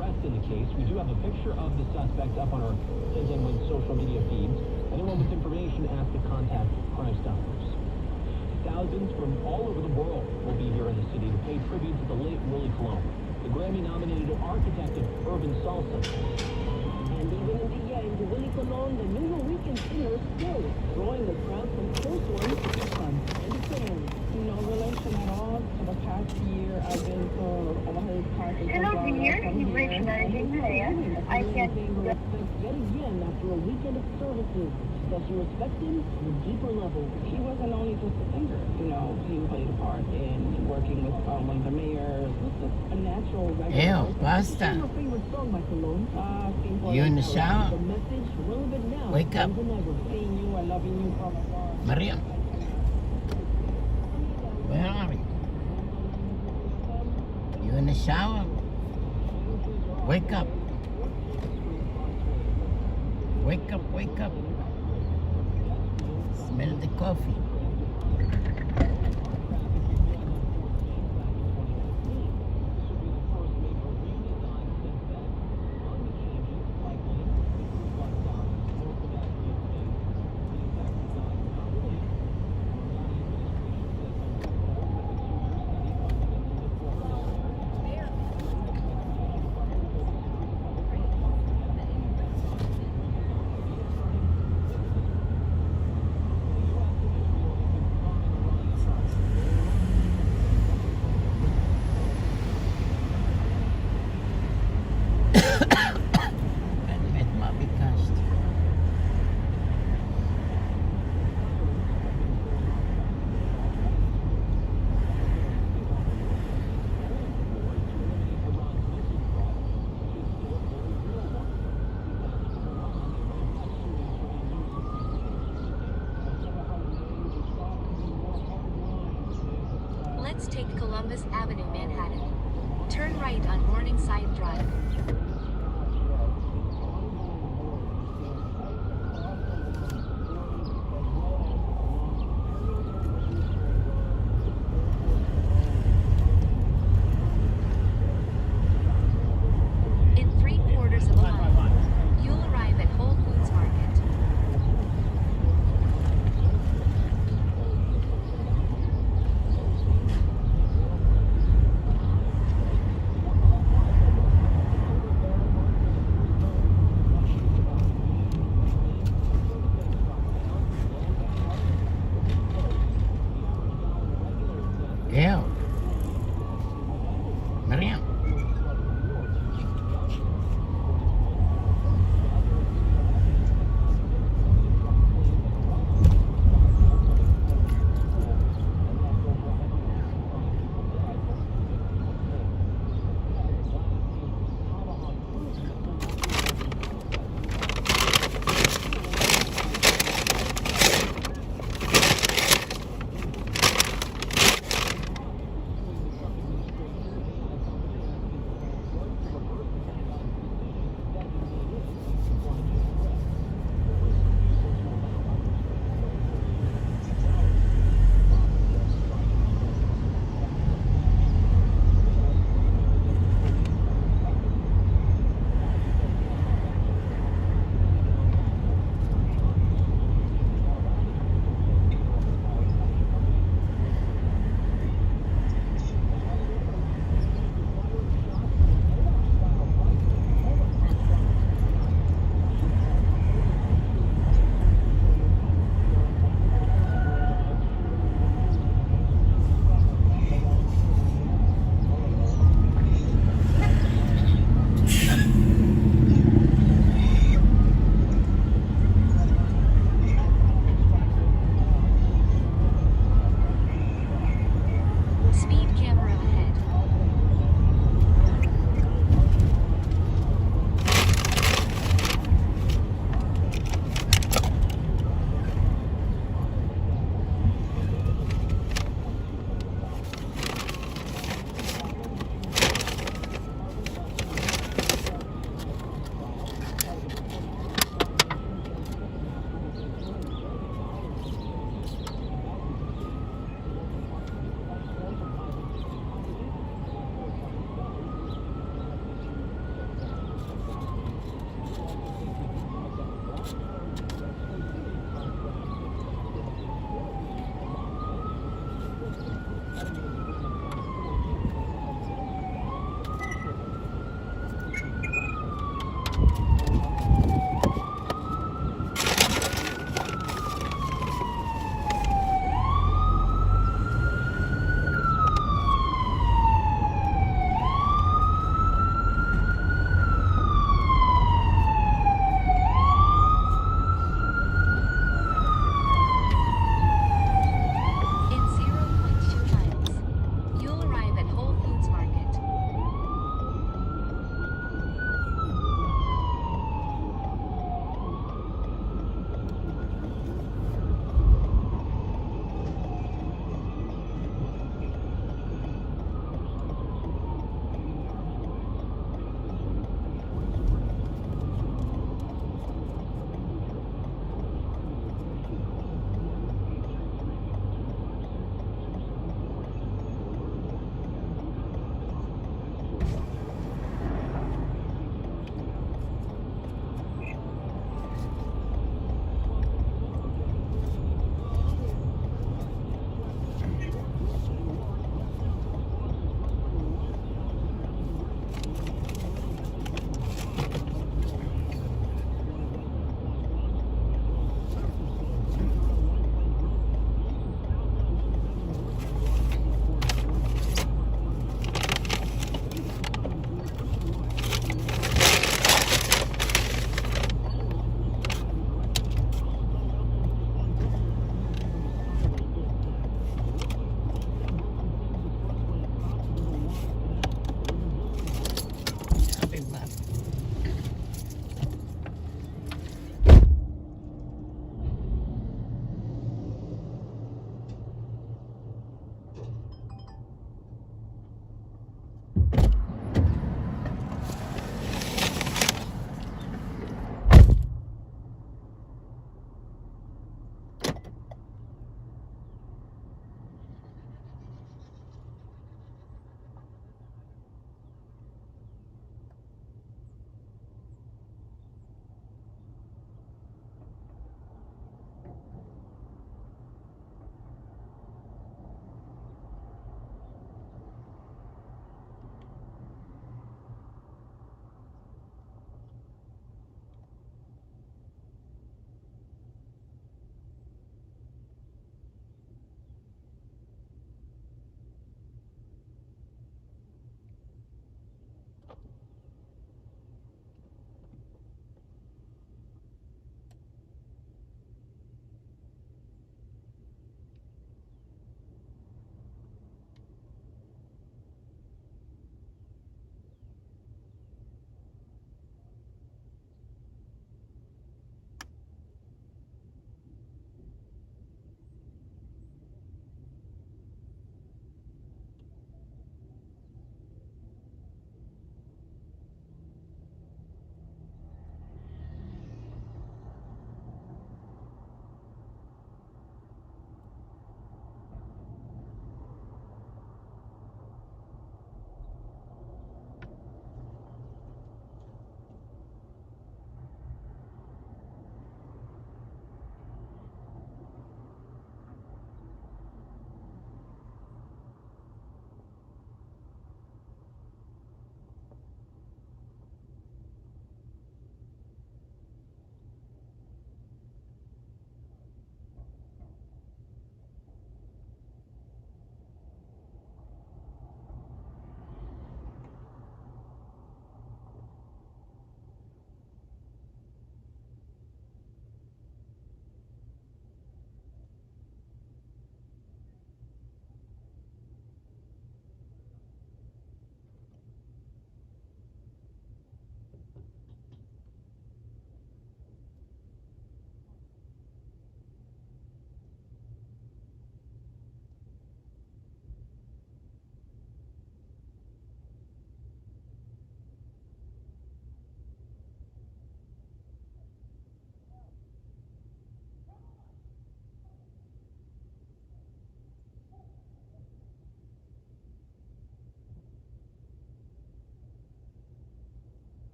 arrest in the case. We do have a picture of the suspect up on our Citizens social media feeds. Anyone with information asked to contact Crime Stoppers. Thousands from all over the world will be here in the city to pay tribute to the late Willie Colon, the Grammy-nominated architect of urban salsa. And even in the end, Willie Colon, the New York singer, still drawing the crowd from close ones and fans. No relation at all. For the past year, I've been to over his party. Hello, dear. You've reached managing player. I can't. Yet again, after a weekend of services, special respect him on a deeper level. He wasn't only just a singer. You know, he played a part in working with one of the mayors. It's just a natural. Ew, basta. What's your favorite song by Colon? You in the shower? The message relevant now. Wake up. Seeing you and loving you from afar. Maria. Where are you? You in the shower? Wake up. Wake up, wake up. Smell the coffee. Let's take Columbus Avenue, Manhattan. Turn right on Morningside Drive. In 3/4 of a mile, you'll arrive at Whole Foods Market. Ew. Maria.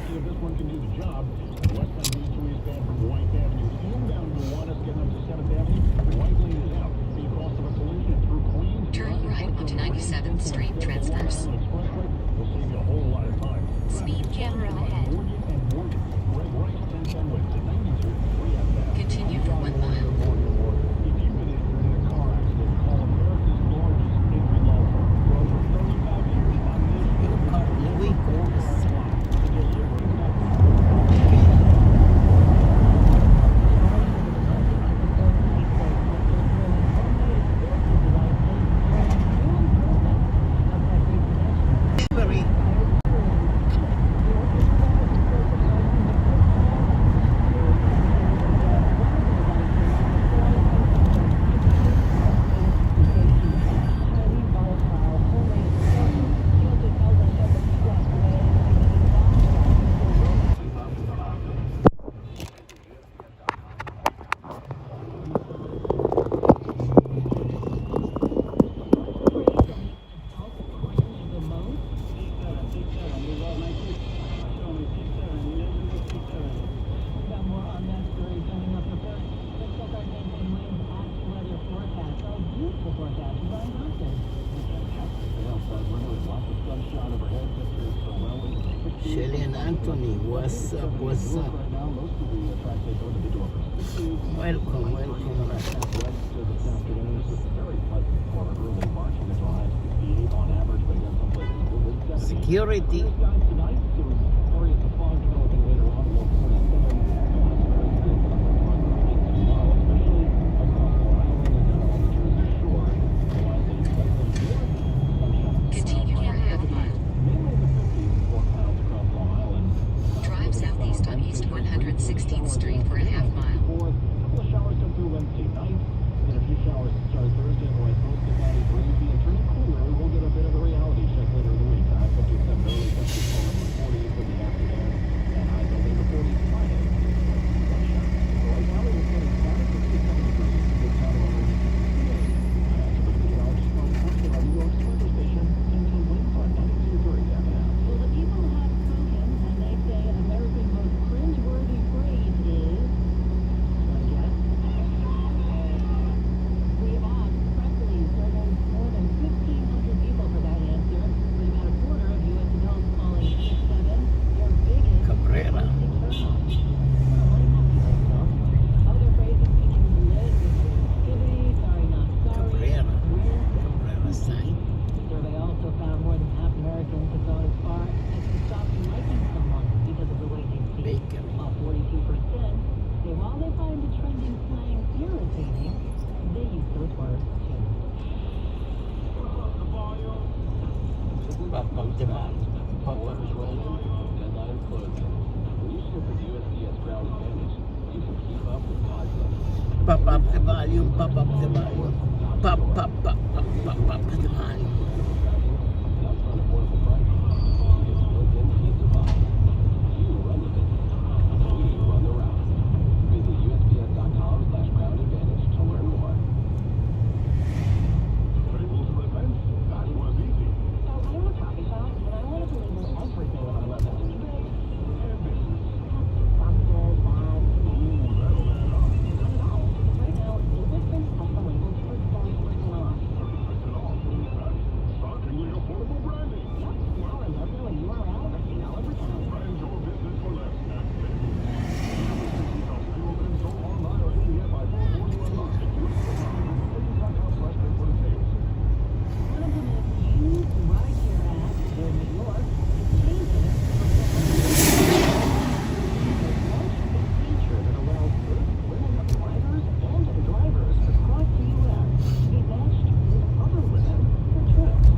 see if this one can do the job. Westbound B2 eastbound from White Avenue inbound to Nuanez, getting up to 7th Avenue. White lane is out. Because of a collision through Queens. Turn right onto 97th Street transverse. Expressway will save you a whole lot of time. Speed camera ahead. Morgan and Morgan. Greg Rice, 1010 west to 92. 3 outbound. Continue for 1 mile. If you've been injured in a car accident, call America's largest injury law firm. For over 35 years on this Shelly and Anthony, what's up, what's up? Welcome, Security. Continue for half mile. Drive southeast on East 116th Street for a half mile. A couple of showers come through Wednesday night. Then a few showers start Thursday, otherwise most of the body breezy and turning cooler. We'll get a bit of a reality check later in the week. High 57 early, temperatures fall into the 40s in the afternoon, and highs will be in the 40s Friday. Sunshine. So right now we're getting started for 57 degrees in Midtown over in PA. That's a meteorologist on point of our New York weather station, and winds are 92 after now. Well, the people have spoken, and they say America's most cringeworthy phrase is, wanna guess? We asked Presley surveyed more than 1,500 people for that answer, with about a quarter of U.S. adults calling 6-7 their biggest Cabrera. turnoff. Other phrases featured in the list include skivvy, sorry not sorry, Cabrera. weird. Cabrera sign. The survey also found more than half Americans have gone as far as to stop liking someone because of the way they speak. Bacon. While 42% say while they find the trending slang irritating, they use those words too. Pop up the man. Pop up. Deadline closing. When you ship with USPS Ground Advantage, you can keep up with content. Pop up the volume, pop up the volume. Pop the volume. That's on affordable pricing. It's built-in peace of mind. You run the business. We run the route. Visit USPS.com/Ground Advantage to learn more. Tables for events? That was easy. So I own a coffee shop, and I wanted to label everything on my logo. And business. Boxes, bags, That'll add up. not at all. Right now, Lubricant has the label for $30% off. 30% off. Shockingly affordable branding. Yep, now our logo and URL are $2 per pound. Brand your business for less. That's business. So online or in the app by phone or you online. Tables.com/pay for details. One of the most used rideshare apps in New York is changing it feature that allows both women riders and drivers across the U.S. to be matched with other women for trips.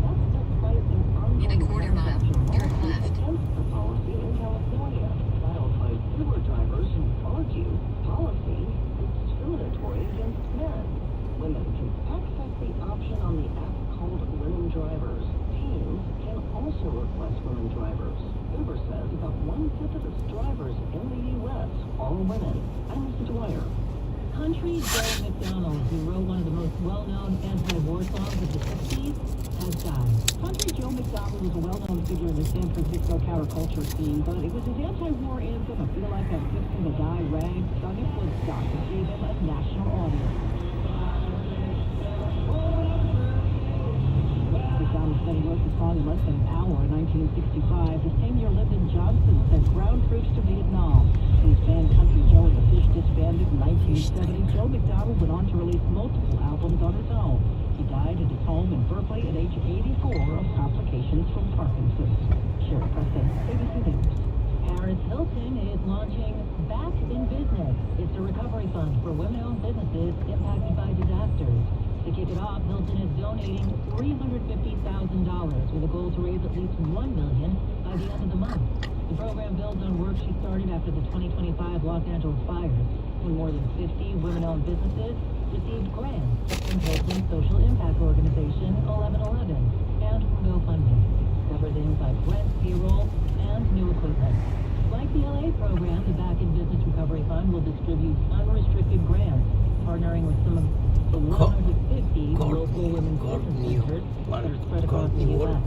That's despite an ongoing In a quarter mile, turn left. against the policy in California, filed by Uber drivers who argue policy is discriminatory against men. Women can access the option on the app called Women Drivers. Teens can also request women drivers. Uber says about 1/5 of its drivers in the U.S. are women. I'm Mr. Dwyer. Country Joe McDonald, who wrote one of the most well-known anti-war songs of the 60s, has died. Country Joe McDonald was a well-known figure in the San Francisco counterculture scene, but it was his anti-war anthem, I Feel Like I'm Fixing to Die rag, sung at Woodstock, that gave him a national audience. McDonald said he wrote the song in less than an hour in 1965. The same year, Lyndon Johnson sent ground troops to Vietnam. His band Country Joe and the Fish disbanded in 1970. Joe McDonald went on to release multiple albums on his own. He died at his home in Berkeley at age 84 of complications from Parkinson's. Sherry Preston, ABC News. Paris Hilton is launching Back in Business. It's a recovery fund for women-owned businesses impacted by disasters. To kick it off, Hilton is donating $350,000 with a goal to raise at least $1 million by the end of the month. The program builds on work she started after the 2025 Los Angeles fires, when more than 50 women-owned businesses received grants from Hilton's social impact organization, 1111, and from GoFundMe. Cover things like rent, payroll, and new equipment. Like the LA program, the Back in Business Recovery Fund will distribute unrestricted grants, partnering with some of the 150 local women's business centers that are spread across the U.S.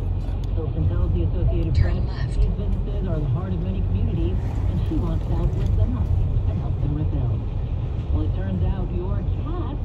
Hilton tells the Associated Press these businesses are the heart of many communities, and she wants to help lift them up and help them rebuild. Well, it turns out your cat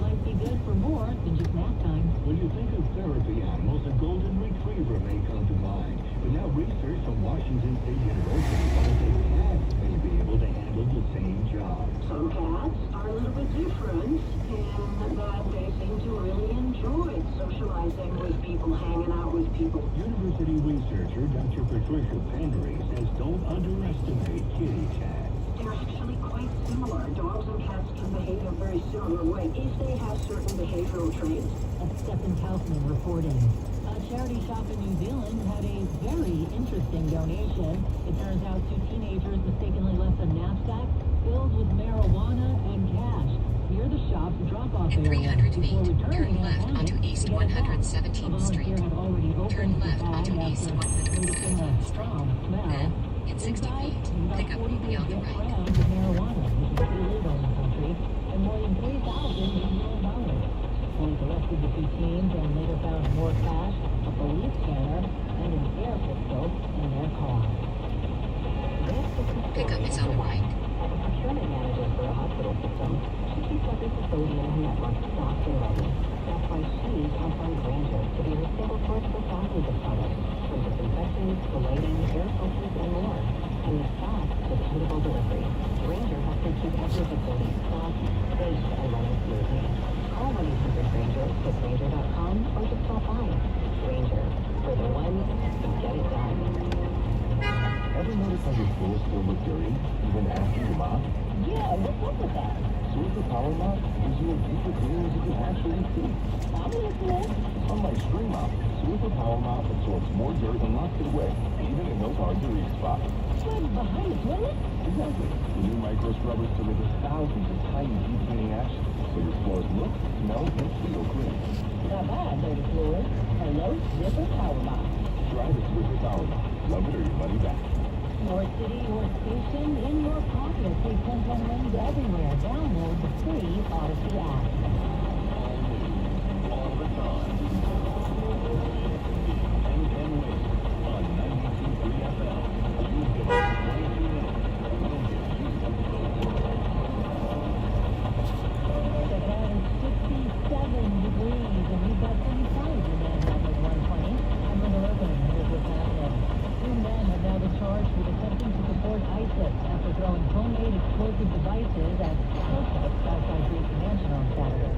might be good for more than just nap time. When you think of therapy animals, a golden retriever may come to mind. But now research from Washington State University finds that cats may be able to handle the same job. Some cats are a little bit different in that they seem to really enjoy socializing with people, hanging out with people. University researcher Dr. Patricia Pendry says don't underestimate kitty cats. They're actually quite similar. Dogs and cats can behave in a very similar way if they have certain behavioral traits. That's Stephen Kaufman reporting. A charity shop in New Zealand had a very interesting donation. It turns out two teenagers mistakenly left a knapsack filled with marijuana and cash near the shop's drop-off In area. 300 Before feet, returning turn left onto East 117th Street. Had already Turn opened the left bag onto after East noticing 117th a Street. strong smell. Then, in 60 feet, pick up will be on the right. Grams of marijuana, which is illegal in the country, and more than $3,000 New Zealand dollars. Police arrested the two teens and later found more cash, a police scanner, and an air pistol in their car. Pickup is on the right. As a procurement manager for a hospital system, she keeps every facility in her network stocked and ready. That's why she counts on Granger to be her single source for thousands of products, from disinfectants to lighting, air filters, and more. And with fast, dependable delivery, Granger helps her keep every facility stocked, safe, and running smoothly. Call 1-800-GRANGER, visit Granger.com, or just stop by. Granger, for the ones who get it done. Ever notice how your clothes still look dirty, even after you mop? Yeah, what's up with that? Swiffer Power Mop gives you a deeper clean as you can actually see. I'm listening. Unlike Spring Mop, Swiffer Power Mop absorbs more dirt and locks it away, even in those hard-to-reach spots. What's behind the toilet? Exactly. The new micro scrubbers deliver thousands of tiny deep cleaning actions, so your floors look, smell, and feel clean. Not bad, dirty floors. Hello, Swiffer Power Mop. Try the Swiffer Power Mop. Love it or your money back. Your city, your station, in your pocket. Take 10 wins everywhere. Download the free Odyssey app. All the time. 10 wins on 92.3 FM. You get 22 minutes. Don't get used to the world. Check it out, it's 67 degrees, and we've got 35 in Manhattan at 120. I'm Linda Logan. Here's what's happening. Two men have now been charged with attempting to support ISIS after throwing homemade explosive devices at protests outside Greek Mansion on Saturday.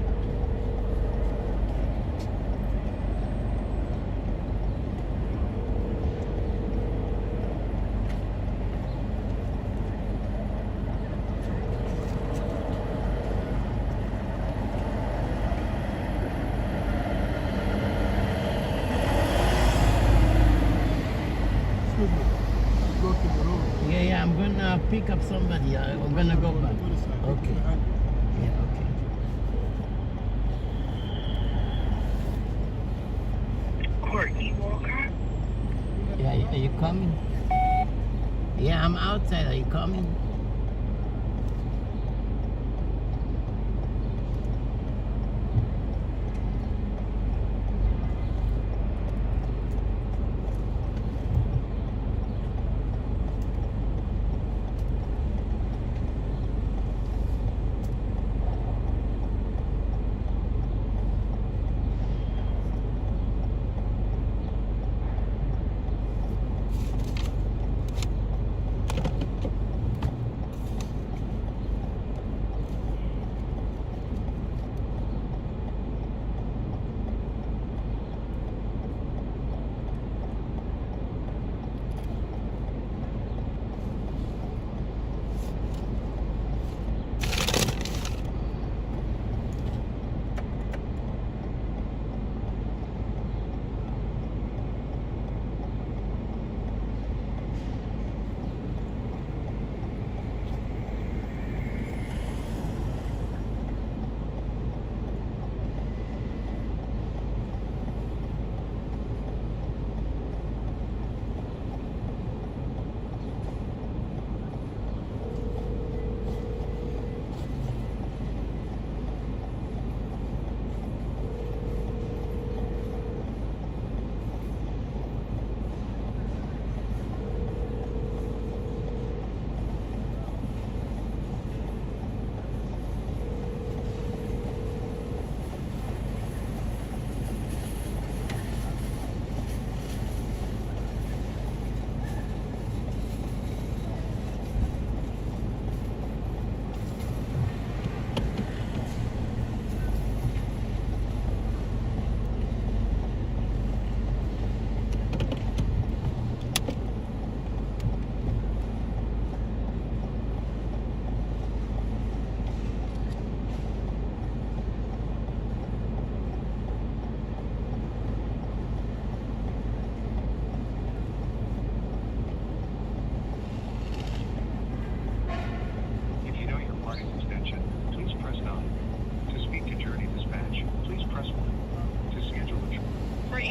Yeah, I'm gonna pick up somebody. I'm gonna go back. Okay. Yeah, okay. Courtney Walker. Yeah, are you coming? Yeah, I'm outside. Are you coming?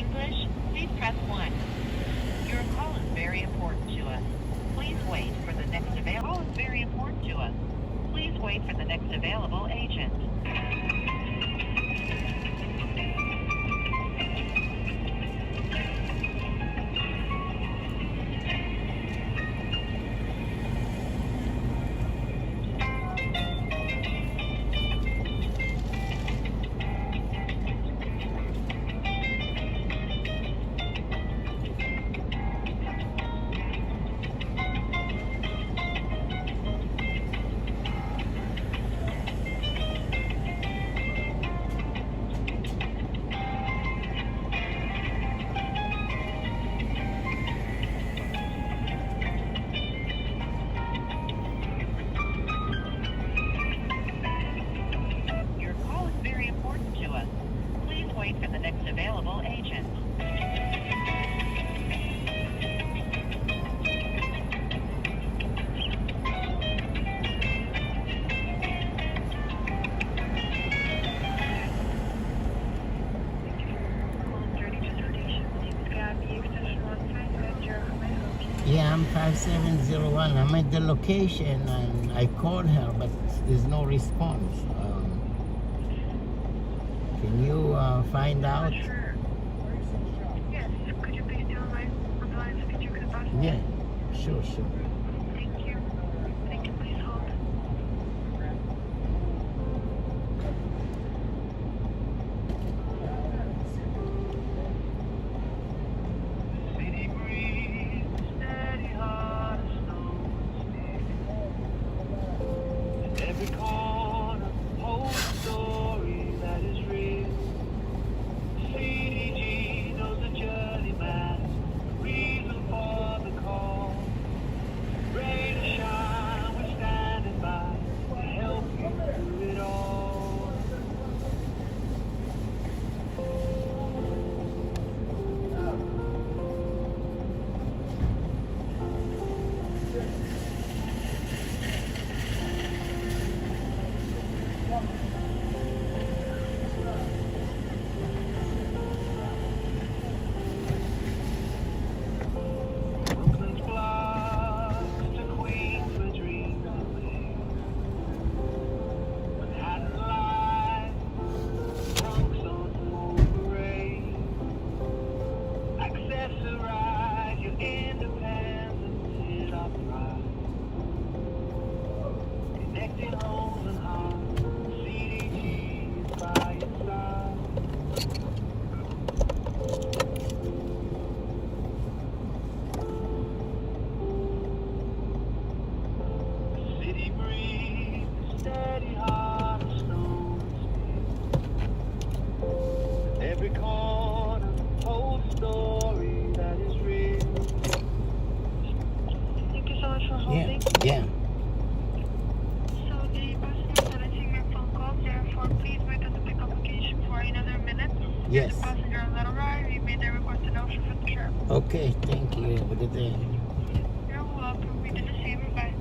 English, please press 1. Your call is very important to us. Please wait for the next available. Call is very important to us. Please wait for the next available agent. Your call is very important to us. Please wait for the next available agent. Yeah, I'm 5701. I'm at the location and I called her, but there's no response. Can you find out? Sure. Yes, could you please tell my ambulance if you could pass? Yeah, sure. Thank you. Thank you, please hold. City breeze, steady heart of snow. Every corner holds a story that is real. CDG knows the journey matters, the reason for the call. Rain or shine, we're standing by to help you through it all. Brooklyn's blocks to Queens where dreams are made. Manhattan life, Bronx on full parade. Accessorize your independence is our pride. Connecting homes and hearts, CDG is by your side. City breeze, steady heart of snow. Every corner holds a story that is real. Thank you so much for holding. Yeah. So the passenger is answering your phone call, therefore please wait at the pickup location for another minute. Yes. If the passenger has not arrived, you may then request an option for the trip. Okay, thank you. Have a good day. You're welcome. We do the same. Bye.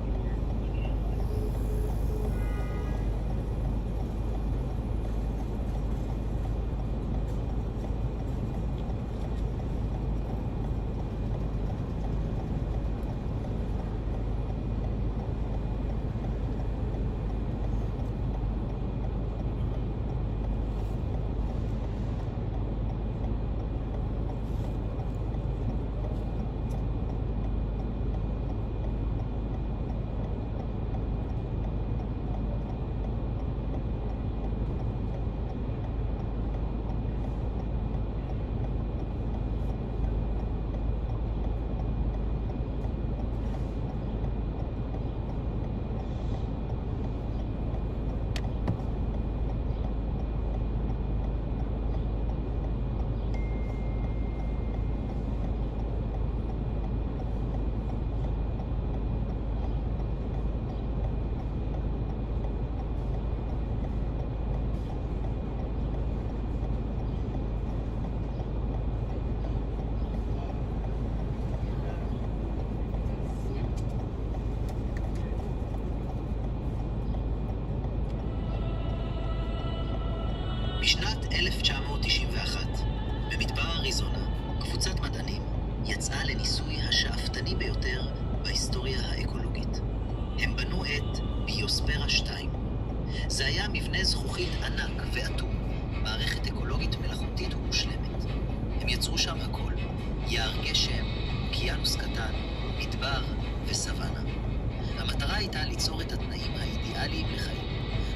יצאה לניסוי השאפתני ביותר בהיסטוריה האקולוגית. הם בנו את ביוספרה 2. זה היה מבנה זכוכית ענק ואטום, מערכת אקולוגית מלאכותית ומושלמת. הם יצרו שם הכל, יער גשם, אוקיינוס קטן, מדבר וסוואנה. המטרה הייתה ליצור את התנאים האידיאליים לחיים.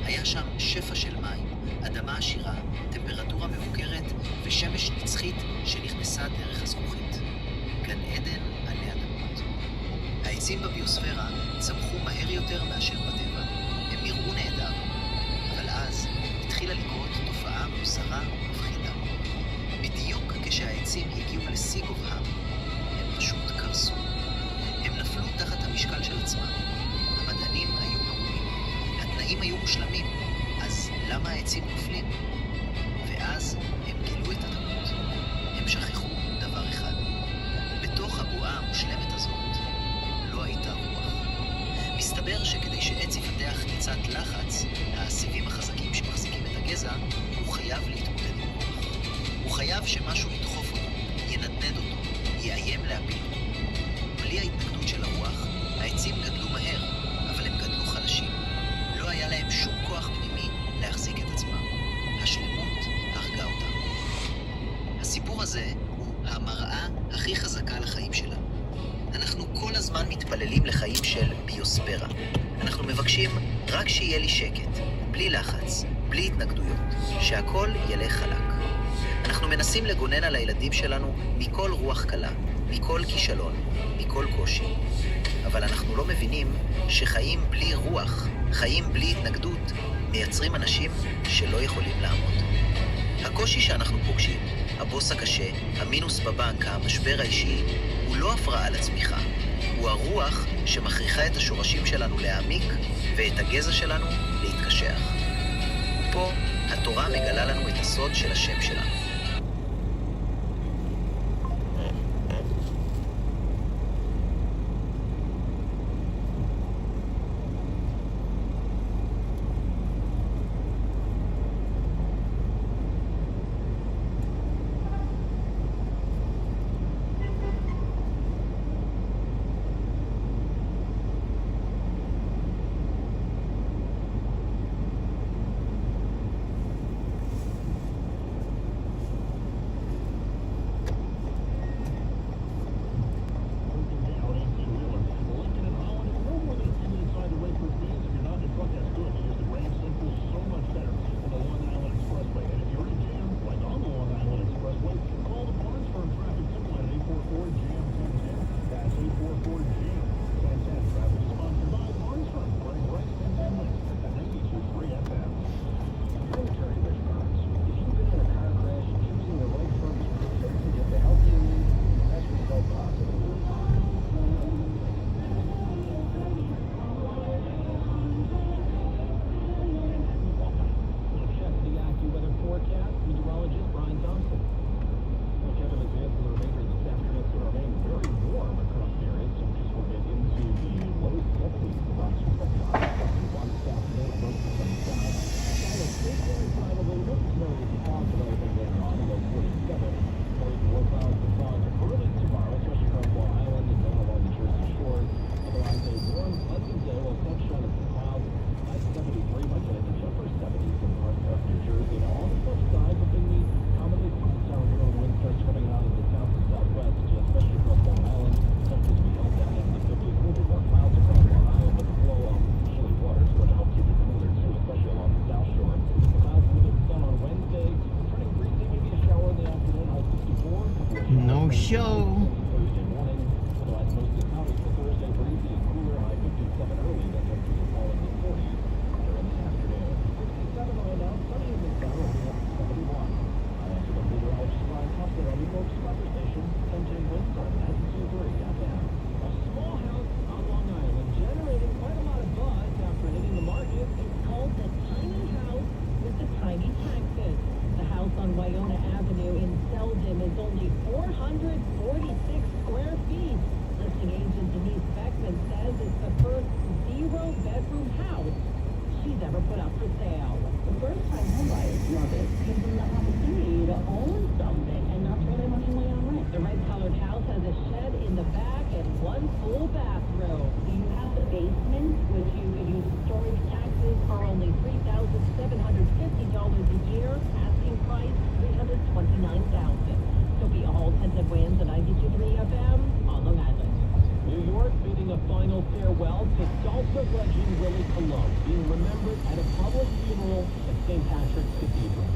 היה שם שפע של מים, אדמה עשירה, טמפרטורה מבוקרת ושמש נצחית שנכנסה דרך הזכוכית. גן עדן עלי אדמות. העצים בביוספרה צמחו מהר יותר מאשר בטבע. הם נראו נהדר. אבל אז התחילה לקרות תופעה מוזרה ומפחידה. בדיוק כשהעצים הגיעו לשיא גובהם, הם פשוט קרסו. הם נפלו תחת המשקל של עצמם. המדענים היו המומים. התנאים היו מושלמים, אז למה העצים נופלים? ואז הם גילו את הטעות. הם שכחו דבר אחד. בתוך הבועה המושלמת הזאת לא הייתה רוח. מסתבר שכדי שעץ יפתח קצת לחץ, הסיבים החזקים שמחזיקים את הגזע, הוא חייב להתמודד עם רוח. הוא חייב שמשהו ידחוף אותו, ינדנד אותו, יאיים להפיל אותו. בלי ההתנגדות של הרוח, העצים גדלו מהר, אבל הם גדלו חלשים. לא היה להם שום כוח פנימי להחזיק את עצמם. השלמות הרגה אותם. הסיפור הזה הוא המראה הכי חזקה לחיים שלנו. אנחנו כל הזמן מתפללים לחיים של ביוספרה. אנחנו מבקשים רק שיהיה לי שקט, בלי לחץ, בלי התנגדויות, שהכל ילך חלק. אנחנו מנסים לגונן על הילדים שלנו מכל רוח קלה, מכל כישלון, מכל קושי. אבל אנחנו לא מבינים שחיים בלי רוח, חיים בלי התנגדות, מייצרים אנשים שלא יכולים לעמוד. הקושי שאנחנו פוגשים, הבוס הקשה, המינוס בבנק, המשבר האישי, הוא לא הפרעה לצמיחה. הוא הרוח שמכריחה את השורשים שלנו להעמיק ואת הגזע שלנו להתקשח. פה התורה מגלה לנו את הסוד של השם שלנו. No show. on Wyona Avenue in Selden is only $446,000. full bathroom. You have the basement, which you could use as storage. Taxes are only $3,750 a year. Asking price $329,000. Sophia Hall, 10 Winds at 92.3 FM on Long Island. New York bidding a final farewell to salsa legend Willie Colon, being remembered at a public funeral at St. Patrick's Cathedral.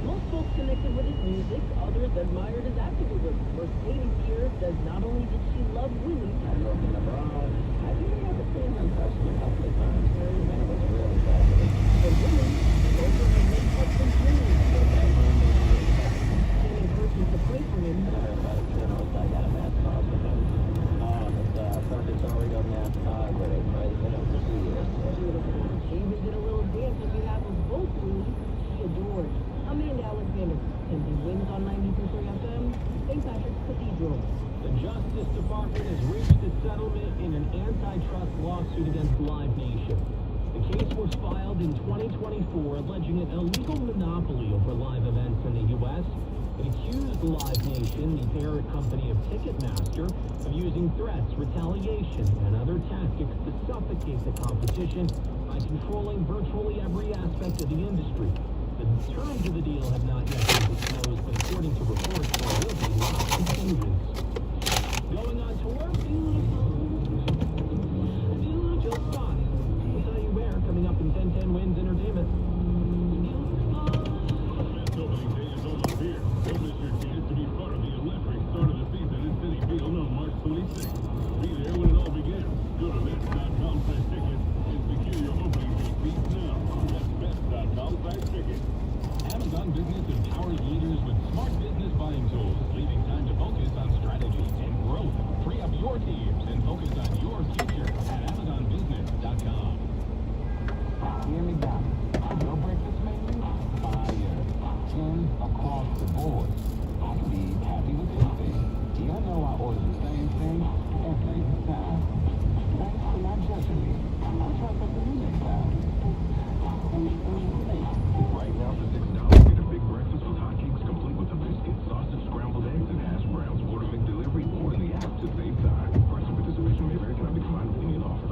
Most folks connected with his music, others admired his activism. For Katie Pierce says not only did she love Willie, I grew up in the Bronx. I think I got to see him in person a couple of times. And it was really fascinating. for Willie, over her late husband Jimmy. She encouraged to pray for him. Everybody funerals, I got a mass cause with him. It's purgatory of mass cause where they pray for him for 2 years. Beautiful. She even did a little dance on behalf of both Willie she adored. Amanda Alexander, 10 Winds on 92.3 FM, St. Patrick's Cathedral. The Justice Department has reached a settlement in an antitrust lawsuit against Live Nation. The case was filed in 2024, alleging an illegal monopoly over live events in the U.S. It accused Live Nation, the parent company of Ticketmaster, of using threats, retaliation, and other tactics to suffocate the competition by controlling virtually every aspect of the industry. The terms of the deal have not yet been disclosed, but according to reports, there will be lots of changes. Going on tour, beautiful spot. We'll tell you where, coming up in 1010 Winds Entertainment. Opening day is almost here. Don't miss your chance to be part of the electric start of the season in City Field on March 26th. Be there when it all begins. Go to Mets.com/tickets and secure your opening day seats now. That's Mets.com/tickets. Amazon Business empowers leaders with smart business buying tools, leaving time to focus on strategy and growth. Free up your teams and focus on your future at AmazonBusiness.com. Hear me, guys. Your breakfast menu? Fire. 10 across the board. I can be happy with anything. Y'all know I order the same thing every time. Thanks for not judging me. I'll try something new next time. Right now for $6, get a big breakfast with hotcakes complete with a biscuit, sausage, scrambled eggs, and hash browns. Order McDelivery or in the app to save time. Price and participation may vary. Cannot be combined with any offer.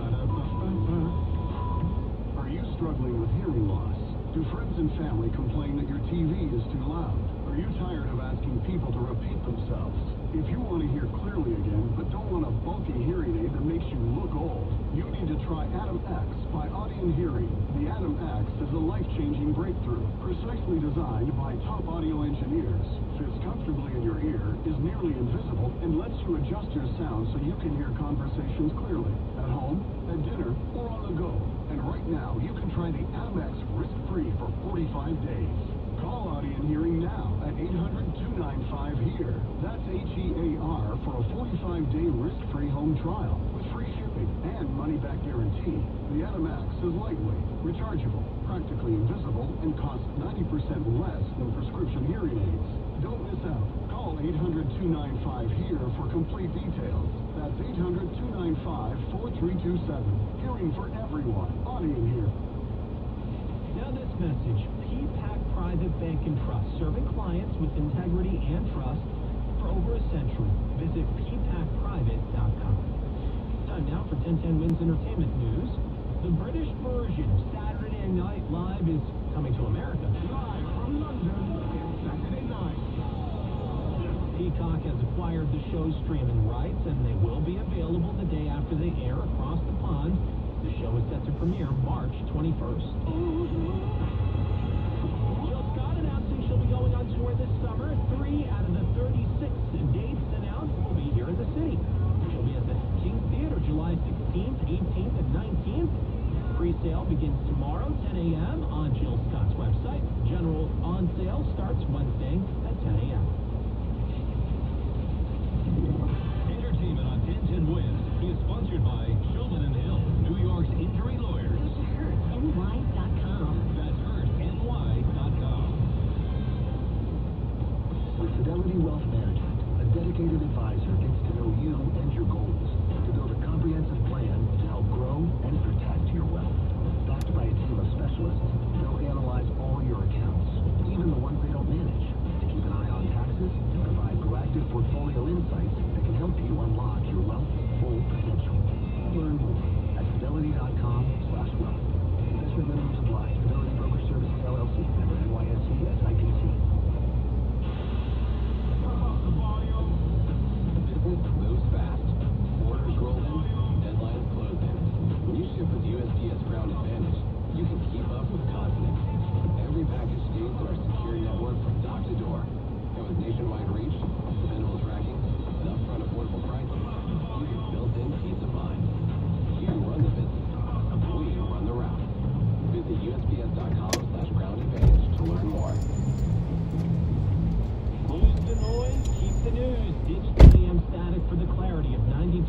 Are you struggling with hearing loss? Do friends and family complain that your TV is too loud? Are you tired of asking people to repeat themselves? If you want to hear clearly again, but don't want a bulky hearing aid that makes you look old, you need to try Atom X by Audion Hearing. The Atom X is a life-changing breakthrough, precisely designed by top audio engineers, fits comfortably in your ear, is nearly invisible, and lets you adjust your sound so you can hear conversations clearly, at home, at dinner, or on the go. And right now, you can try the Atom X risk-free for 45 days. Call Audion Hearing now at 800-295-HEAR. That's HEAR for a 45-day risk-free home trial with free shipping and money-back guarantee. The Atom X is lightweight, rechargeable, practically invisible, and costs 90% less than prescription hearing aids. Don't miss out. Call 800-295-HEAR for complete details. That's 800-295-4327. Hearing for everyone. Audion Hear. Now this message, PPAC Private Bank and Trust, serving clients with integrity and trust for over a century. Visit ppacprivate.com. Time now for 1010 Winds Entertainment News. The British version of Saturday Night Live is coming to America. Live from London, it's Saturday night. Peacock has acquired the show's streaming rights, and they will be available the day after they air across the pond. The show is set to premiere March 21st. Jill Scott announcing she'll be going on tour this summer. 3 out of the 36 dates announced will be here in the city. She'll be at the King Theater July 16th, 18th, and 19th. Pre-sale begins tomorrow, 10 a.m. on Jill Scott's website. General on sale starts Wednesday at 10 a.m. Entertainment on 1010 Winds is sponsored by Shulman & Hill, New York's injury lawyers. HurtNY.com. That's HurtNY.com. With Fidelity Wealth Management, a dedicated advisor gets to know you and your goals to build a comprehensive plan to help grow and protect your wealth. Backed by a team of specialists, they'll analyze all your accounts, even the ones they don't manage, to keep an eye on taxes and provide proactive portfolio insights that can help you unlock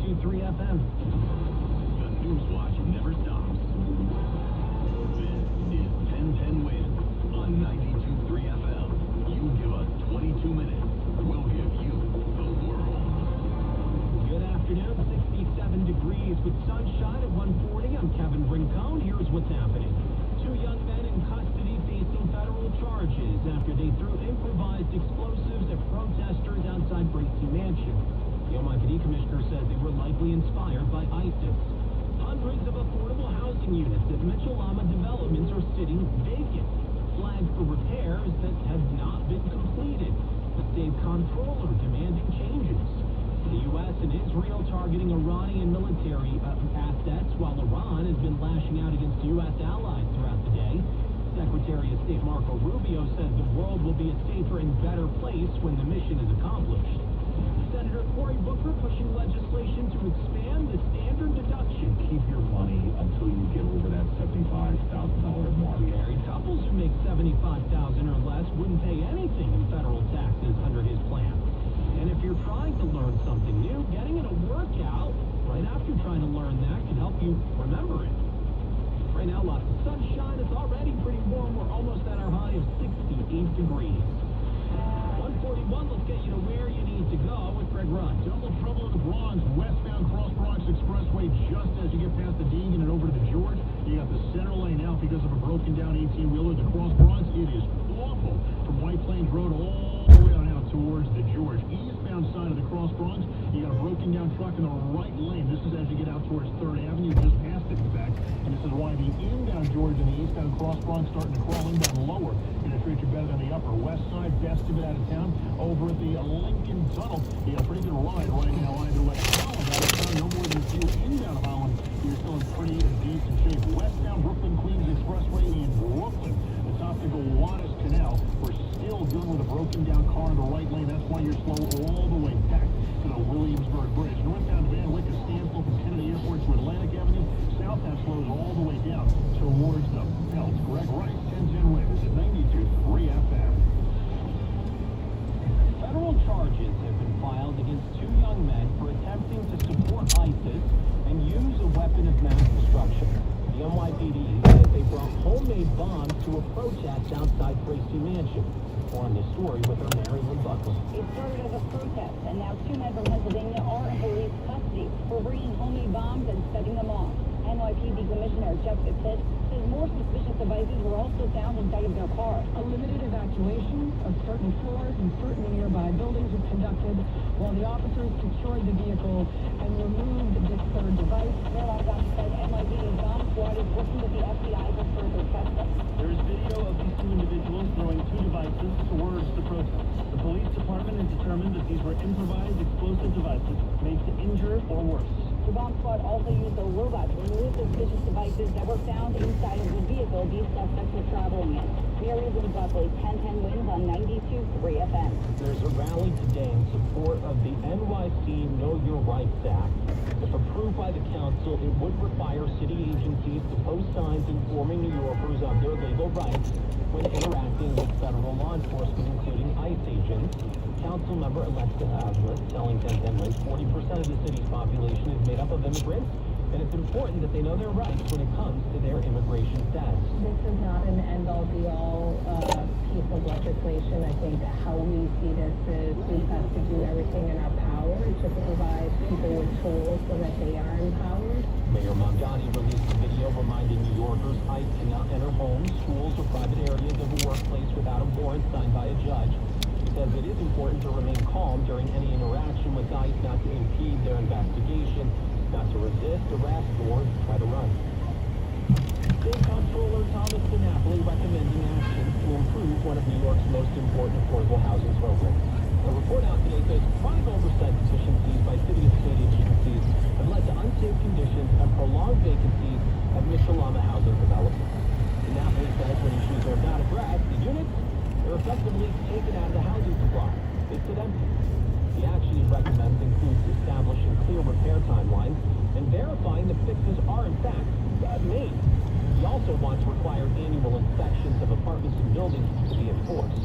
92.3 FM. The News Watch never stops. This is 1010 Wins on 92.3 FM. You give us 22 minutes, we'll give you the world. Good afternoon, 67 degrees with sunshine at 1:40. I'm Kevin Brincone. Here's what's happening. Two young men in custody facing federal charges after they threw improvised explosives at protesters outside Bracey Mansion. The NYPD commissioner says they were likely inspired by ISIS. Hundreds of affordable housing units at Mitchell-Lama developments are sitting vacant, flagged for repairs that have not been completed. The state comptroller demanding changes. The U.S. and Israel targeting Iranian military assets, while Iran has been lashing out against U.S. allies throughout the day. Secretary of State Marco Rubio says the world will be a safer and better place when the mission is accomplished. Senator Cory Booker pushing legislation to expand the standard deduction. Keep your money until you get over that $75,000 mark. Married couples who make $75,000 or less wouldn't pay anything in federal taxes under his plan. And if you're trying to learn something new, getting in a workout right after trying to learn that can help you remember it. Right now, lots of sunshine. It's already pretty warm. We're almost at our high of 68 degrees. 141, let's get you to where you need to go with Greg Rudd. Double trouble in the Bronx, westbound Cross Bronx Expressway, just as you get past the Deegan and over to the George. You got the center lane out because of a broken down 18-wheeler. The Cross Bronx, it is awful from White Plains Road all the way on out towards the George. Eastbound side of the Cross Bronx, you got a broken down truck in the right lane. This is as you get out towards 3rd Avenue, just past it, in fact. And this is why the inbound George and the eastbound Cross Bronx starting to crawl inbound lower. Going to treat you better than the upper west side. Best to get out of town. Over at the Lincoln Tunnel, you got a pretty good ride right now either way. Holland out of town, no more than a few inbound Holland. You're still in pretty decent shape. Westbound Brooklyn Queens Expressway in Brooklyn. The top to Gowanus Canal. We're still dealing with a broken down car in the right lane. That's why you're slow all the way back to the Williamsburg Bridge. Northbound Van Wyck is standstill from Kennedy Airport to Atlantic Avenue. Southbound slows all the way down towards the Belt. Greg Rice, 1010 Wins at 92.3 FM. Federal charges have been filed against two young men for attempting to support ISIS and use a weapon of mass destruction. The NYPD says they brought homemade bombs to a protest outside Bracey Mansion. More on this story with our Mary Lynn Buckle. It started as a protest, and now two men from Pennsylvania are in police custody for bringing homemade bombs and setting them off. NYPD Commissioner Jessica Pitt says more suspicious devices were also found inside of their car. A limited evacuation of certain floors and certain nearby buildings was conducted while the officers secured the vehicle and removed this third device. Marilyn Johnson said NYPD's bomb squad is working with the FBI for further testing. There is video of these two individuals throwing two devices towards the protest. The police department has determined that these were improvised explosive devices made to injure or worse. The bomb squad also used a robot to remove suspicious devices that were found inside of the vehicle these suspects were traveling in. Mary Lynn Buckley, 1010 Wins on 92.3 FM. There's a rally today in support of the NYC Know Your Rights Act. If approved by the council, it would require city agencies to post signs informing New Yorkers of their legal rights when interacting with federal law enforcement, including ICE agents. Council member Alexa Azra telling 1010 Wins 40% of the city's population is made up of immigrants, and it's important that they know their rights when it comes to their immigration status. This is not an end-all be-all piece of legislation. I think how we see this is we have to do everything in our power to provide people with tools so that they are empowered. Mayor Mamdani released a video reminding New Yorkers ICE cannot enter homes, schools, or private areas of a workplace without a warrant signed by a judge. He says it is important to remain calm during any interaction with ICE, not to impede their investigation, not to resist, arrest, or try to run. State Comptroller Thomas DiNapoli recommending actions to improve one of New York's most important affordable housing programs. A report out today says chronic oversight deficiencies by city and state agencies have led to unsafe conditions and prolonged vacancies at Mitchell-Lama housing development. DiNapoli says when issues are not addressed, the units are effectively taken out of the housing supply. They sit empty. The action he recommends includes establishing clear repair timelines and verifying that fixes are in fact made. He also wants required annual inspections of apartments and buildings to be enforced.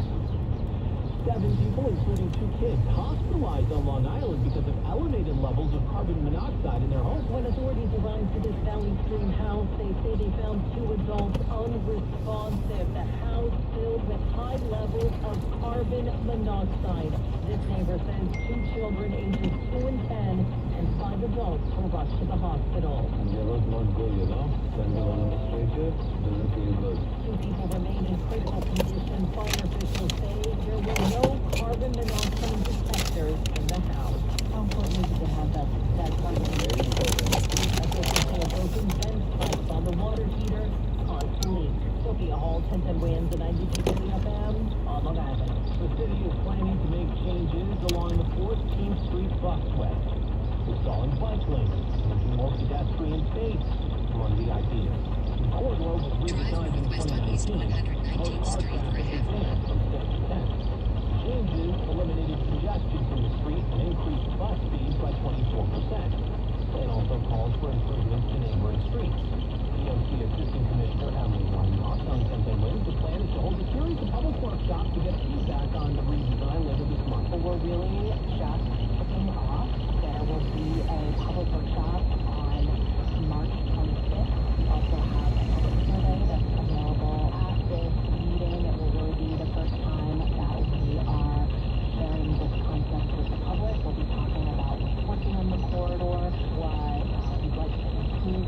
7 people, including 2 kids, hospitalized on Long Island because of elevated levels of carbon monoxide in their home. When authorities arrived to this Valley Stream house, they say they found 2 adults unresponsive. The house filled with high levels of carbon monoxide. This neighbor says 2 children ages 2 and 10 and 5 adults were rushed to the hospital. It was not good, you know? Standing on the stretcher doesn't feel good. 2 people remain in critical condition. Fire officials say there were no carbon monoxide detectors in the house. How important is it to have that carbon? Very important. Officials say a broken vent pipe on the water heater caused the leak. Sophia Hall, 1010 Winds, and 92 FM on Long Island. The city is planning to make changes along the 14th Street busway, installing bike lanes, making more pedestrian space among the ideas. The corridor was redesigned in 2019. Most car traffic is banned from 6 to 10. Changes eliminated congestion from the street and increased bus speeds by 24%. It also calls for improvements to neighboring streets. DOT Assistant Commissioner Emily Weinrock on 1010 Winds. The plan is to hold a series of public workshops to get feedback on the redesign later this month. We're really just kicking off. There will be a public workshop on March 25th. We also have a public survey that's available at this meeting. It will really be the first time that we are sharing this concept with the public. We'll be talking about what's working on the corridor, what we'd like to improve.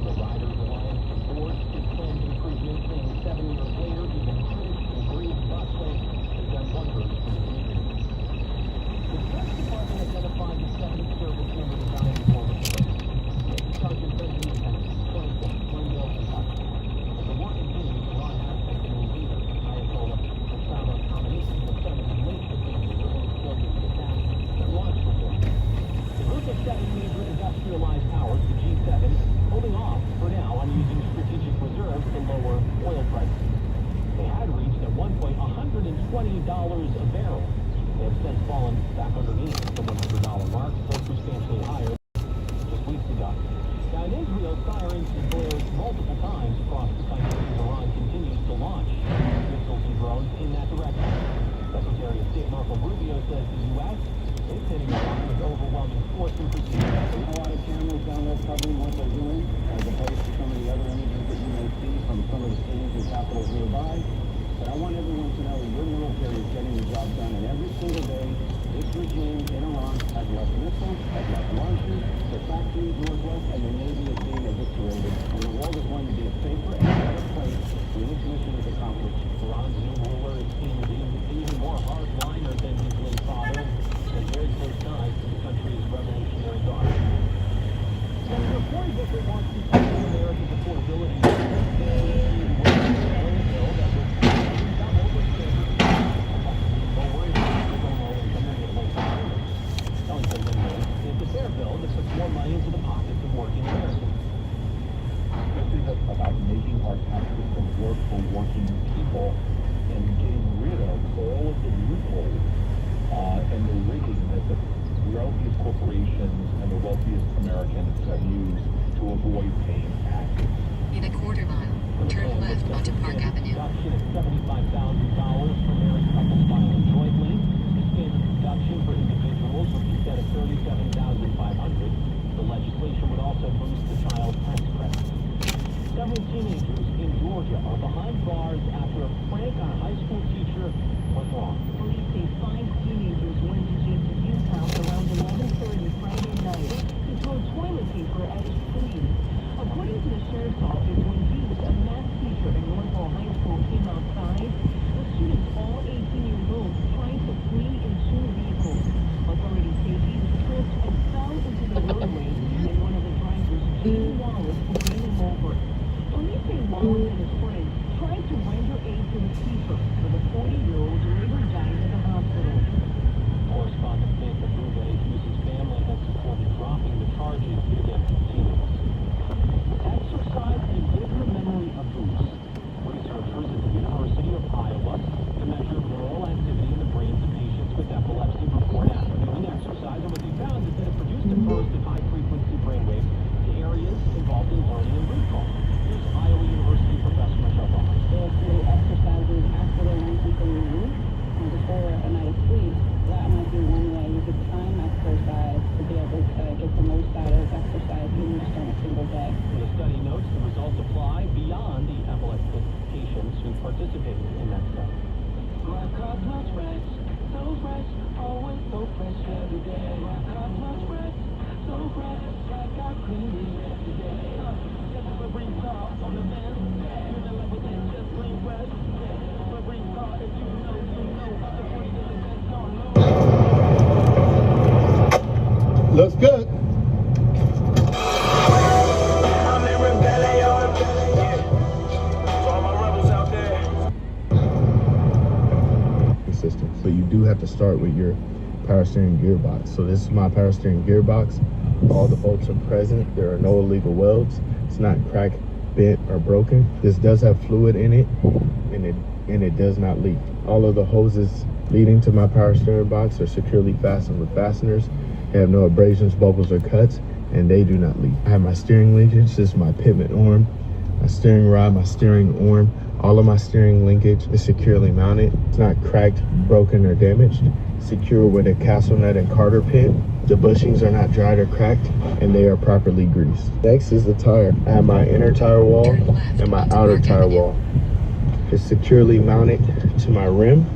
The Riders Alliance supports this planned improvement, saying 7 years later, even critics agree the busway has done wonders for the community. The Sheriff's Department identified the 7 service members dying before the Sergeant Benjamin Pence, 24, Glendale, Kentucky. As the war continues, Iran has taken a leader. Ayatollah Osama Khamenei will send a late between the early killed in the attack that launched the war. The group of 7 major industrialized powers, the G7, holding off for now on using strategic reserves to lower oil prices. They had reached at one point $120 a barrel. They have since fallen back underneath the $100 mark, so substantially higher just weeks ago. Now in Israel, sirens have blared multiple times across the country as Iran continues to launch missiles and drones in that direction. Secretary of State Marco Rubio says the U.S. is hitting Iran with overwhelming force and precision. There's a lot of cameras down there covering what they're doing, as opposed to some of the other images that you may see from some of the cities and capitals nearby. But I want everyone to know that your military is getting the job done, and every single day, this regime in Iran has less missiles, has less launches, their factories northwest, and their navy is being eviscerated. And the world is going to be a safer and better place when this mission is accomplished. Iran's new ruler is seen as even more hardliner than his late father, and very close ties to the country's Revolutionary Guard. Senator Cory Booker wants to tackle America's affordability bill that would double the standard lower income low-income and middle-income earners. Telling President it's a fair bill that puts more money into the pockets of working Americans. This is about making our tax system work for working people and getting rid of all of the loopholes and the rigging that the wealthiest corporations and the wealthiest Americans have used to avoid paying taxes. In a quarter mile, turn left onto Park Avenue. Deduction of $75,000 for married couples filing jointly. Expanded deduction for individuals would be set at $37,500. The legislation would also boost the child tax credit. Several teenagers in Georgia are behind bars after a prank on a high school teacher went wrong. Police say 5 teenagers went to James Hughes' house around 11:30 Friday night to throw toilet paper at his students. According to the sheriff's office, when Hughes, a math teacher in Northwell High School, came outside, the students, all 18 years old, tried to flee in 2 vehicles. Authorities say Hughes tripped and fell into the roadway, and one of the drivers, Jamie Wallace, ran him over. Police say Wallace and his friends tried to render aid to the teacher, but the 40-year-old later died in the hospital. Correspondent Baker Bruga Hughes' family has supported dropping the charges against the teenagers. Exercise and give the memory a boost. Researchers at the University of Iowa to measure neural activity in the brains of patients with epilepsy before and after doing exercise. And what they found is that it produced a burst of high-frequency brainwaves to areas involved in learning and recall. Here's Iowa University professor Michelle Ross. If you exercises after the weekly single day. The study notes the results apply beyond the epileptic patients who participated in that study. Rock hard lunch breaks, so fresh, always so fresh every day. Rock hard lunch breaks, so fresh, like I clean it every day. Every car on the van, feeling like we can just clean fresh. Every car, if you know, the point is the best on low. Looks good. I'm in rebellion, so all my rebels out there. System. So you do have to start with your power steering gearbox. So this is my power steering gearbox. All the bolts are present. There are no illegal welds. It's not cracked, bent, or broken. This does have fluid in it, and it does not leak. All of the hoses leading to my power steering box are securely fastened with fasteners. They have no abrasions, bubbles, or cuts, and they do not leak. I have my steering linkage. This is my pivot arm, my steering rod, my steering arm. All of my steering linkage is securely mounted. It's not cracked, broken, or damaged. Secure with a castle nut and Carter pin. The bushings are not dried or cracked, and they are properly greased. Next is the tire. I have my inner tire wall and my outer tire wall. It's securely mounted to my rim.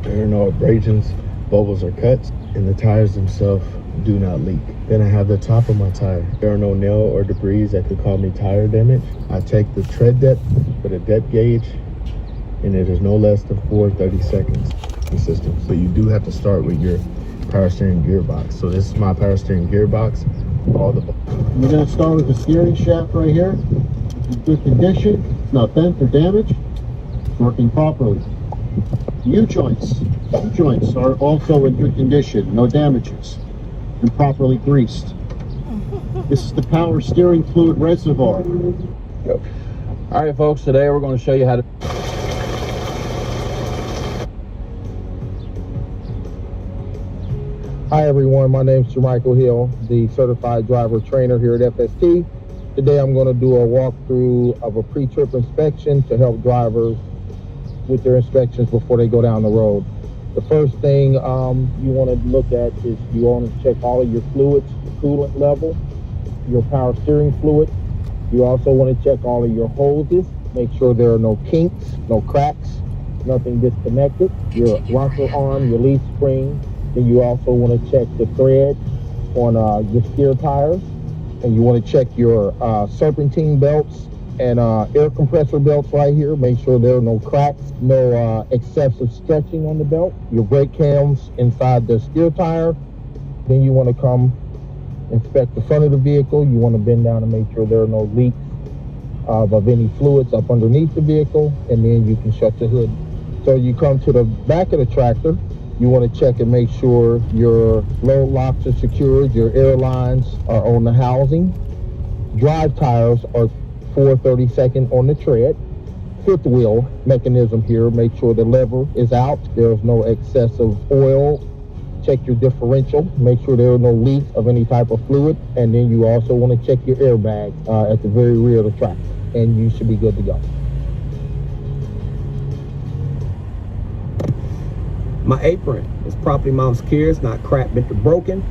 There are no abrasions, bubbles, or cuts, and the tires themselves do not leak. Then I have the top of my tire. There are no nail or debris that could cause me tire damage. I take the tread depth with a depth gauge, and it is no less than 4 30-second system. So you do have to start with your power steering gearbox. So this is my power steering gearbox. You're going to start with the steering shaft right here. It's in good condition. It's not bent or damaged. It's working properly. U-joints are also in good condition, no damages, and properly greased. This is the power steering fluid reservoir. All right, folks, today we're going to show you how to... Hi, everyone. My name is Jermichael Hill, the certified driver trainer here at FST. Today I'm going to do a walkthrough of a pre-trip inspection to help drivers with their inspections before they go down the road. The first thing you want to look at is you want to check all of your fluids, coolant level, your power steering fluid. You also want to check all of your hoses, make sure there are no kinks, no cracks, nothing disconnected, your rocker arm, your leaf spring. Then you also want to check the thread on your steer tires, and you want to check your serpentine belts and air compressor belts right here. Make sure there are no cracks, no excessive stretching on the belt. Your brake cams inside the steer tire. Then you want to come inspect the front of the vehicle. You want to bend down and make sure there are no leaks of any fluids up underneath the vehicle, and then you can shut your hood. So you come to the back of the tractor. You want to check and make sure your load locks are secured, your air lines are on the housing. Drive tires are 4 30-second on the tread. Fifth wheel mechanism here, make sure the lever is out. There's no excessive oil. Check your differential, make sure there are no leaks of any type of fluid. And then you also want to check your airbags at the very rear of the tractor, and you should be good to go. My apron is properly mounted secure. It's not cracked, bent, or broken.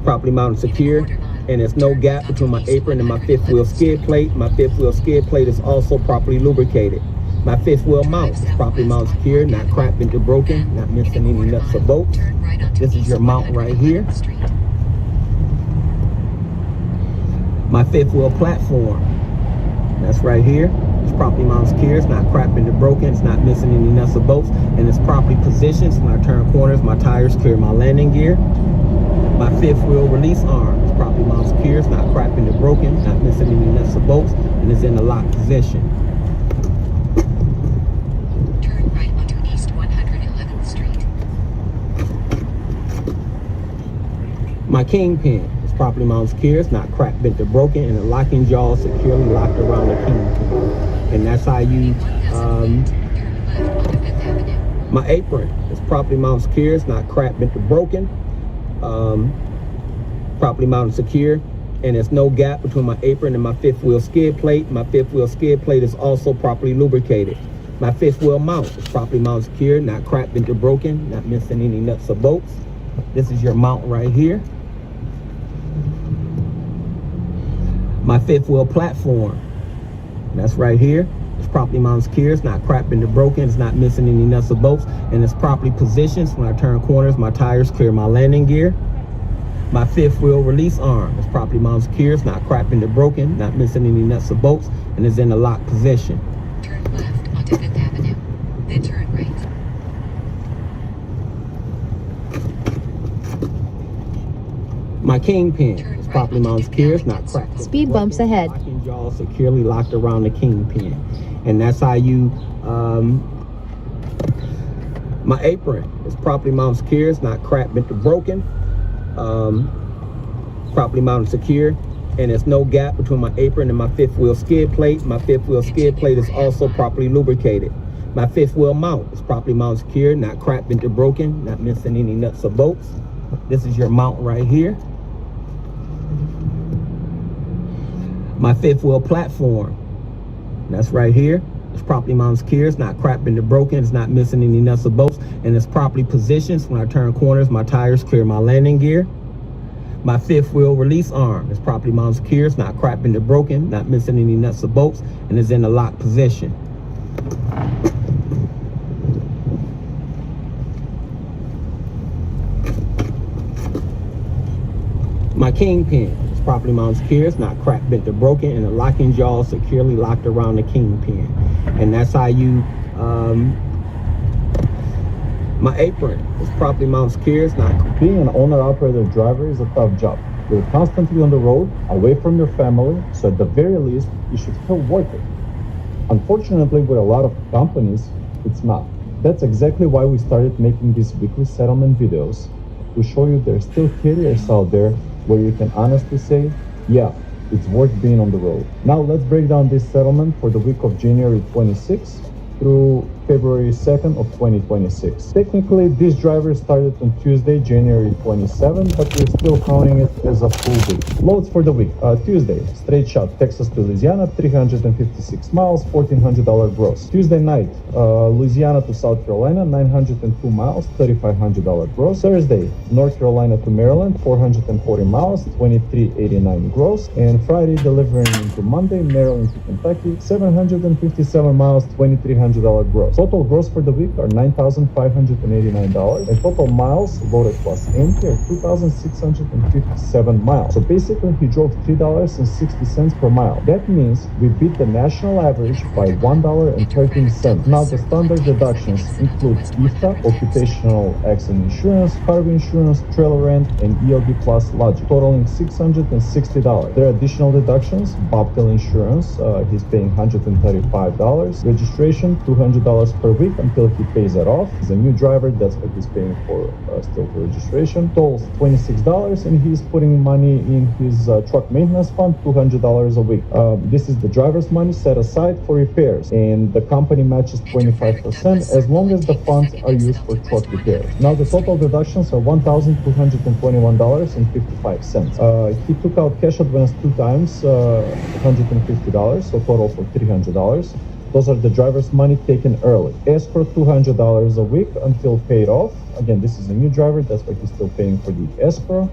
Properly mounted secure, and there's no gap between my apron and my fifth wheel skid plate. My fifth wheel skid plate is also properly lubricated. My fifth wheel mount is properly mounted secure, not cracked, bent, or broken, not missing any nuts or bolts. This is your mount right here. My fifth wheel platform, that's right here. It's properly mounted secure. It's not cracked, bent, or broken. It's not missing any nuts or bolts, and it's properly positioned. So when I turn corners, my tires clear my landing gear. My fifth wheel release arm is properly mounted secure. It's not cracked, bent, or broken. Not missing any nuts or bolts, and it's in the lock position. Turn right onto East 111th Street. My kingpin is properly mounted secure. It's not cracked, bent, or broken, and the locking jaw is securely locked around the kingpin. And that's how you, my apron is properly mounted secure. It's not cracked, bent, or broken. Properly mounted secure, and there's no gap between my apron and my fifth wheel skid plate. My fifth wheel skid plate is also properly lubricated. My fifth wheel mount is properly mounted secure, not cracked, bent, or broken, not missing any nuts or bolts. This is your mount right here. My fifth wheel platform, that's right here. It's properly mounted secure. It's not cracked or broken. It's not missing any nuts or bolts, and it's properly positioned. So when I turn corners, my tires clear my landing gear. My fifth wheel release arm is properly mounted secure. It's not cracked or broken, not missing any nuts or bolts, and is in the lock position. Turn left onto Fifth Avenue, then turn right. My kingpin is properly mounted secure. It's not cracked. Speed bumps ahead. Locking jaw securely locked around the kingpin, and that's how you. My apron is properly mounted secure. It's not cracked, bent, or broken. Properly mounted secure, and there's no gap between my apron and my fifth wheel skid plate. My fifth wheel skid plate is also properly lubricated. My fifth wheel mount is properly mounted secure, not cracked, bent, or broken, not missing any nuts or bolts. This is your mount right here. My fifth wheel platform, that's right here. It's properly mounted secure. It's not cracked, bent, or broken. It's not missing any nuts or bolts, and it's properly positioned. So when I turn corners, my tires clear my landing gear. My fifth wheel release arm is properly mounted secure. It's not cracked, bent, or broken, not missing any nuts or bolts, and is in the lock position. My kingpin is properly mounted secure. It's not cracked, bent, or broken, and the locking jaw is securely locked around the kingpin. And that's how you, my apron is properly mounted secure. It's not. Being an owner-operator driver is a tough job. You're constantly on the road, away from your family, so at the very least, you should feel worth it. Unfortunately, with a lot of companies, it's not. That's exactly why we started making these weekly settlement videos, to show you there's still carriers out there where you can honestly say, yeah, it's worth being on the road. Now let's break down this settlement for the week of January 26th through February 2nd of 2026. Technically, this driver started on Tuesday, January 27th, but we're still counting it as a full week. Loads for the week. Tuesday, straight shot, Texas to Louisiana, 356 miles, $1,400 gross. Tuesday night, Louisiana to South Carolina, 902 miles, $3,500 gross. Thursday, North Carolina to Maryland, 440 miles, $2,389 gross. And Friday, delivering into Monday, Maryland to Kentucky, 757 miles, $2,300 gross. Total gross for the week are $9,589, and total miles loaded plus empty are 2,657 miles. So basically, he drove $3.60 per mile. That means we beat the national average by $1.13. Now, the standard deductions include IFTA, occupational accident insurance, car insurance, trailer rent, and ELD plus lodging, totaling $660. There are additional deductions: bobtail insurance, he's paying $135, registration $200 per week until he pays that off. He's a new driver, that's what he's paying for still for registration. Tolls $26, and he's putting money in his truck maintenance fund, $200 a week. This is the driver's money set aside for repairs, and the company matches 25% as long as the funds are used for truck repairs. Now the total deductions are $1,221.55. He took out cash advance 2 times, $150, so total for $300. Those are the driver's money taken early. Escrow $200 a week until paid off. Again, this is a new driver, that's why he's still paying for the escrow.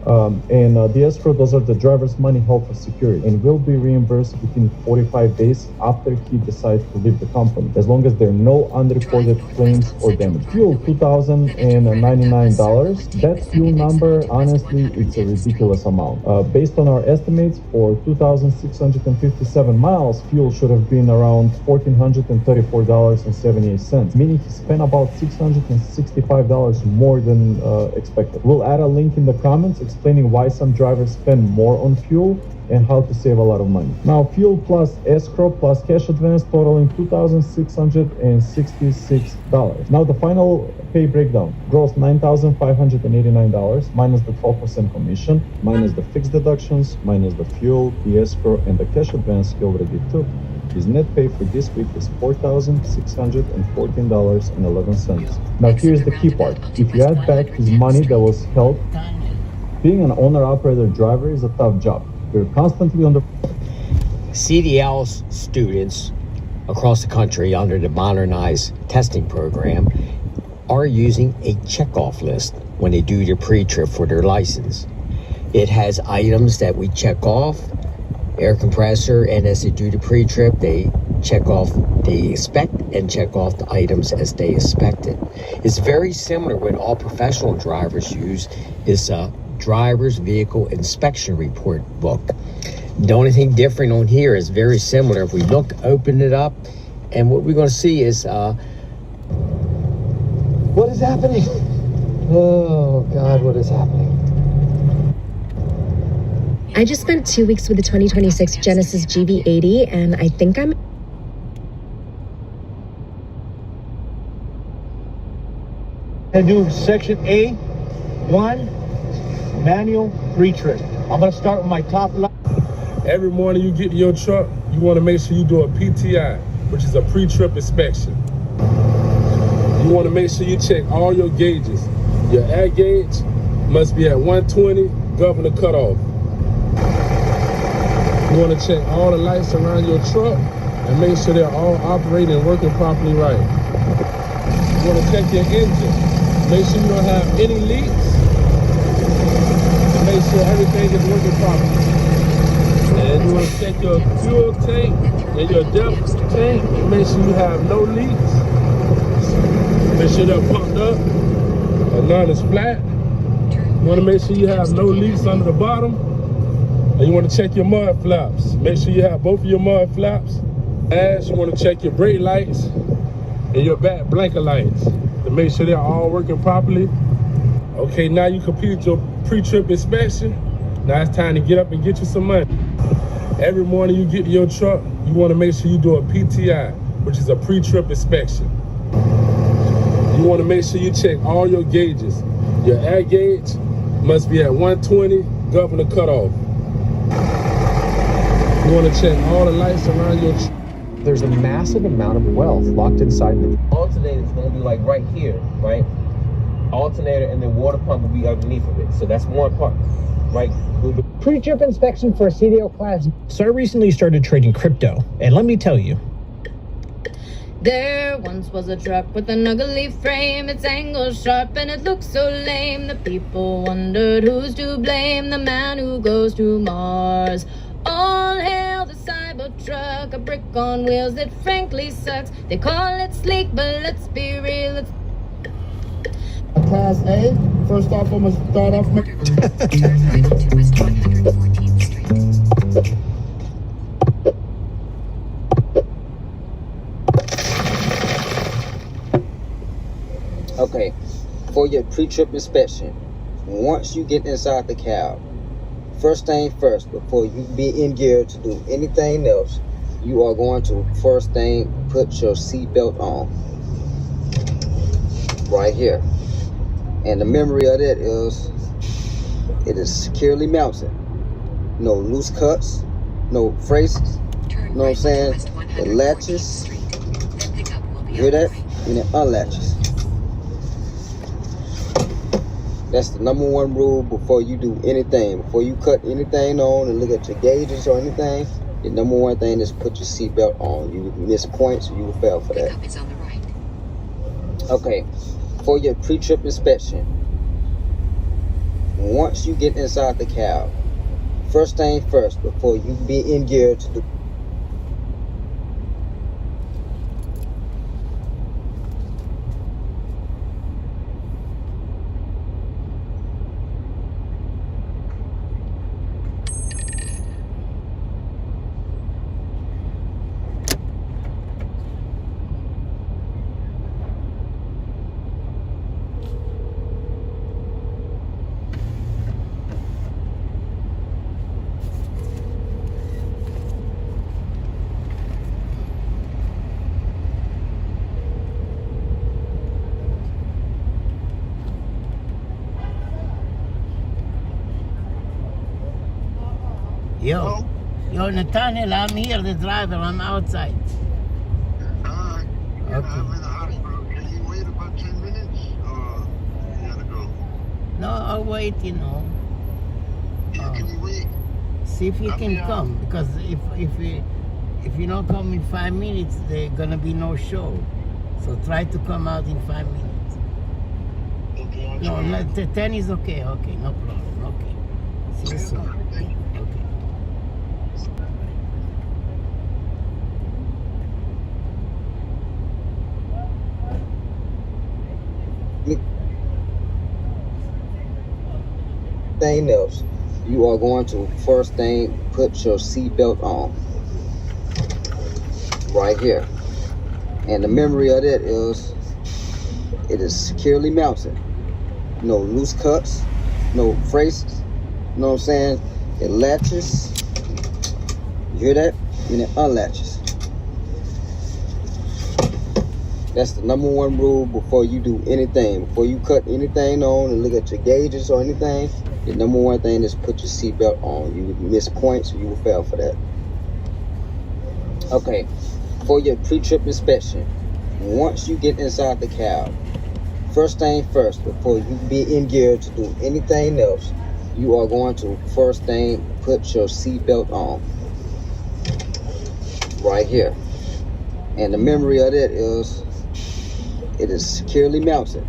The escrow, those are the driver's money held for security, and will be reimbursed within 45 days after he decides to leave the company, as long as there are no unreported claims or damage. Fuel, $2,099. That fuel number, honestly, it's a ridiculous amount. Based on our estimates, for 2,657 miles, fuel should have been around $1,434.78, meaning he spent about $665 more than expected. We'll add a link in the comments explaining why some drivers spend more on fuel and how to save a lot of money. Now, fuel plus escrow plus cash advance totaling $2,666. Now the final pay breakdown. Gross $9,589 minus the 12% commission, minus the fixed deductions, minus the fuel, the escrow, and the cash advance he already took. His net pay for this week is $4,614.11. Now here's the key part. If you add back his money that was held, being an owner-operator driver is a tough job. You're constantly on the... CDL's students across the country under the modernized testing program are using a checkoff list when they do their pre-trip for their license. It has items that we check off. air compressor, and as they do the pre-trip, they inspect and check off the items as they expected. It's very similar what all professional drivers use is a driver's vehicle inspection report book. The only thing different on here is very similar. If we open it up, and what we're going to see is what is happening? Oh God, what is happening? I just spent 2 weeks with the 2026 Genesis GV80, and I think I'm... And do section A1, manual pre-trip. I'm gonna start with my top line. Every morning you get to your truck, you want to make sure you do a PTI, which is a pre-trip inspection. You want to make sure you check all your gauges. Your air gauge must be at 120, governor cutoff. You want to check all the lights around your truck and make sure they're all operating and working properly right. You want to check your engine. Make sure you don't have any leaks. And make sure everything is working properly. And you want to check your fuel tank and your depth tank and make sure you have no leaks. Make sure they're pumped up and none is flat. You want to make sure you have no leaks under the bottom. And you want to check your mud flaps. Make sure you have both of your mud flaps. As you want to check your brake lights and your back blinker lights to make sure they're all working properly. Okay, now you completed your pre-trip inspection. Now it's time to get up and get you some money. Every morning you get to your truck, you want to make sure you do a PTI, which is a pre-trip inspection. You want to make sure you check all your gauges. Your air gauge must be at 120, governor cutoff. You want to check all the lights around your truck. There's a massive amount of wealth locked inside the alternator is going to be like right here, right? Alternator, and then water pump will be underneath of it. So that's one part, right? Pre-trip inspection for a CDL class. So I recently started trading crypto, and let me tell you. There once was a truck with an ugly frame. Its angle sharp and it looked so lame. The people wondered who's to blame. The man who goes to Mars. All hail the Cybertruck, a brick on wheels that frankly sucks. They call it sleek, but let's be real, it's Class A. First off, I'm gonna start off my... Okay, for your pre-trip inspection, once you get inside the cab, first thing first, before you be in gear to do anything else, you are going to first thing put your seatbelt on. Right here. And the memory of that is, it is securely mounted. No loose cuts, no braces. You know what I'm saying? It latches. You hear that? And it unlatches. That's the number one rule before you do anything. Before you cut anything on and look at your gauges or anything, the number one thing is put your seatbelt on. You miss points, you will fail for that. It's on the right. Okay, for your pre-trip inspection, once you get inside the cab, first thing first, before you be in gear to do. Yo, Nathaniel, I'm here, the driver. I'm outside. I'm in Okay. the hospital. Can you wait about 10 minutes? Or you gotta go? No, I'll wait, you know. Can you wait? See if you can come, because if you don't come in 5 minutes, there's gonna be no show. So try to come out in 5 minutes. Okay, I'll No, try. 10 is okay. Okay, no problem. Okay. See you soon. Okay. anything else, you are going to first thing put your seatbelt on. Right here. And the memory of that is, it is securely mounted. No loose cuts, no phrases. You know what I'm saying? It latches. You hear that? And it unlatches. That's the number one rule before you do anything. Before you cut anything on and look at your gauges or anything, the number one thing is put your seatbelt on. You miss points, you will fail for that. Okay, for your pre-trip inspection, once you get inside the cab, first thing first, before you be in gear to do anything else, you are going to first thing put your seatbelt on. Right here. And the memory of that is, it is securely mounted.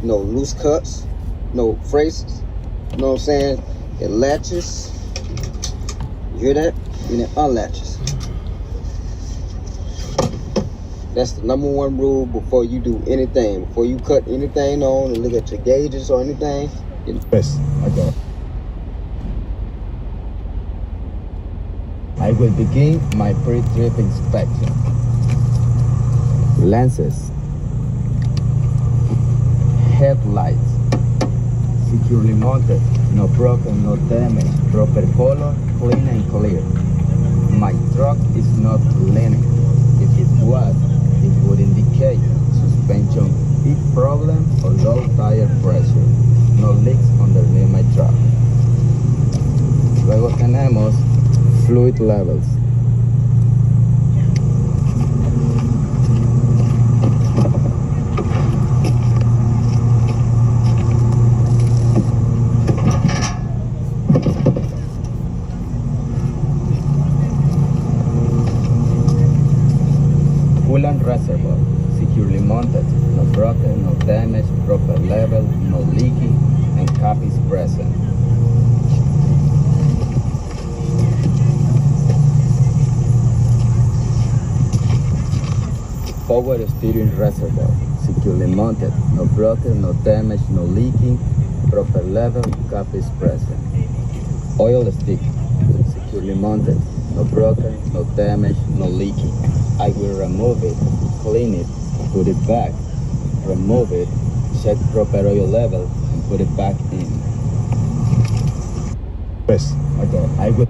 No loose cuts, no phrases. You know what I'm saying? It latches. You hear that? And it unlatches. That's the number one rule before you do anything. Before you cut anything on and look at your gauges or anything. Yes, I got it. I will begin my pre-trip inspection. Lenses. Headlights. Securely mounted. No broken, no damage. Proper color, clean and clear. My truck is not leaning. If it was, it would indicate suspension big problem or low tire pressure. No leaks underneath my truck. Luego tenemos fluid levels. Coolant reservoir, securely mounted, no broken, no damage, proper level, no leaking, and cap is present. Power steering reservoir, securely mounted, no broken, no damage, no leaking, proper level, cap is present. Oil stick, securely mounted, no broken, no damage, no leaking. I will remove it, clean it, put it back, remove it, check proper oil level, and put it back in. Yes, I got it. I will.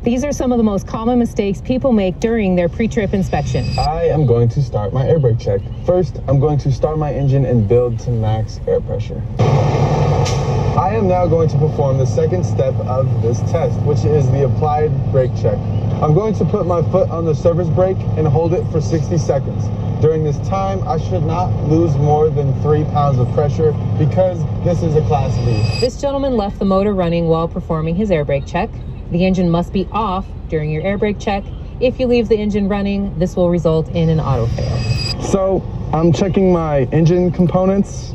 These are some of the most common mistakes people make during their pre-trip inspection. I am going to start my air brake check. First, I'm going to start my engine and build to max air pressure. I am now going to perform the second step of this test, which is the applied brake check. I'm going to put my foot on the service brake and hold it for 60 seconds. During this time, I should not lose more than 3 pounds of pressure because this is a Class B. This gentleman left the motor running while performing his air brake check. The engine must be off during your air brake check. If you leave the engine running, this will result in an auto fail. So I'm checking my engine components,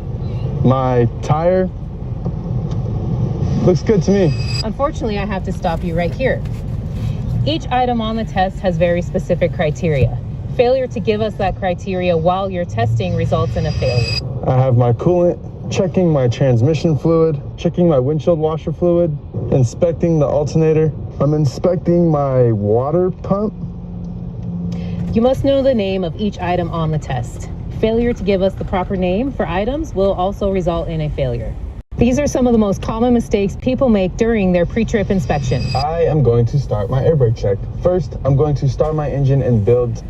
my tire. Looks good to me. Unfortunately, I have to stop you right here. Each item on the test has very specific criteria. Failure to give us that criteria while you're testing results in a failure. I have my coolant, checking my transmission fluid, checking my windshield washer fluid, inspecting the alternator. I'm inspecting my water pump. You must know the name of each item on the test. Failure to give us the proper name for items will also result in a failure. These are some of the most common mistakes people make during their pre-trip inspection. I am going to start my air brake check. First, I'm going to start my engine and build.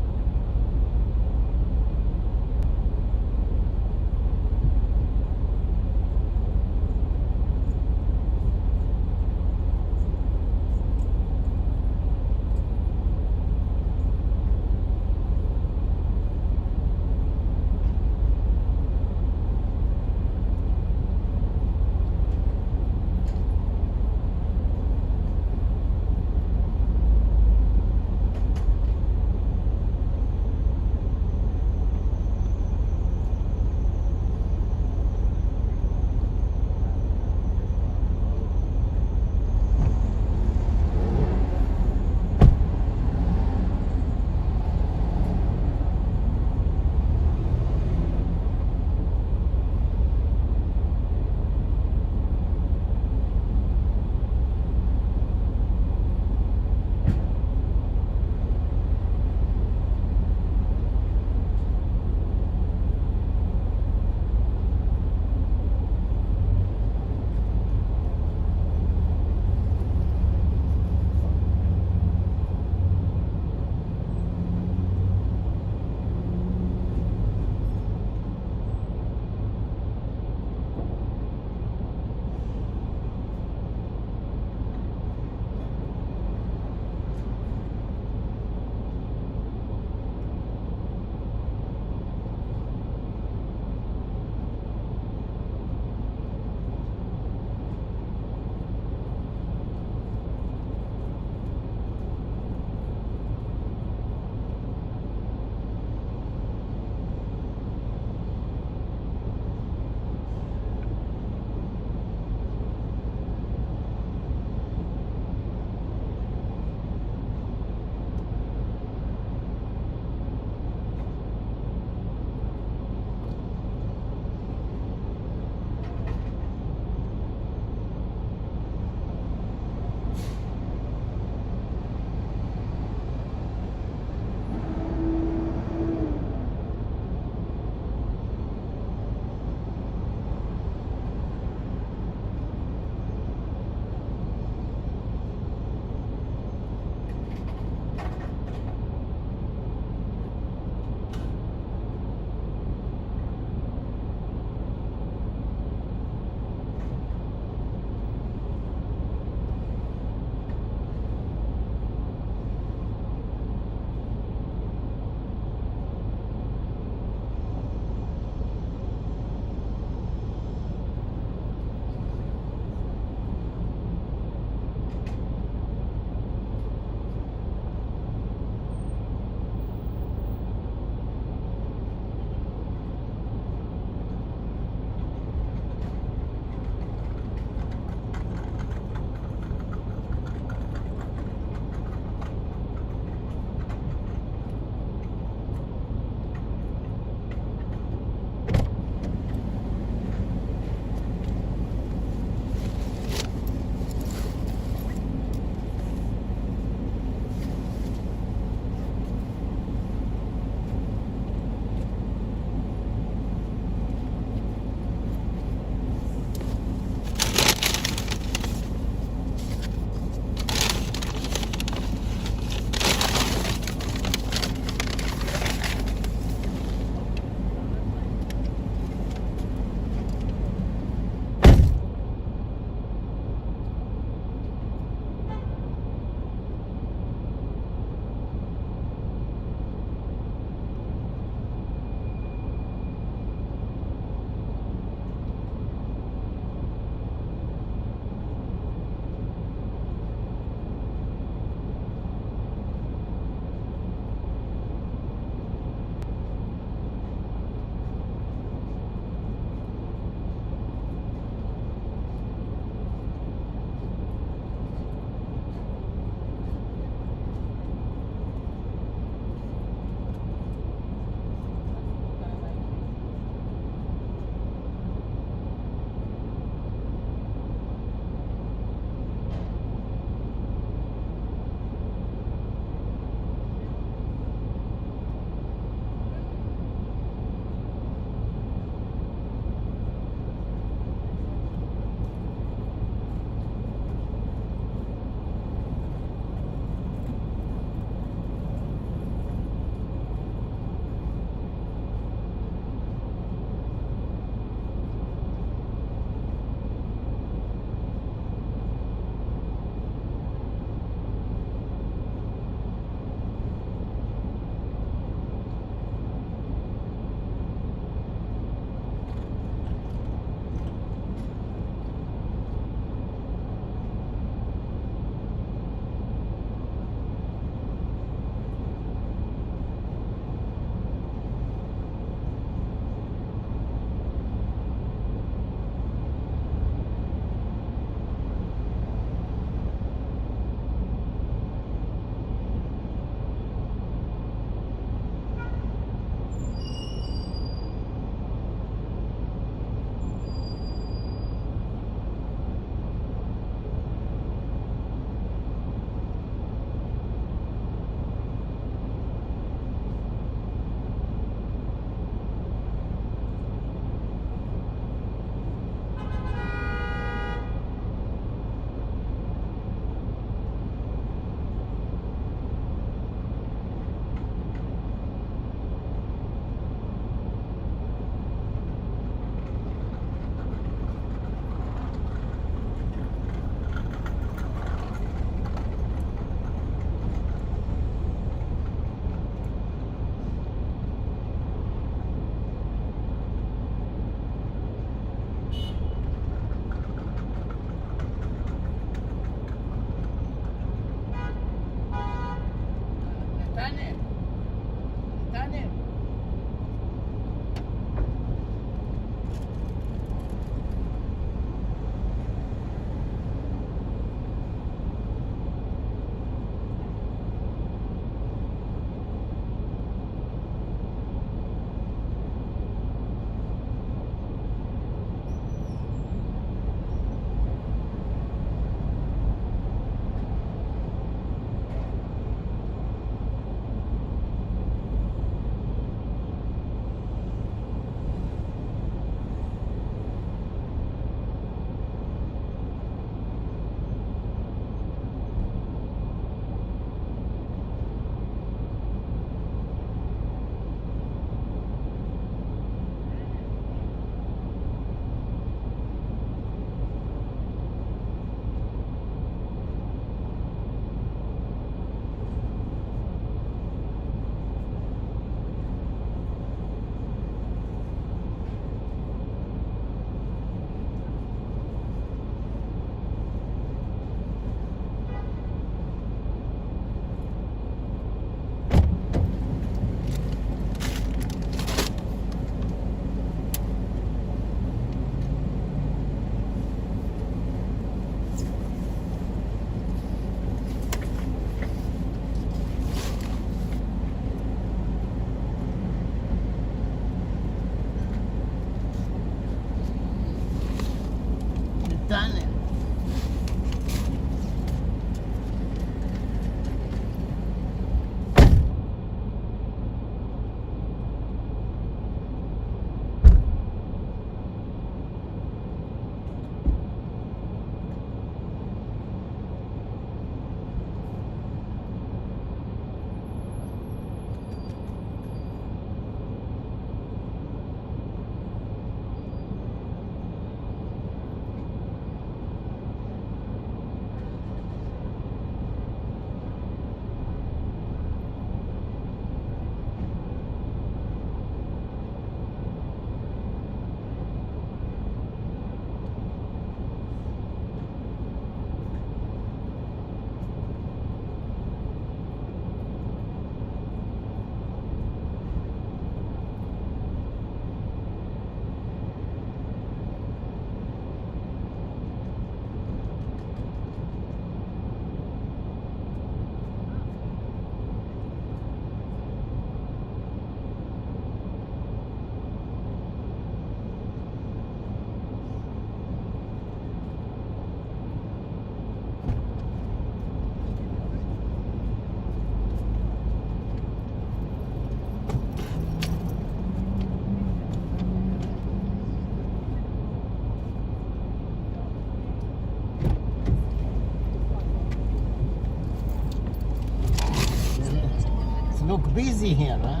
Look busy here, huh?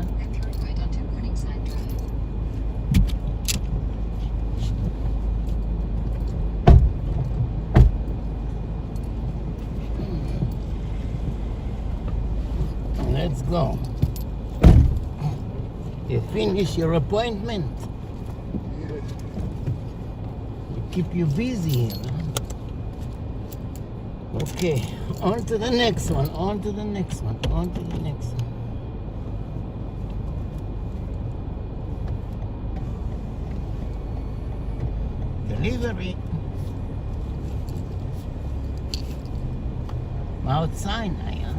Right onto Morningside Drive. Let's go. You finish your appointment. We keep you busy here, huh? Okay, on to the next one, on to the next one, on to the next one. Delivery. Mount Sinai, huh?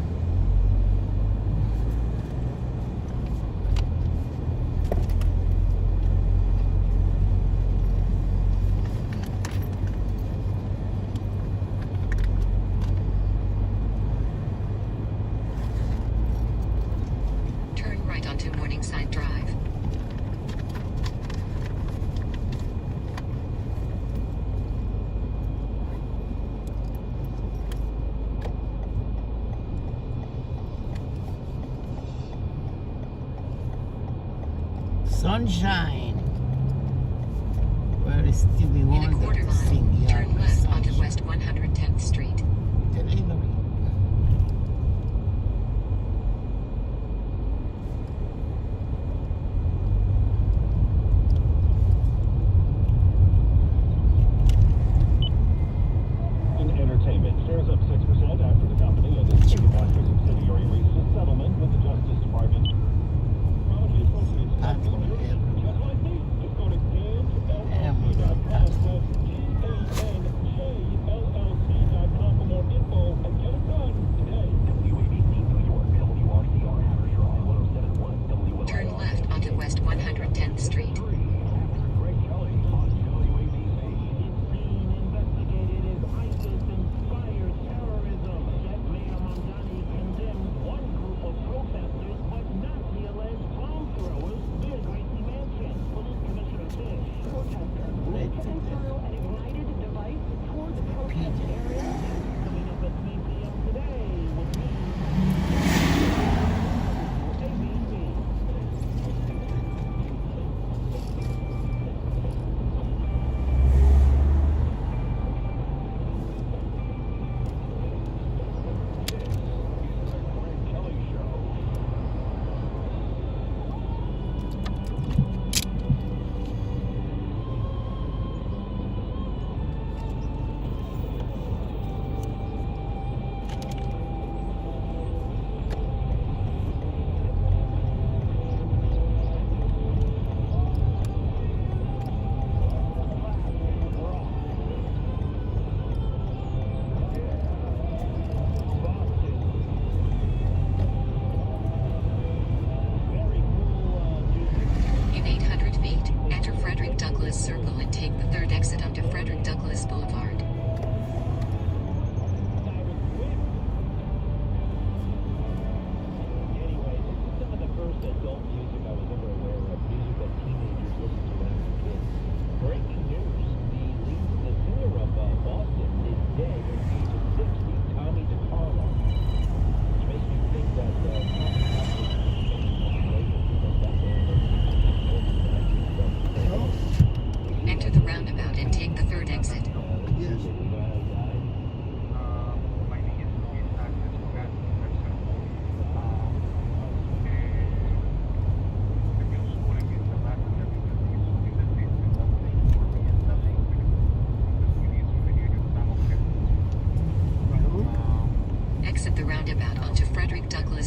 Turn right onto Morningside Drive. Sunshine. Where is Stevie In a Wonder quarter to mile, sing turn Yonder left onto Sunshine? West 110th Street. Delivery.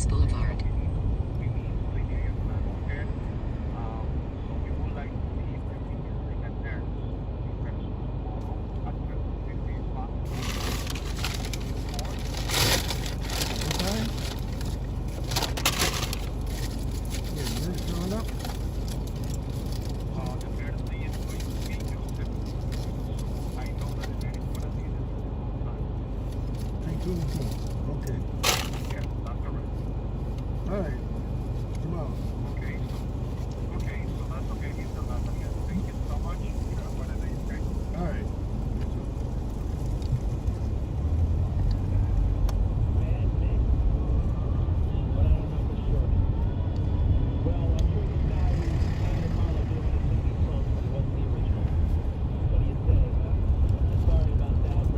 Columbus Boulevard. Okay. Yeah, that's correct. All right. Come on. Okay. Okay, so that's okay. He's still not coming in. Thank you so much. Have a good day, okay? All right.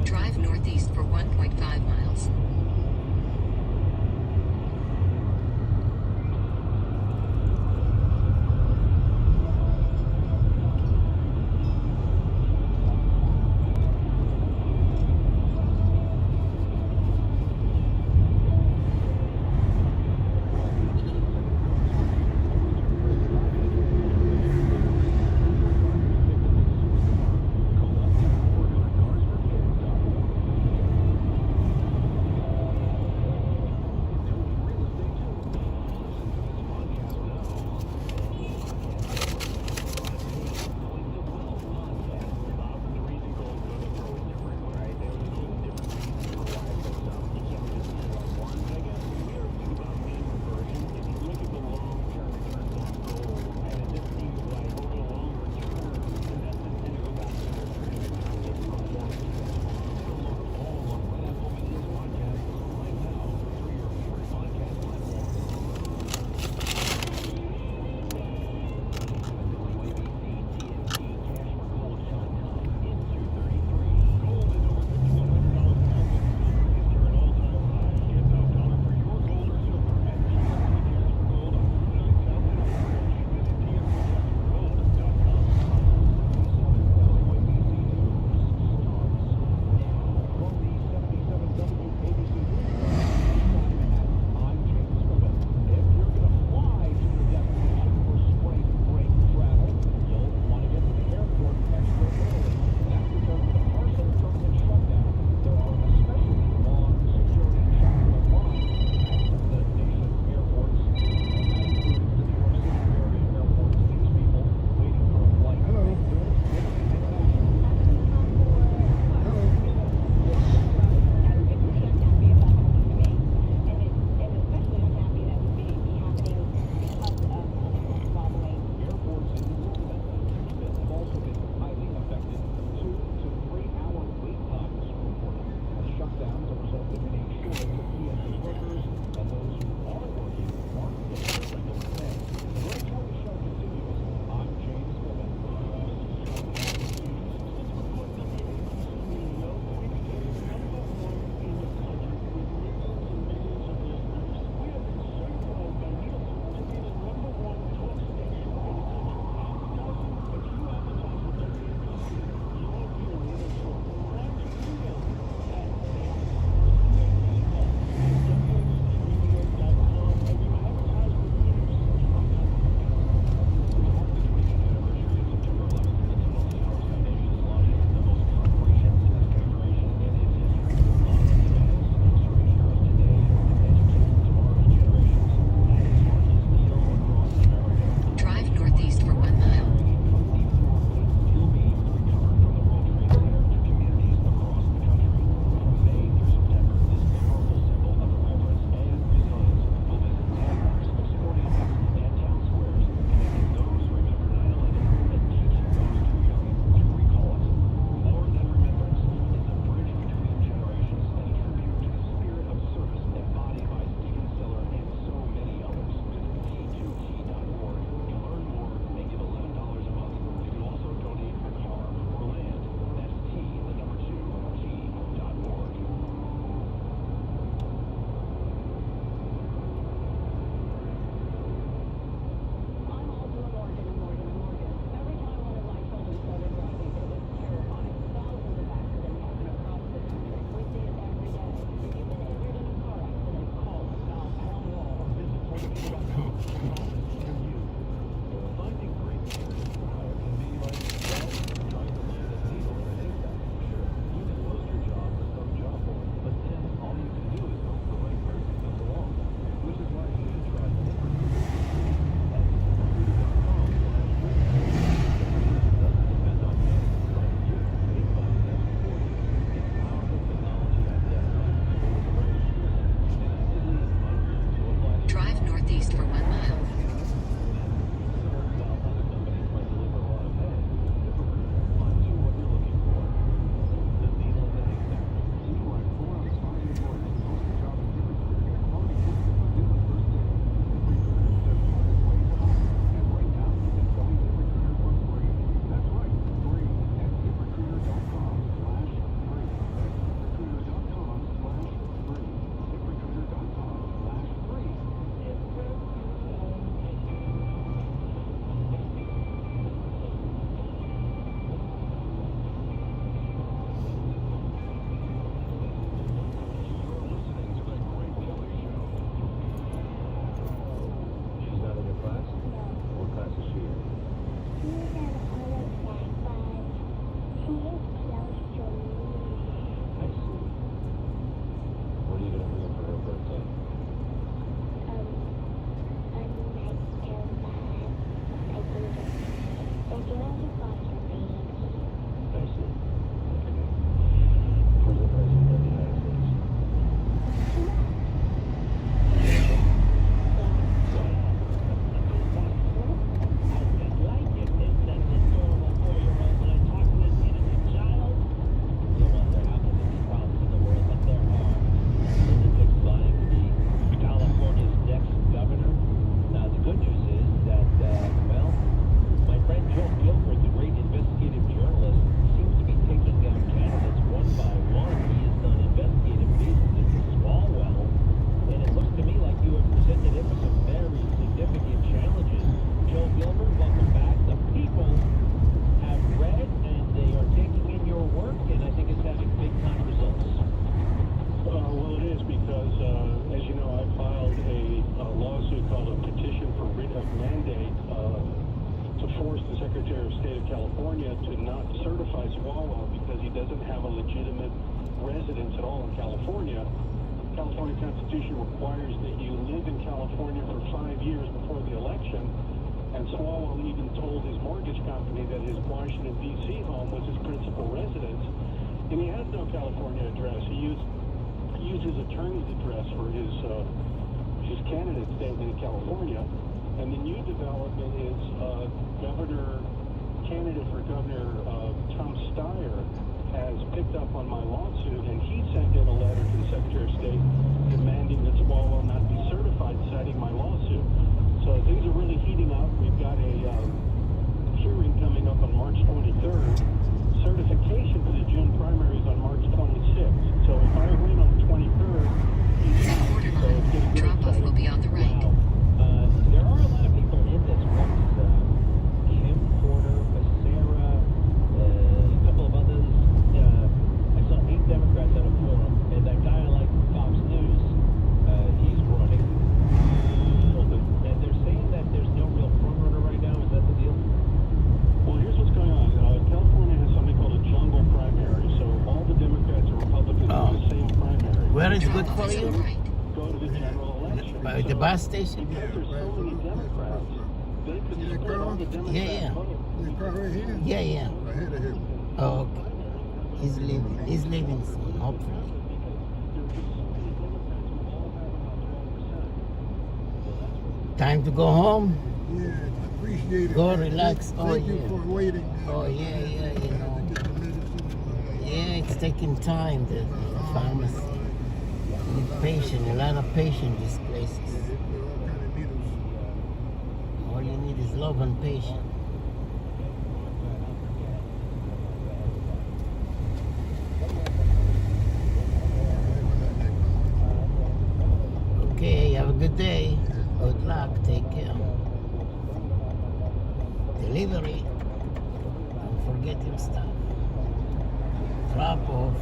Drive northeast for 1.5 miles. doesn't have a legitimate residence at all in California. California Constitution requires that you live in California for 5 years before the election. And Swalwell even told his mortgage company that his Washington, D.C. home was his principal residence. And he has no California address. He used his attorney's address for his candidate statement in California. And the new development is candidate for Governor Tom Steyer has picked up on my lawsuit, and he sent in a letter to the Secretary of State demanding that Swalwell not be certified, citing my lawsuit. So things are really heating up. We've got a hearing coming up on March 23rd. Certification for the June primaries on March 26th. So if I win on the 23rd, Drop-off will be on the right. Wow. There are a lot of people in this race. Kim Porter, Becerra, a couple of others. I saw 8 Democrats at a forum, and that guy I like from Fox News, he's running. And they're saying that there's no real front runner right now. Is that the deal? Well, here's what's going on. California has something called a jungle primary. So all the Democrats and Republicans have the same primary. Where is good for you? Go to the general election. By the bus station? Because there's so many Democrats, they could split all the Democrat vote. Your car right here? Yeah. Ahead of him. Oh, okay. He's leaving soon, hopefully. Time to go home? Yeah, appreciate it. Go relax. Thank you for waiting. Oh, yeah, you know. Yeah, it's taking time, the pharmacy. Need patience, a lot of patience these places. All you need is love and patience. Okay, have a good day. Good luck, take care. Delivery. Don't forget your stuff. Drop off.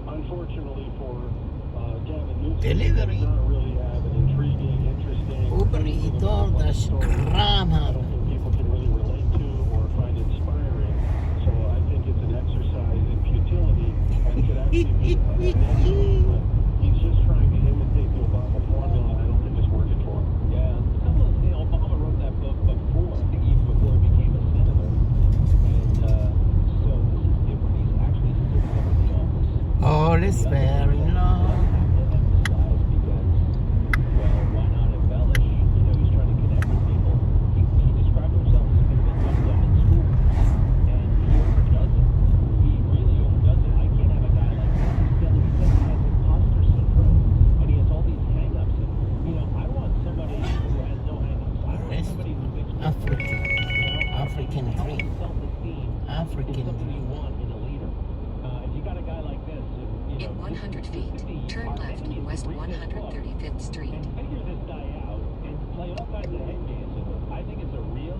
Unfortunately for Gavin Newsom, Delivery. does not really have an intriguing, interesting, Uber dash grammar. people can really relate to or find inspiring. So I think it's an exercise in futility and could actually be negative. He's just trying to imitate the Obama formula, and I don't think it's working for him. Yeah, Obama wrote that book before, I think even before he became a senator. And so this is different. He's actually sitting there in the office. All is fair in love. Why not embellish? You know, he's trying to connect with people. He described himself as being dumb in school, and he overdoes it. He really overdoes it. I can't have a guy like this. He says he has imposter syndrome, and he has all these hang-ups. And, you know, I want somebody who has no hang-ups. I want somebody who thinks African dream. Self-esteem. African Something you dream. want in a leader. If you got a guy like this, you know, In 100 feet, turn left on West 135th Street. and figure this guy out and play all kinds of head games with him. I think it's a real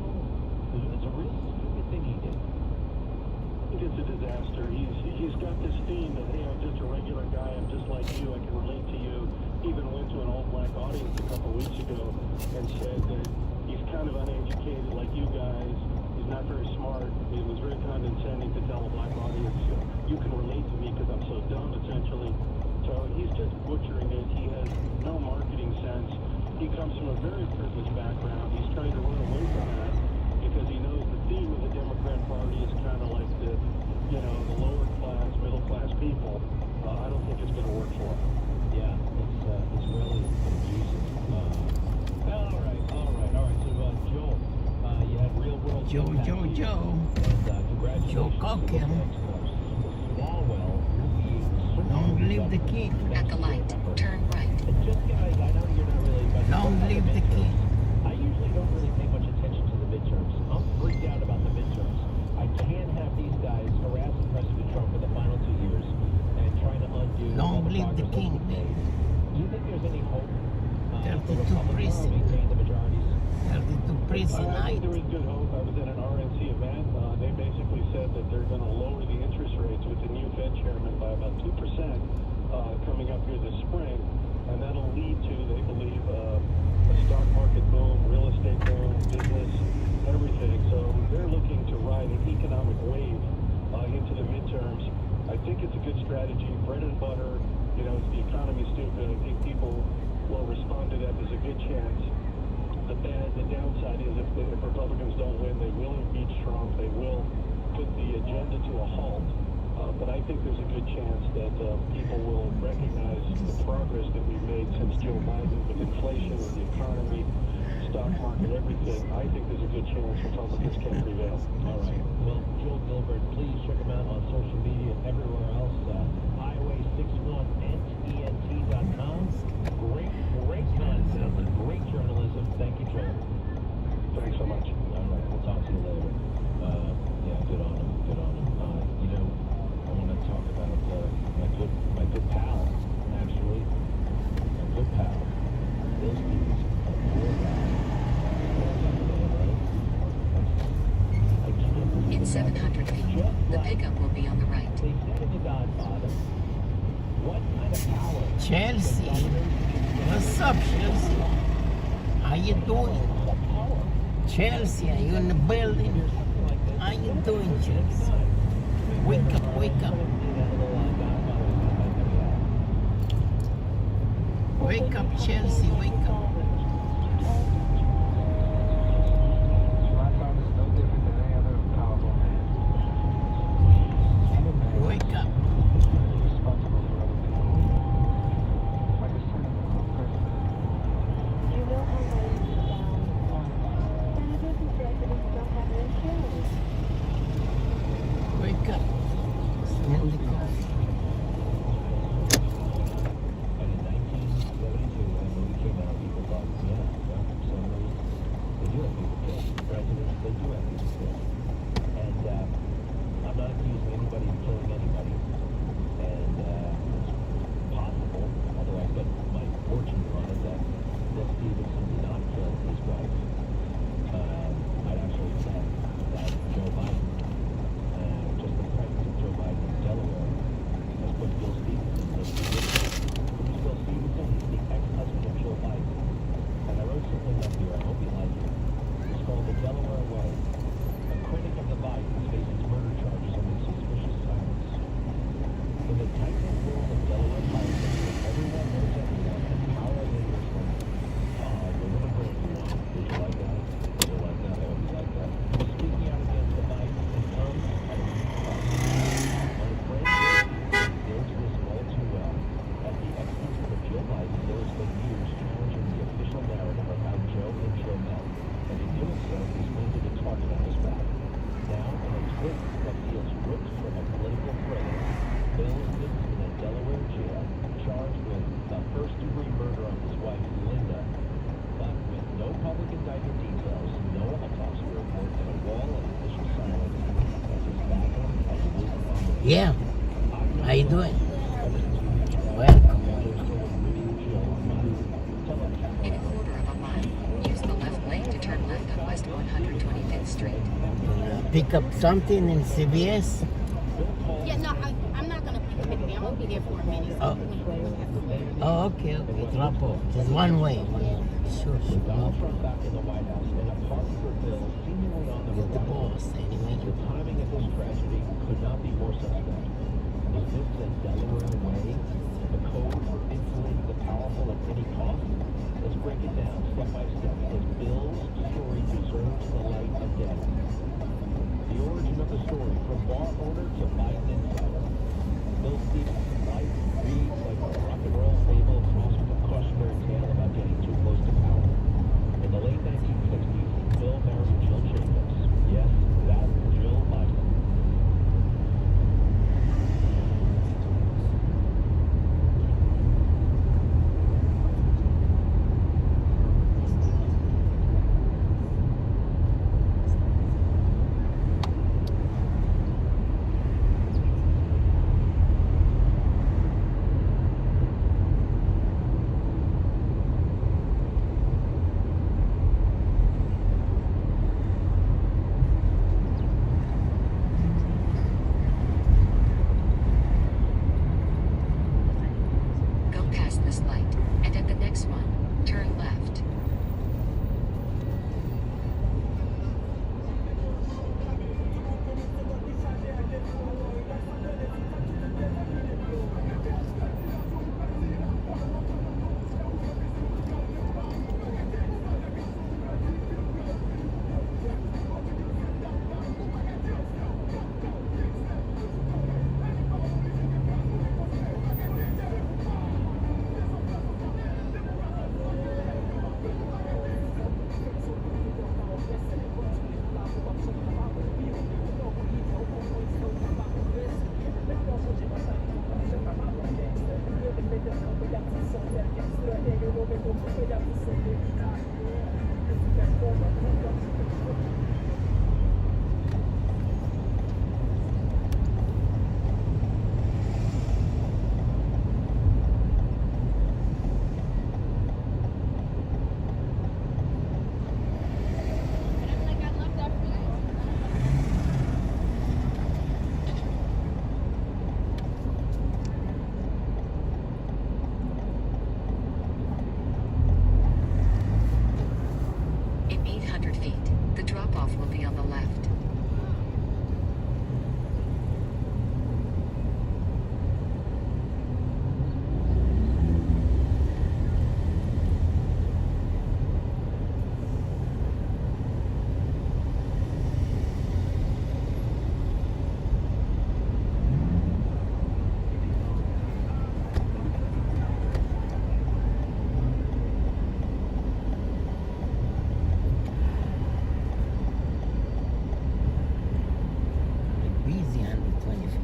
stupid thing he did. I think it's a disaster. He's got this theme that, hey, I'm just a regular guy, I'm just like you, I can relate to you. He even went to an all-black audience a couple weeks ago and said that he's kind of uneducated like you guys. He's not very smart. It was very condescending to tell a black audience, you can relate to me because I'm so dumb, essentially. So he's just comes from a very privileged background. He's trying to run away from that because he knows the theme of the Democrat Party is kind of like the lower class, middle class people. I don't think it's going to work for him. Yeah, it's really confusing. All right. So, Joel, you had real world. Joe. And congratulations. Joe Cocker. Swalwell will be. Don't leave the key. At the light, turn right. Just guys, I know you're not really. Don't leave the key. I usually don't really pay much attention to the midterms. I'm freaked out about the midterms. I can't have these guys harassing President Trump for the final 2 years and trying to undo. Don't leave the king. Do you think there's any hope? 32 prison. Maintain the majorities. 32 prison. I think there is good hope. I was at an RNC event. They basically said that they're going to lower the interest rates with the new Fed chairman by about 2% coming up here this spring. And that'll lead to, they believe, a stock market boom, real estate boom, business, everything. So they're looking to ride an economic wave into the midterms. I think it's a good strategy. Bread and butter, if the economy's stupid, I think people will respond to that. There's a good chance. The downside is if Republicans don't win, they will impeach Trump. They will put the agenda to a halt. But I think there's a good chance that people will recognize the progress that we've made since Joe Biden with inflation, with the economy, stock market, everything. I think there's a good chance Republicans can prevail. All right. Well, Joel Gilbert, please check him out on social media and everywhere else. Highway61ent.com. Great content, great journalism. Thank you, Joel. Thanks so much. All right. We'll talk to you later. Yeah, good on him. Good on him. I want to talk about my good pal, actually. My good pal. Bill Stevens. In 700 feet, the pickup will be on the right. They said in The Godfather, what kind of power? Chelsea. What's up, Chelsea? How you doing? Chelsea, are you in the building? How you doing, Chelsea? Wake up, wake up. Wake up, Chelsea, wake up. Wake up. Wake up. Smell the coffee. And in 1972, when the movie came out, people thought, for some reason, they do have people killed. Presidents, they do have people killed. And I'm not accusing anybody of killing anybody. And it's possible, although I bet my fortune on it, that Bill Stevenson did not kill his wife. I'd actually bet that Joe Biden, just the presence of Joe Biden in Delaware, has put Bill Stevenson in this position. Who's Bill Stevenson? He's the ex-husband of Joe Biden. And I wrote something up here, I hope you like it. It's called The Delaware Way. A critic of the Bidens faces murder charges amid suspicious silence. In the tight-knit world of Delaware politics, where everyone knows everyone and power lingers from we're gonna bring you one. Did you like that? Did you like that? I hope you like that. Speaking out against the Bidens and comes at a my friend knows this all too well. As the ex-husband of Joe Biden, there has been years challenging the official narrative of how Joe and Joe met. And in doing so, he's landed a target on his back. Now, in a twist that feels ripped from a political thriller, Bill sits in a Delaware jail, charged with the first-degree murder of his wife, Linda, but with no public indictment details, no autopsy report, and a wall of official silence as his background has moved on. Yeah. How you doing? Welcome. In a quarter of a mile, use the left lane to turn left on West 125th Street. Pick up something in CVS? Yeah, no, I'm not gonna pick up anything. I'm gonna be there for a minute. Oh. Oh, okay. Drop off. Just one way. Sure. Donald Trump back in the White House, and a part for Bill seemingly on the He's the boss, anyway. The timing of this tragedy could not be more suspect. Is this the Delaware way? The code for influencing the powerful at any cost? Let's break it down step story from bar owner to Biden insider. Bill Stevens' life reads like a rock and roll fable, cautionary tale about getting too close to power. In the late 1960s, Bill married Jill Jacobs. Yes, that Jill Biden. Go past this light, and at the next one, turn left. In 800 feet, the drop-off will be on the left. Busy under 20 feet.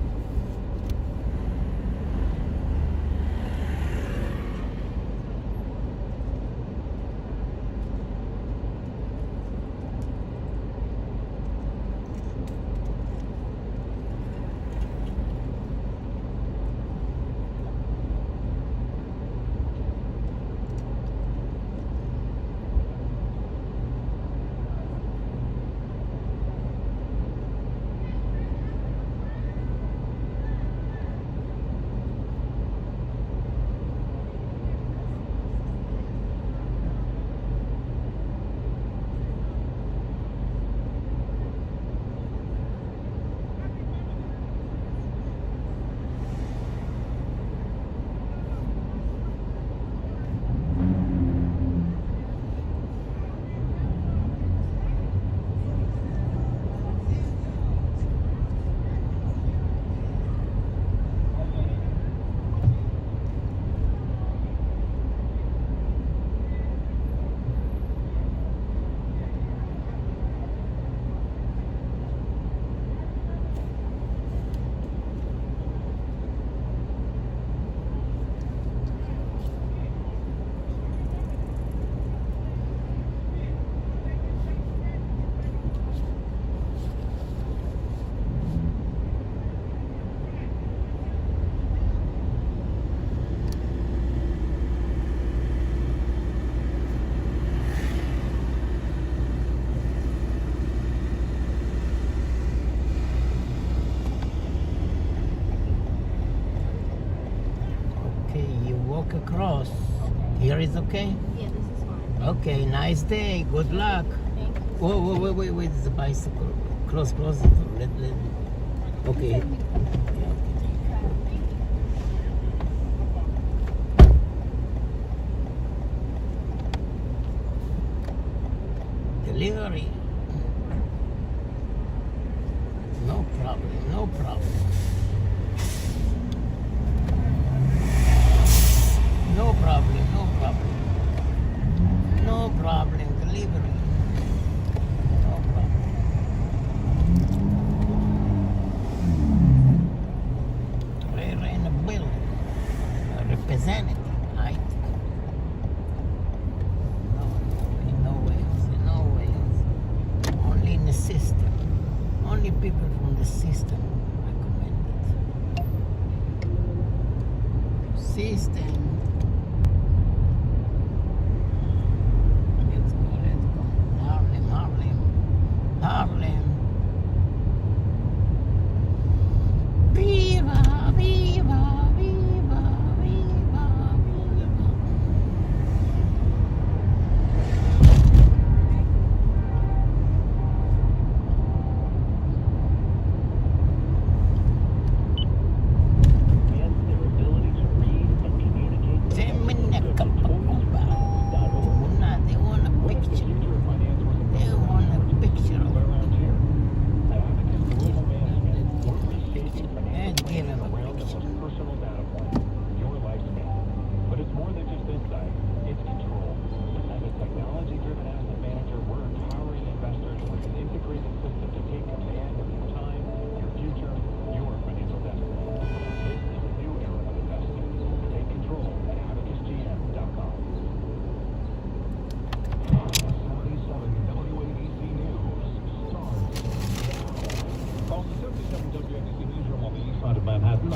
Okay, you walk across. Here is okay? Yeah, this is fine. Okay, nice day. Good luck. Thank you. Whoa, wait, the bicycle. Close. Let. Okay. Delivery. No problem. problem, no problem. No problem, no problem. No problem, delivery. No problem. We're in a building, a representative, right? No ways. Only in the system. Only people from the system recommend it. System. Let's go. Harlem. Viva.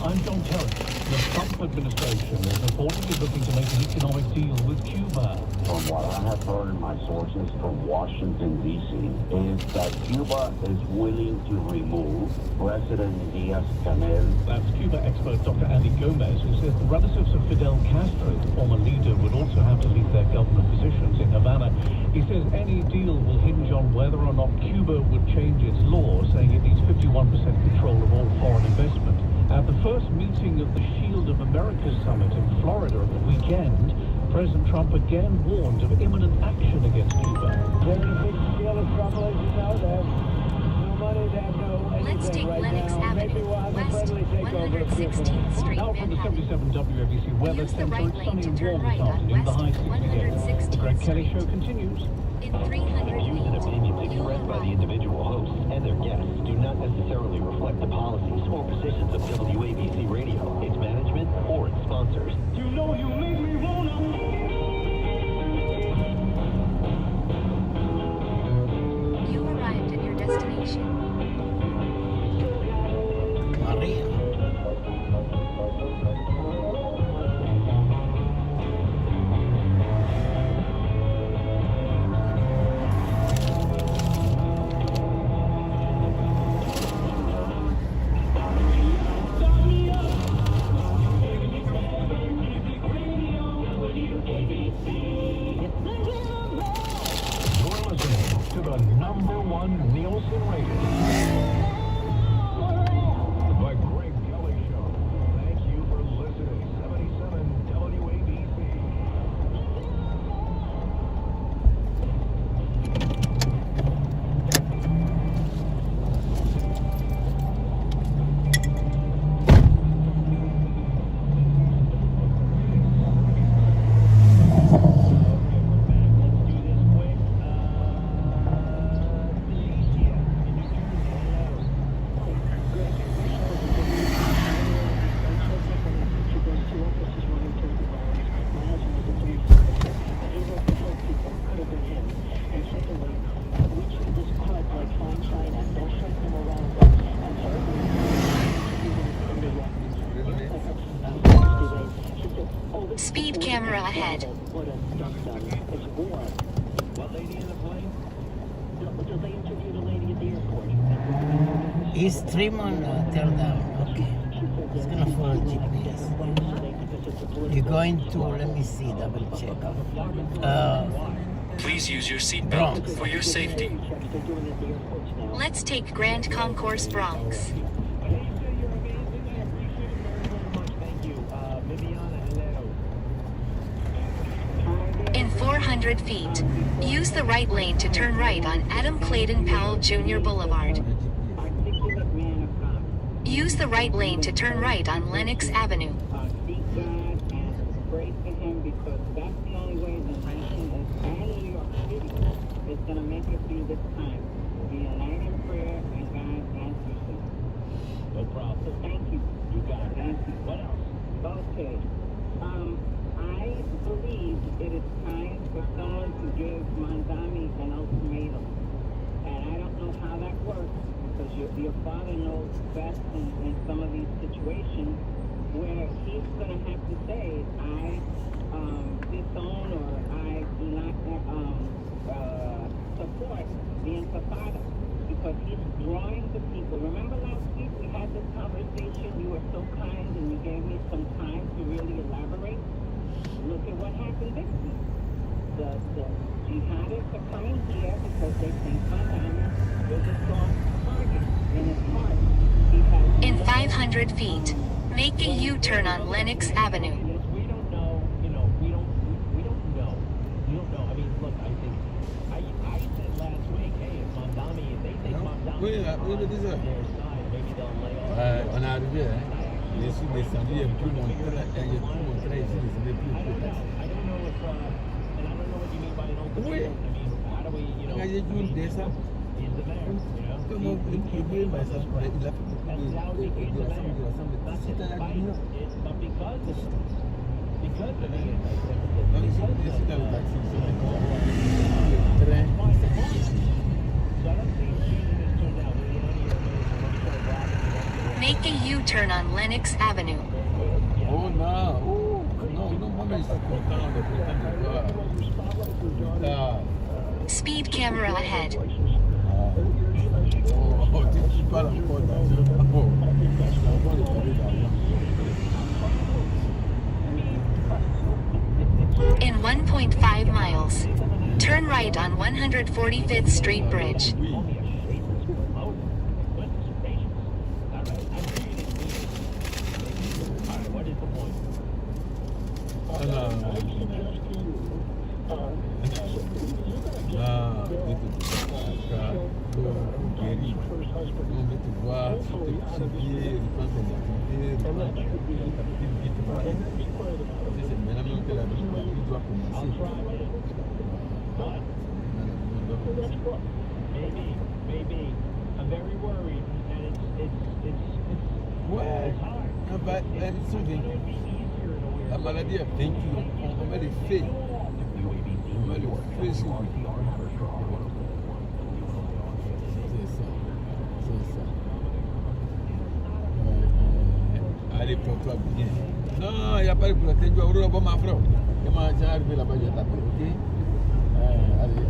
I'm John Terry. The Trump administration is reportedly looking to make an economic deal with Cuba. From what I have heard in my sources from Washington, D.C., is that Cuba is willing to remove President Diaz-Canel. That's Cuba expert Dr. Andy Gomez, who says the relatives of Fidel Castro, the former leader, would also have to leave their government positions in Havana. He says any deal will hinge on whether or not Cuba would change its law, saying it needs 51% control of all foreign investment. At the first meeting of the Shield of America summit in Florida at the weekend, President Trump again warned of imminent action against Cuba. Let's take Lenox Avenue, west 116th Street, Now from the Manhattan. 77 WABC weather Use the center, right it's lane sunny to and warm turn this right on afternoon, the high west 68. The Greg 116th Kelly Street. Show continues. In 300 Views and opinions feet, you'll expressed by the arrive. individual hosts and their guests do not necessarily reflect the policies or positions of WABC Radio, its management, or its sponsors. You know you make me wanna. You arrived at your destination. Maria. You're listening to the #1 Nielsen rating. The Greg Kelly Show. Thank you for listening. 77 WABC. Speed camera ahead. What lady in the plane? Did they interview the lady at the airport? Is trim on turn down? Okay. It's gonna follow GPS. You're going to, let me see, double check. Please use your seatbelt for your safety. Let's take Grand Concourse Bronx. In 400 feet, use the right lane to turn right on Adam Clayton Powell Jr. Boulevard. Use the right lane to turn right on Lenox Avenue. Seek God and pray to Him, because that's the only way the nation and New York City is going to make it through this time. Be united in prayer, and God answers them. No problem. So thank you. You got it. Thank you. What else? Okay. I believe it is time for someone to give Mandami an ultimatum. And I don't know how that works, because your father knows best in some of these situations where he's going to have to say, I disown or I do not support the intifada, because he's drawing the people. Remember last week we had this conversation, you were so kind and you gave me some time to really elaborate. Look at what happened this week. The jihadists are coming here because they think Mandami is a soft target. In his heart, he has... In 500 feet, make a U-turn on Lenox Avenue. We don't know, we don't know. You don't know. I mean, look, I think, I said last week, hey, if Mandami, if they think Mandami is on their side, maybe they'll lay off. On a arrivé, les sous-descendus et tout montrer ici, les plus I don't know if, and I don't know what you mean by an ultimatum. Oui. I mean, how do we, Quand j'ai vu ça, he's the mayor, comment il veut, mais ça, il a fait beaucoup de l'assemblée. C'est un admin. But because of the anti-Semitism, Non, ici, dans le taxi, c'est le train. so I don't see it changing this tune now. We're on here, Make a U-turn on Lenox Avenue. Oh non, moi, je suis content de voir. Speed camera ahead. Tu parles encore d'argent. In 1.5 miles, turn right on 145th Street Bridge. Maybe. I'm very worried, and it's hard. But it's something. La maladie est vaincue. On met les faits. On met les faits sur lui. C'est ça. Allez, pour toi, bien. Non, il n'y a pas de problème. Tu dois ouvrir ma frère. Comment j'ai arrivé là-bas, j'ai tapé, ok? Allez.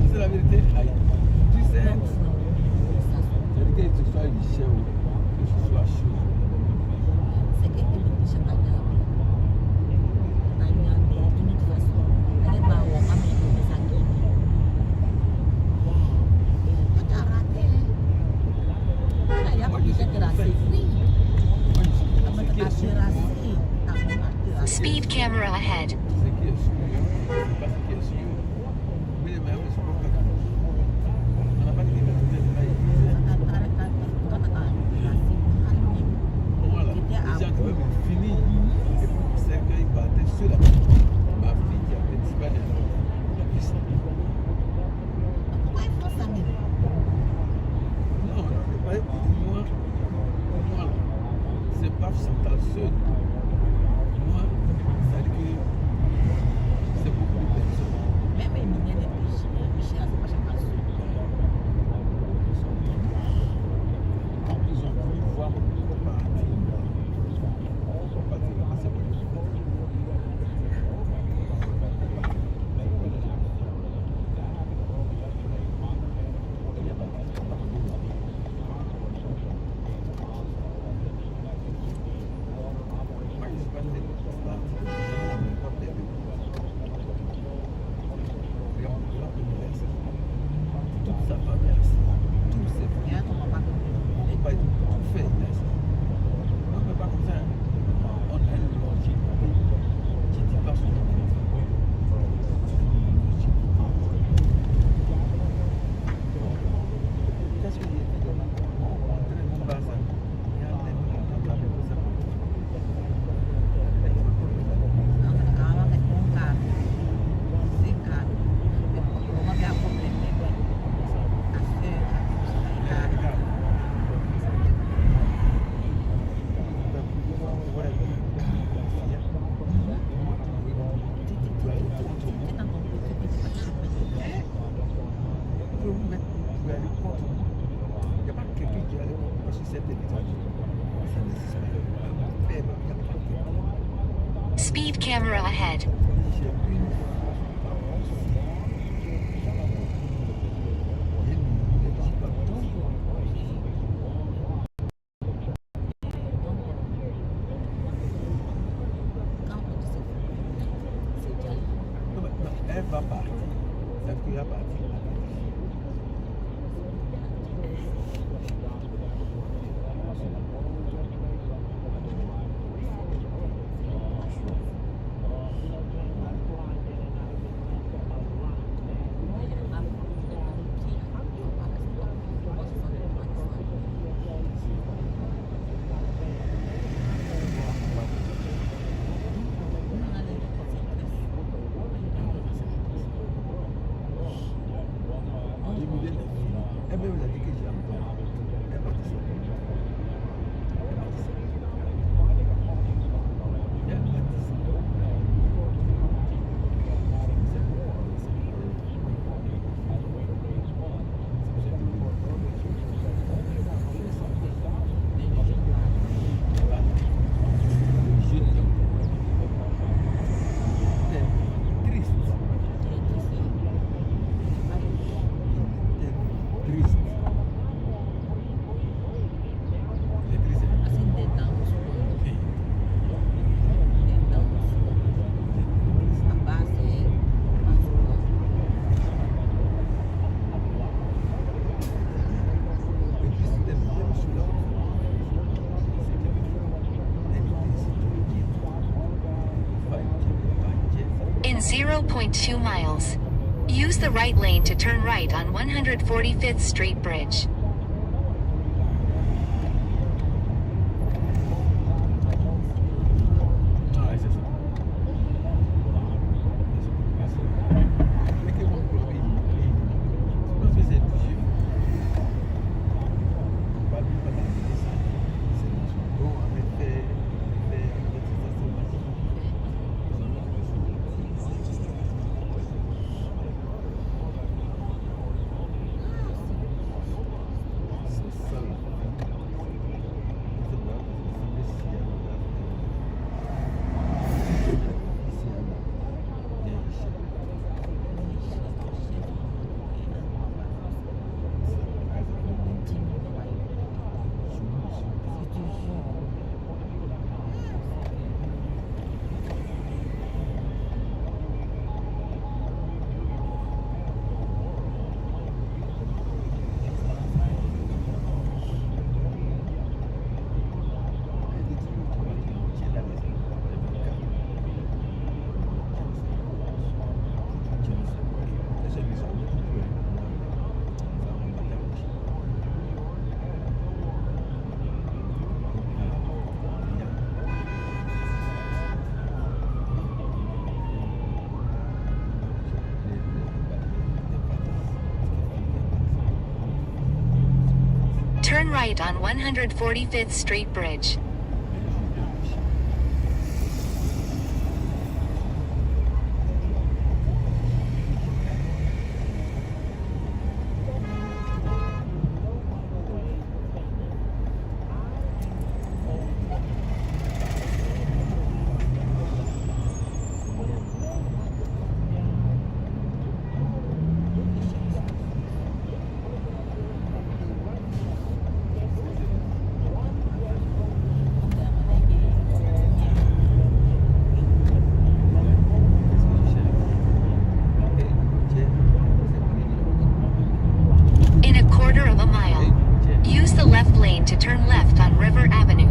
C'est la vérité. Tu sais, c'est que tu sois Michel ou que tu sois chaud. C'est que tu sois pas Speed camera ahead. C'est qui est sûr, c'est pas ce qui est sûr. Mais les mêmes, c'est pas marche sans personne. Moi, ça veut dire que c'est beaucoup de personnes. Même les milliers de Michel, c'est pas chaque personne. Ils ont voulu voir Speed camera ahead. Elle va partir. C'est qu'il va partir. In 0.2 miles, use the right lane to turn right on 145th Street Bridge. Turn right on 145th Street Bridge. on River Avenue.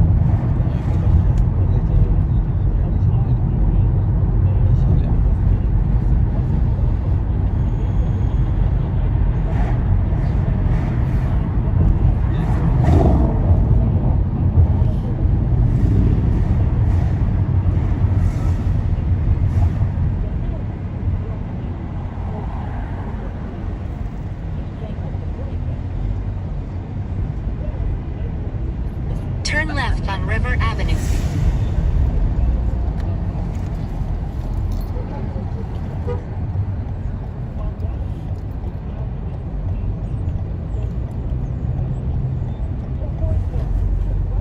Turn left on River Avenue.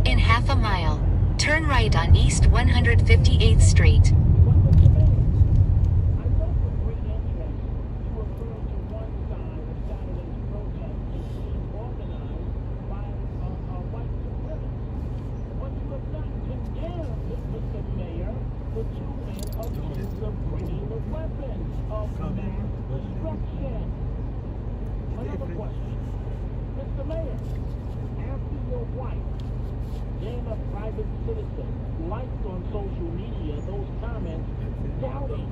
In half a mile, turn right on East 158th Street. Mr. Mayor, after your wife, being a private citizen, liked on social media those comments doubting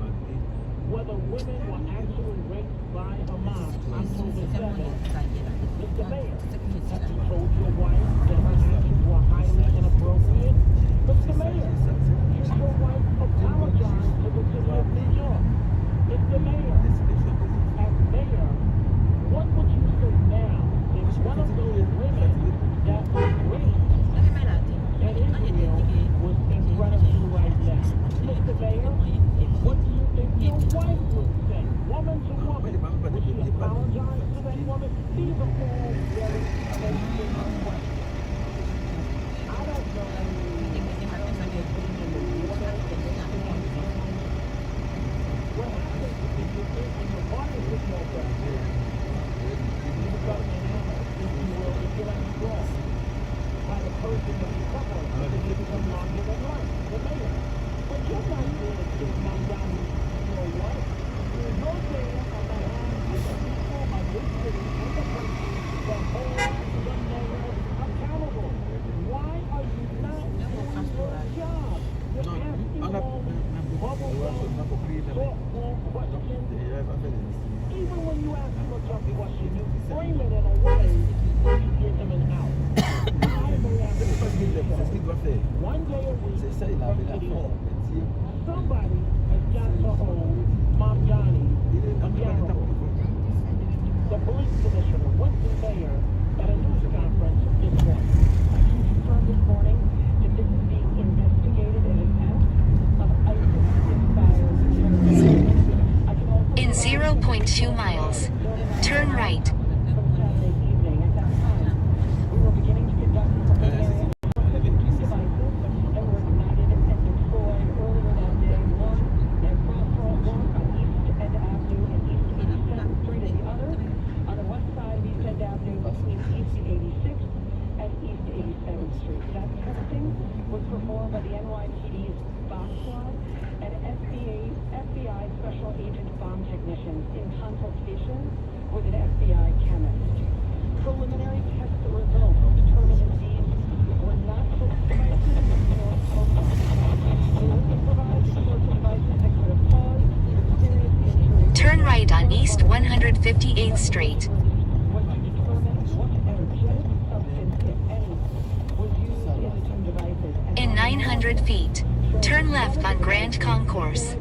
whether women were actually raped by Hamas October 7th. Mr. Mayor, have you told your wife that her actions were highly inappropriate? Mr. Mayor, should your wife apologize to the city of New York? Mr. Mayor, as mayor, what would you say now if one of those women that was raped in Israel was in front of you right now? Mr. Mayor, what do you think your wife would say? Woman to woman, would she apologize to that woman? These are all very sensitive questions. I don't know. I don't know if it's in the water, what happens if you're in the water with your breath? By the person that you cover, then you become longer than life, the mayor. But you're not there to sit down your wife. You're there on behalf of the people of this city and the country that hold the mayor accountable. Why are you not doing your job? You're asking all bubblegum, softball questions. Even when you ask him a tough question, you frame it in a way where you give him an out. One day a week from City Hall, somebody has got to hold Mom Johnny accountable. The police commissioner went to the mayor at a news conference this morning. He confirmed this morning that this is being investigated as an act of ISIS-inspired terrorism. In 0.2 miles, turn right. In consultation with an FBI chemist. Preliminary test results determined that these were not social devices nor profiles. They only provide social devices that could have caused serious injury. Turn right on East 158th Street. Was to determine what energetic substance, if any, was used in the two devices. In 900 feet, turn left on Grand Concourse.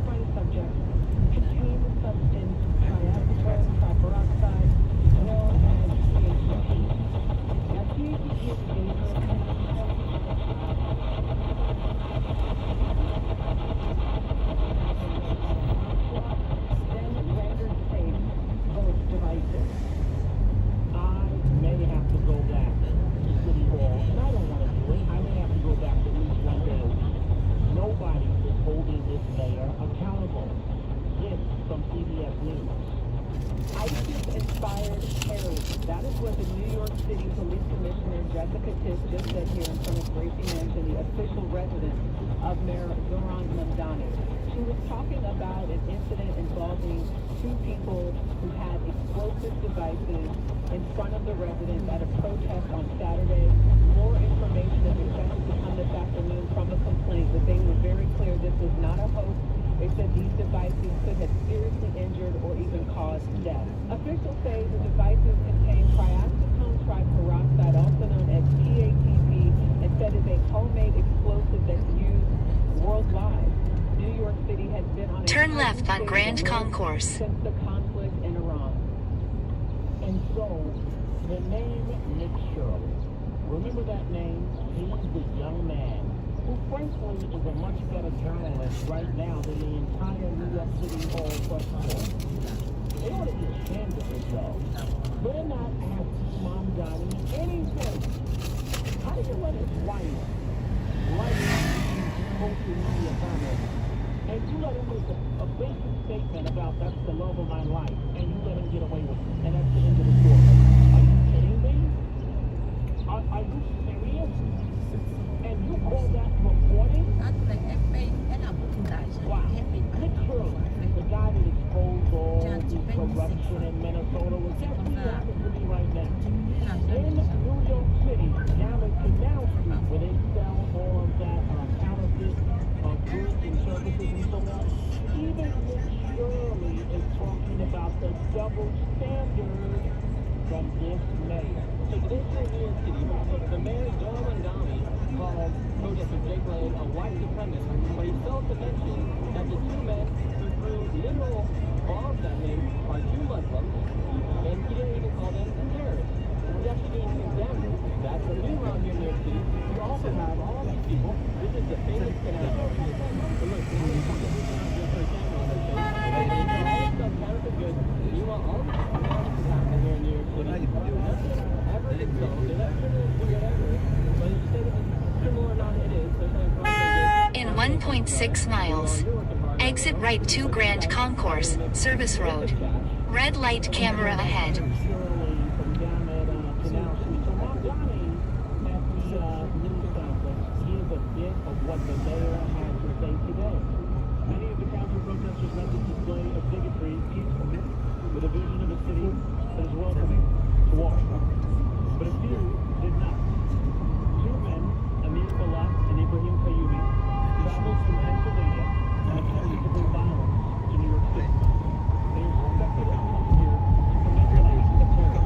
That is what the New York City Police Commissioner Jessica Tiss just said here in front of Gracie Mansion, the official residence of Mayor Zoran Mamdani. She was talking about an incident involving two people who had explosive devices in front of the residence at a protest on Saturday. More information information is expected to come this afternoon from a complaint, but they were very clear this was not a hoax. They said these devices could have seriously injured or even caused death. Officials say the devices contain triacetone triperoxide, also known as PATP, and said is a homemade explosive that's used worldwide. New York City has been on a Turn left on Grand Concourse. Since the conflict in Iran. And so, the name Nick Shirley. Remember that name? He's the young man who, frankly, is a much better journalist right now than the entire New York City Hall press corps. They ought to be ashamed of themselves. They're not asking Mom Johnny anything. How do you let his wife write social media comments, and you let him make a basic statement about that's the love of my life, and you let him get away with it, and that's the end of the story? Are you kidding me? Are you serious? And you call that reporting? Wow. Nick Shirley, the guy that exposed all the corruption in Minnesota, was guess who happens to be right now? In New York City, down in Canal Street, where they sell all of that counterfeit goods and services and so on. Even Nick Shirley is talking about the double standard from this mayor. So today's story here in City, the mayor, Joe Mandami, called protester Jake Lane a white supremacist, but he failed to mention that the two men who threw literal bombs at him are two Muslims, and he didn't even call them terrorists. He's actually being condemned. That's the thing around here in New York City. You also have all these people. This is the famous canal story. So look, this is all this stuff counterfeit goods. You want all this happening here in New York City. Ever did so. They're not criminal to whatever. But if you say that it's criminal or not, it is. In 1.6 miles, exit right 2 Grand Concourse, Service Road. Red light camera ahead. What the mayor has to say today. Many of the counter-protesters met this display of bigotry peacefully, with a vision of a city that is welcoming to all. But a few did not. Two men, Amir Balat and Ibrahim Kayumi, traveled from Pennsylvania and attempted to bring violence to New York City. They are suspected of coming here to commit an act of terror.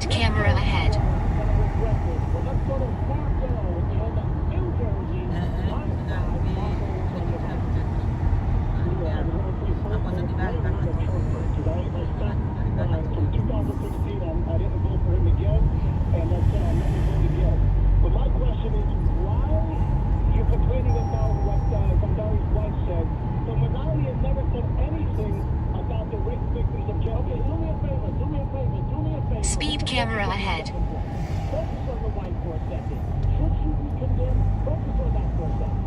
Camera ahead. camera ahead. Focus on the wife for a second. Should she be condemned? Focus on that for a second.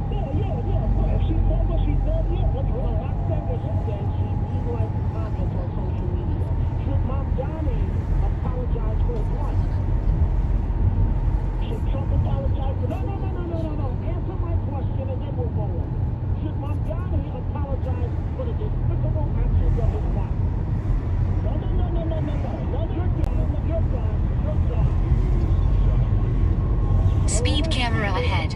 Yeah. Well, if she said what she said, yeah. Well, not said what she said. She legalized the comments on social media. Should Mamdani apologize for his wife? Should Trump apologize for... No. Answer my question and then we'll go on. Should Mamdani apologize for the despicable actions of his wife? No. You're gone. Speed camera ahead.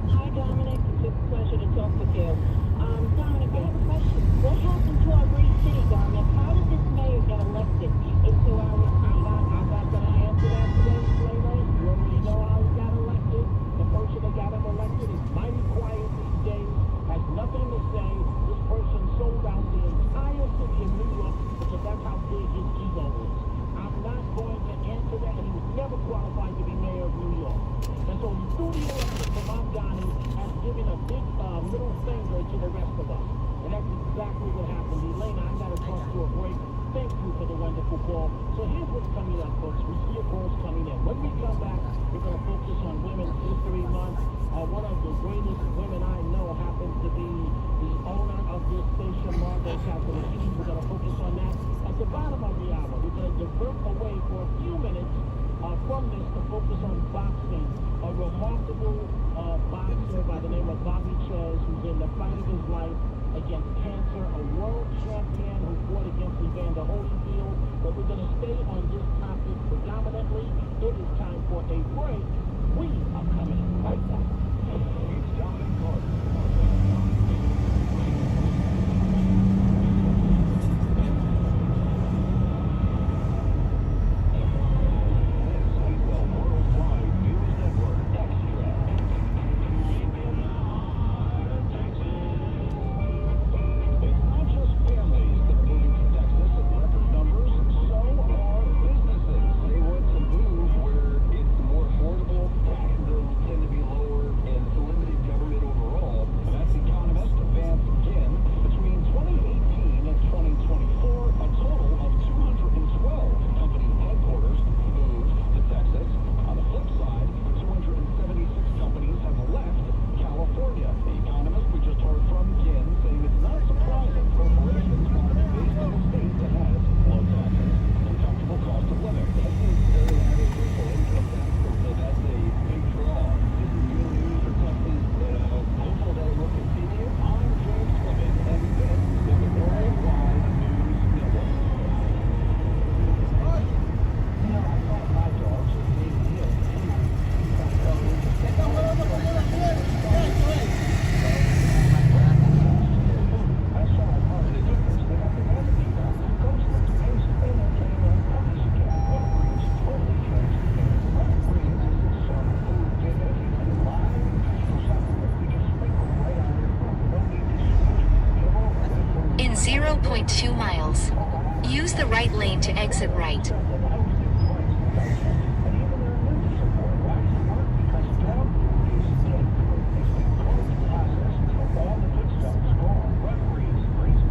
Hi, Dominic. It's a pleasure to talk with you. Dominic, I have a question. What happened to our great city, Dominic? How did this mayor get elected into our city? I'm not going to answer that today, Lena. You already know how he got elected. The person that got him elected is mighty quiet these days, has nothing to say. This person sold out the entire city of New York because that's how big his ego is. I'm not going to answer that, and he was never qualified to be mayor of New York. And so he threw the election to Mamdani as giving a big middle finger to the rest of us. And that's exactly what happened. Elena, I got to talk to a break. Thank you for the wonderful call. So here's what's coming up, folks. We see your calls coming in. When we come back, we're going to focus on Women's History Month. One of the greatest women I know happens to be the owner of this station, Margot Cassidy. We're going to focus on that. At the bottom of the hour, we're going to divert away for a few minutes from this to focus on boxing. A remarkable boxer by the name of Bobby Ches, who's in the fight of his life against cancer, a world champion who fought against Evander Holyfield. But we're going to stay on this topic predominantly. It is time for a break. We are coming right back. It's Dominic Carter. In 0.2 miles, use the right lane to exit right.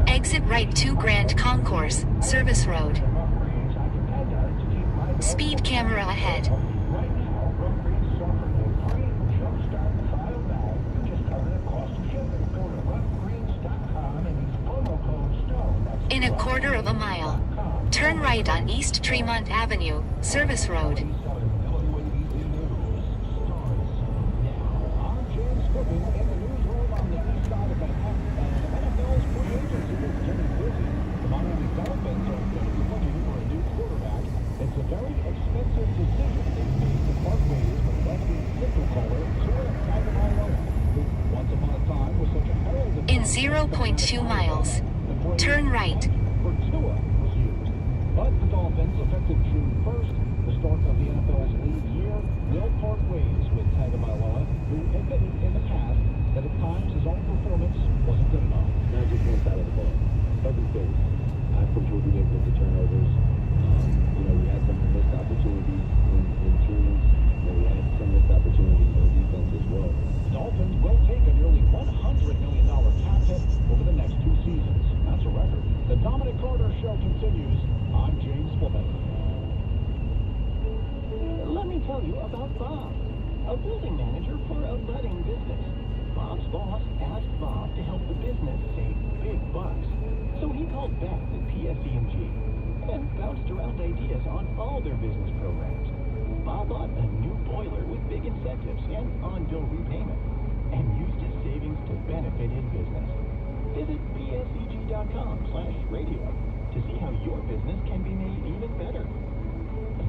Exit right 2 Grand Concourse, Service Road. Speed camera ahead. In a quarter of a mile, turn right on East Tremont Avenue, Service Road. It's a very expensive decision they made to part ways with Leslie's sickle caller, Tiger Malone, who once upon a time was such a herald. In 0.2 miles, turn right. For Tua was used. But the Dolphins, effective June 1st, the start of the NFL's league year, will part ways with Tagovailoa, who admitted in the past that at times his own performance wasn't good enough. Not just one side of the ball. Every phase. I've contributed with the turnovers. We had some missed opportunities in teams, and we had some missed opportunities on defense as well. The Dolphins will take a nearly $100 million cap hit over the next 2 seasons. boss asked Bob to help the business save big bucks. So he called Beth at PSE&G and bounced around ideas on all their business programs. Bob bought a new boiler with big incentives and on-bill repayment, and used his savings to benefit his business. Visit pseg.com/radio to see how your business can be made even better.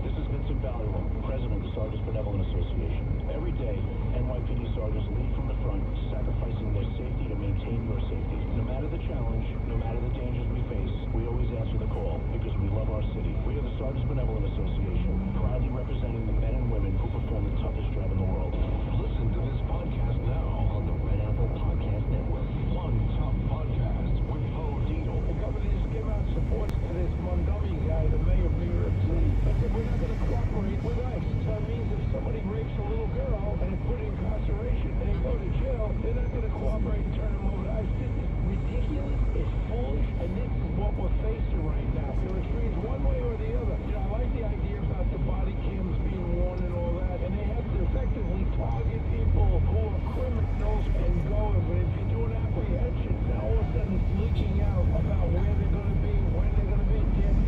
This is Vincent Balliol, President of the Sergeants Benevolent Association. Every day, NYPD sergeants lead from the front, sacrificing their safety to maintain your safety. No matter the challenge, no matter the dangers we face, we always answer the call because we love our city. We are the Sergeants Benevolent Association, proudly representing the men and women who perform the toughest job in the world. Listen to this podcast now on the Red Apple Podcast Network. One Tough Podcast with Bo Dietl. The governor just gave out support to this Montgomery guy, the mayor of New York City. But we're not going to cooperate with ICE. So that means if somebody rapes a little girl and is put in incarceration and they go to jail, they're not going to cooperate and turn them over to ICE. This is ridiculous. It's foolish. And this is what we're facing right now. There are extremes one way or the other. You know, I like the idea about the body cams being worn and all that. And they have to effectively target people who are criminals and go. But if you do an apprehension, then all of a sudden it's leaking out about where they're going to be, when they're going to be.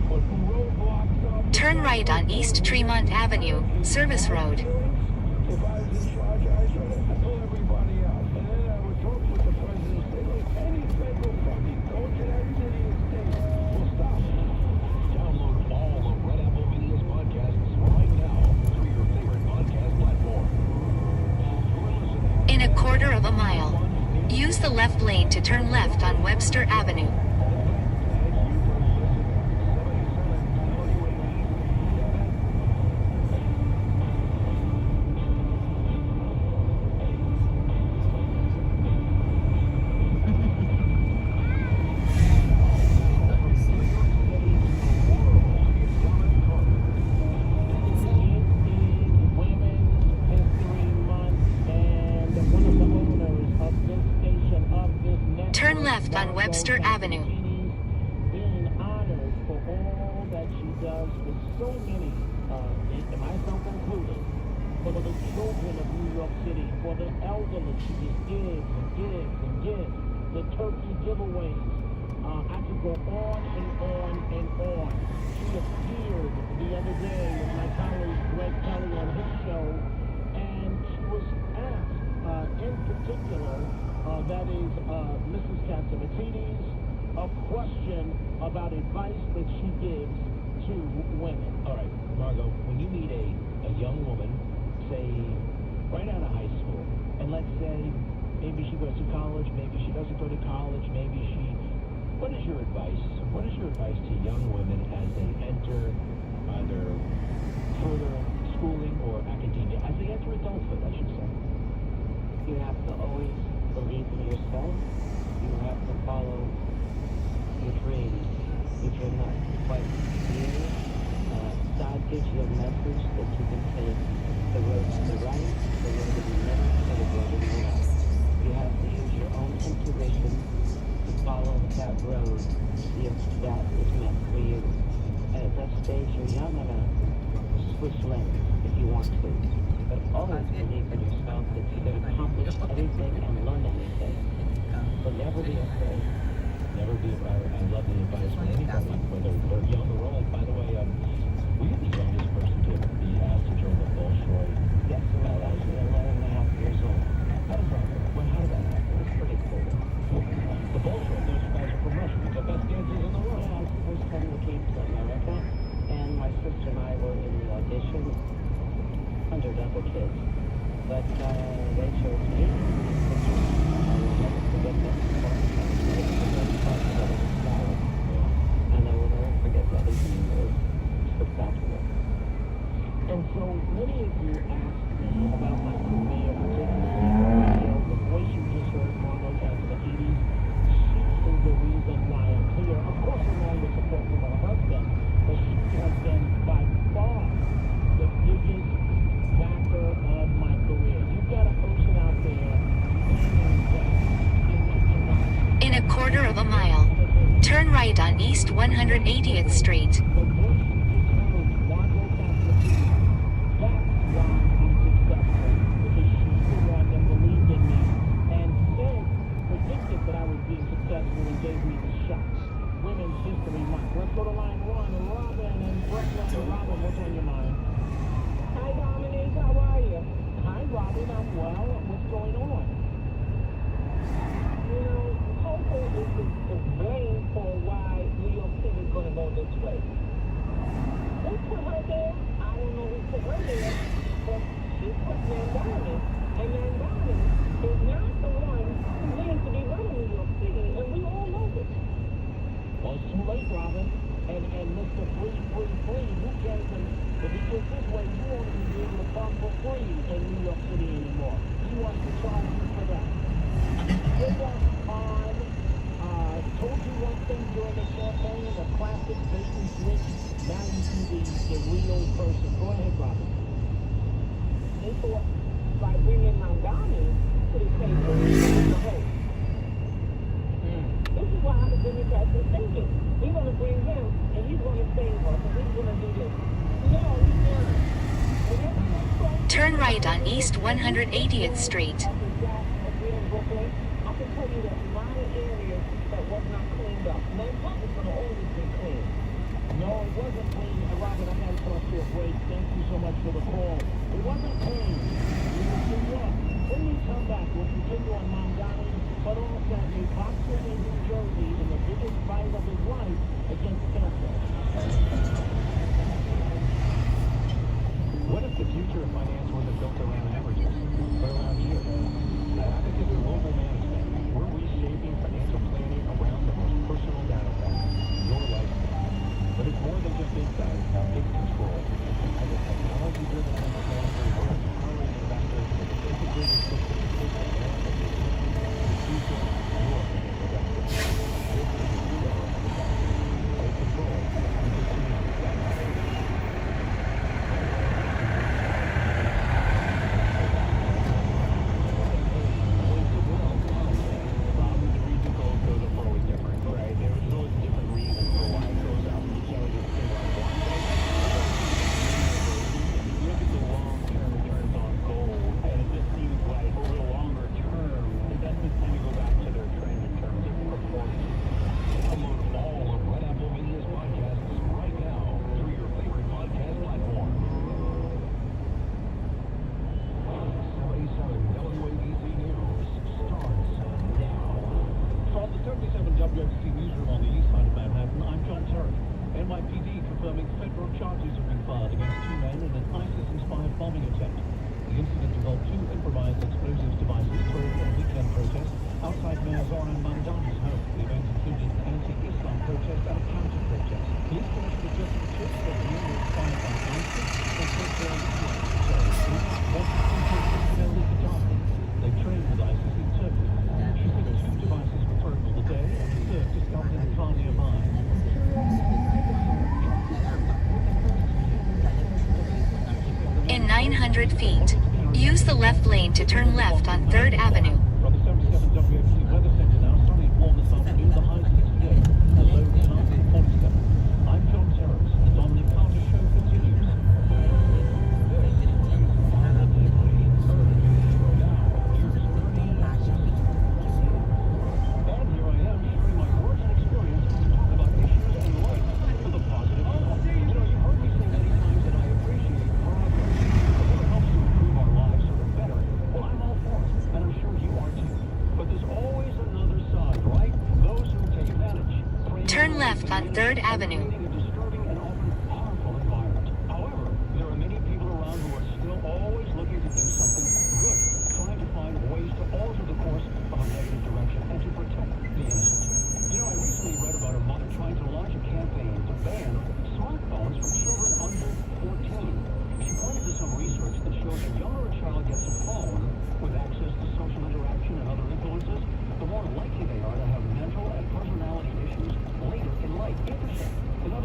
Put roadblocks up. Turn right on East Tremont Avenue, Service Road. If I was in charge, I'd pull everybody out. And then I would talk with the president and say, look, any federal funding going to that city and state will stop. Download all of Red Apple Media's podcasts right now through your favorite podcast platform. You're listening. In a quarter of a mile, use the left lane to turn left on Webster Avenue. Turn left on Webster Avenue. Being honored for all that she does with so many, and myself included, for the children of New York City, for the elderly. She just gives and gives and gives. The turkey giveaways. I could go on and on and on. She appeared the other day with my colleague Greg Kelly on his show, and she was asked, in particular, that is Mrs. Catsimatidis, a question about advice that she gives to women. All right, Margot, when you meet a young woman, say, right out of high school, and let's say maybe she goes to college, maybe she doesn't go to college, maybe she... What is your advice? What is your advice to young women as they enter either further schooling or academia, as they enter adulthood, I should say? You have to always believe in yourself. You have to follow your dreams. If you're not quite clear, God gives you a message that you can take the road to the right, the road to the left, or the road to the left. You have to use your own intuition to follow that road if that is meant for you. And at that stage, you're young enough to switch lanes if you want to. But always believe in yourself that you can accomplish anything and learn anything. But never be afraid. Never be afraid. I love the advice for anybody, whether they're young or old. By the way, were you the youngest person to be asked to join the Bolshoi? Yes, when I was 11.5 years old. How did that happen? It's pretty cool. The Bolshoi, those guys are from Russia. The best dancers in the world. Yeah, I was the first time we came to America, and my sister and I were in the audition. 100 other kids, but they chose me. I will never forget that. And I will never forget that evening. It was spectacular. And so many of you asked me about my career, particularly the voice you just heard, Margot Catsimatidis. She is the reason why I'm here. Of course, along with support from her husband, but she has been by far the biggest factor of my career. You've got a person out there In a quarter of a mile, turn right on East 180th Street. that's why I'm successful, because she's the one that believed in me and said gave me the shots. Women's History Month. Let's go to line one. Robin in Brooklyn. Robin, what's on your mind? Hi, Dominic. How are you? Hi, Robin. I'm well. What's going on? You know, Coco is to blame for why New York City is going to go this way. Who put her there? I don't know who put her there, but she put Mandarin. And Mandarin is not the one who needs to be running New York City, and we all know it. Well, it's too late, Robin. And Mr. Free, who cares if he gets this way, you won't even be able to bump for free in New York City anymore. He wants to charge you for that. Get up on, told you one thing during the campaign, the classic bait and switch. Now you see the real person. Go ahead, Robin. They thought by bringing Mandani to the table, the host. This is why the Democrats are thinking. We're going to bring him, and he's going to save us, and he's going to do this. No, he's not. Whenever you cross Turn right on East 180th Street. I can tell you that a lot of areas that was not cleaned up. Manhattan is going to always be clean. No, it wasn't clean. Robin, I got to cross to a break. Thank you so much for the call. It wasn't clean. We will see you. When we come back, we'll continue on Mandani, but also a boxer in New Jersey in the biggest fight of his life against cancer. What if the future of finance wasn't built around averages, but around you? At Advocate Global Management, we're reshaping financial planning around the most personal data set, your lifestyle. But it's more than just insight, it's control. As a technology-driven enterprise, we're empowering investors with an integrated system to take advantage of the future of your financial destiny. This is the new era of investment. Take control. WXT Newsroom on the east side of Manhattan, I'm John Terry. NYPD confirming federal charges have been filed against two men in an ISIS-inspired bombing attempt. The incident involved two improvised explosives devices thrown at a weekend protest outside Mayor Zoran Mandani's home. The event included an anti-Islam protest and a counter-protest. Police commissioner Jessica Chick said the unit was fired by ISIS and said they are wanted to take illegal targets. They trained with ISIS in Turkey. She said two devices were thrown on the day and the third discovered in a car nearby. In 900 feet, use the left lane to turn left on 3rd Avenue. From the 77 WXC Weather Center now, sunny and warm this afternoon, the high 68, the low tonight at 47. I'm John Terrace. The Dominic Carter Show continues. And here I am sharing my words and experience to talk about issues and life with a positive tone. You know, you've heard me say many times that I appreciate progress. If it helps to improve our lives sort of better, well, I'm all for it, and I'm sure you are too. But there's always another side, right? Those who take advantage. Turn left on 3rd Avenue. Creating a disturbing and often harmful environment. However, there are many people around who are still always looking to do something good, trying to find ways to alter the course of a negative direction and to protect the innocent. You know, I recently read about a mother trying to launch a campaign to ban smartphones for children under 14. She pointed to some research that shows the younger a child gets a phone with access to social interaction and other influences, the more likely they are to have mental and personality issues later in life. Interesting. In other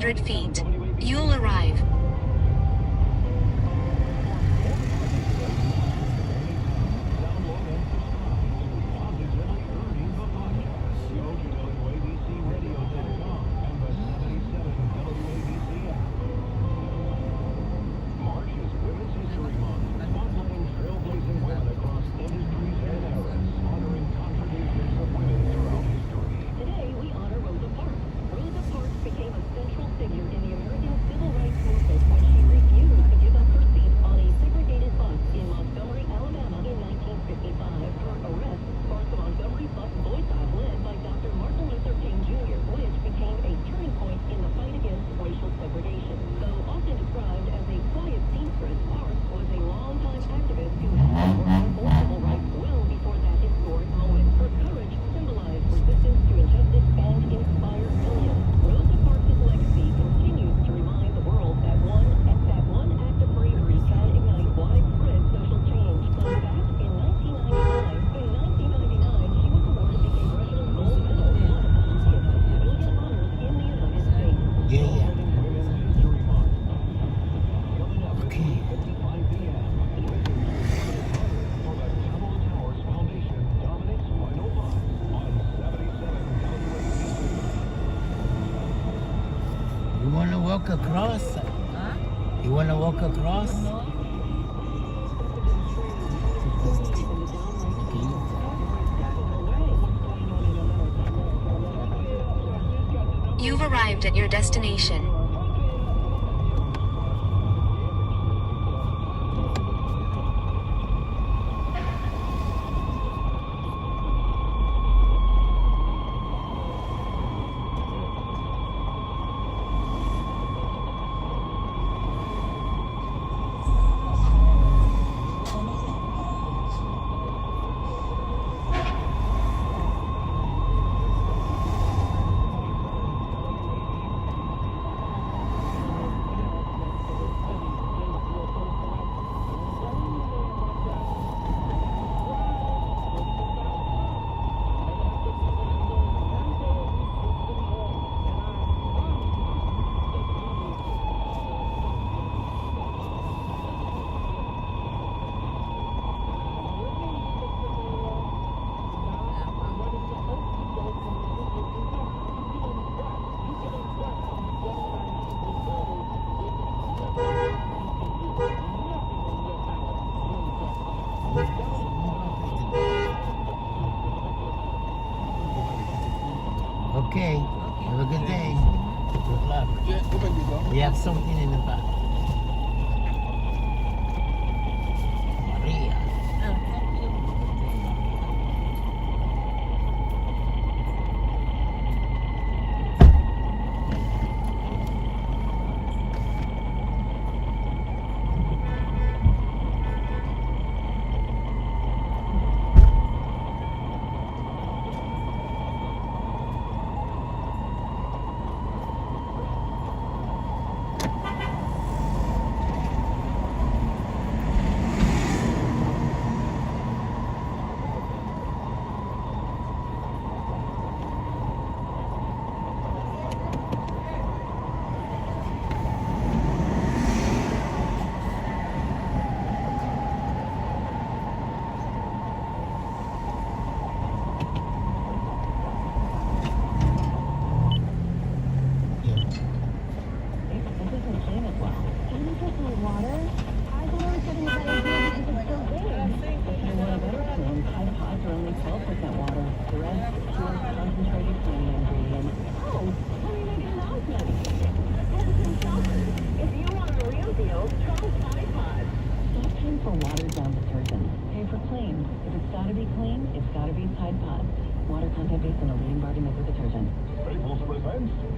600 feet. You'll arrive. Walk across? Huh? You want to walk across? You've arrived at your destination. Okay. Have a good day. Good luck. We have something in the back. Maria.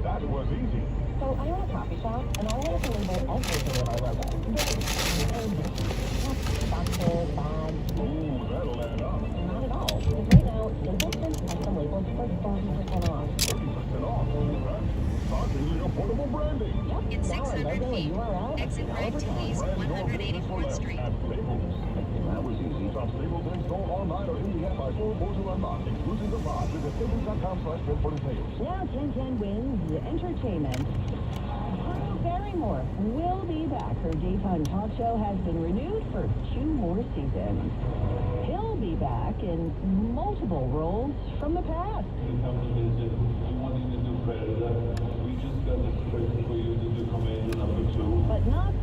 That was easy. So I own a coffee shop, and I wanted to label everything with our logo. Boxes, bags. Ooh, that'll add up. Not at all. Because right now, Simpleton has some labels for 30% off. 30% off? That's using affordable branding. Yep. In 600 feet, exit right to East 184th Street. At Staples. That was easy. Shop Staples in store online or in the app by store or to unlock. Exclusive to Visit Staples.com/Transport and Sales. Now 1010 wins entertainment. more will be back. Her daytime talk show has been renewed for 2 more seasons. He'll be back in multiple roles from the past. We come to visit. We wanted to do Predator. We just got the script for you to do Commander #2. But not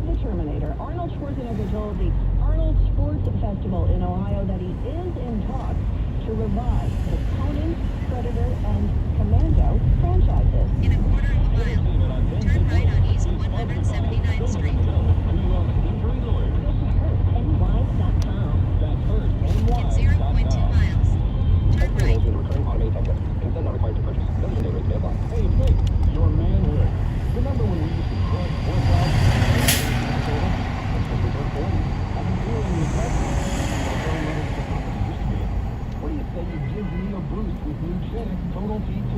the Terminator. Arnold Schwarzenegger told the Arnold Sports Festival in Ohio that he is in talks to revive the Conan, Predator, and Commando franchises. In a quarter of a mile, turn right on East 179th Street. NY.com. In 0.2 miles, turn right. Hey, Nick, your manhood. Remember when we used to crunch 1,000? I've been feeling the pressure. What do you say you give me a boost with Nugenix Total T2?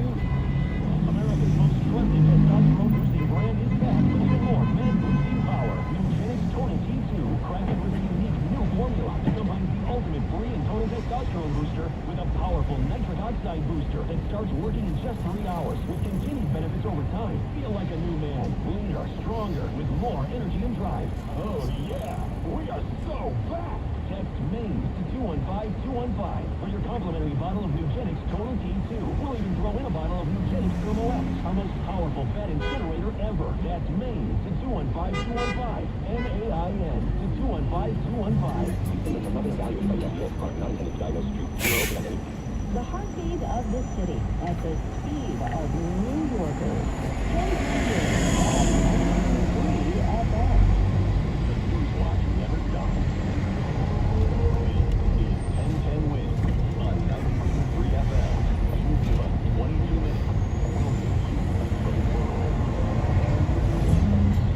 America's most trusted testosterone-boosting brand is back with even more man-boosting power. Nugenix Total T2, crafted with a unique new formula to combine the ultimate free and total testosterone booster with a powerful nitric oxide booster that starts working in just 3 hours with continued benefits over time. Feel like a new man, leaner, stronger, with more energy and drive. Oh yeah, we are so back! Text MAINS to 215-215 for your complimentary bottle of Nugenix Total T2. We'll even throw in a bottle of Nugenix Thermo X, our most powerful fat incinerator ever. That's MAINS to 215-215. MAIN to 215-215. The heartbeat of the city at the speed of New Yorkers. 10 FM. News watch never stops. 10-10 win on 93 FM. You give us 22 minutes. We'll give you the world.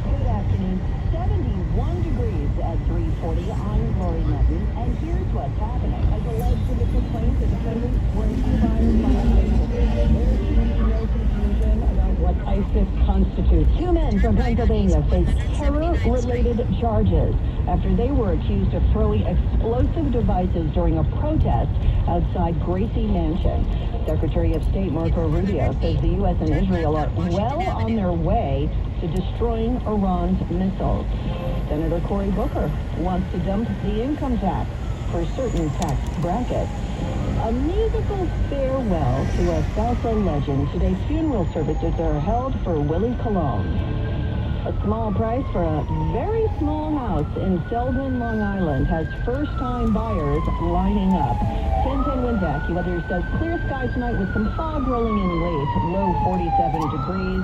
Good afternoon. 71 degrees at 3:40. I'm Lori Nevin, and here's what's happening. As alleged in the complaint, the defendants were inspired by ISIS. There should be no confusion about what ISIS constitutes. 2 men from Pennsylvania face terror-related charges after they were accused of throwing explosive devices during a protest outside Gracie Mansion. Secretary of State Marco Rubio says the U.S. and Israel are well on their way to destroying Iran's missiles. Senator Cory Booker wants to dump the income tax for certain tax brackets. A musical farewell to a salsa legend. Today, funeral services are held for Willie Colon. A small price for a very small house in Selden, Long Island has first-time buyers lining up. 10-10 winds AccuWeather says clear skies tonight with some fog rolling in late, low 47 degrees.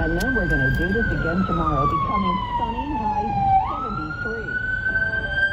And then we're going to do this again tomorrow, becoming sunny, high 73.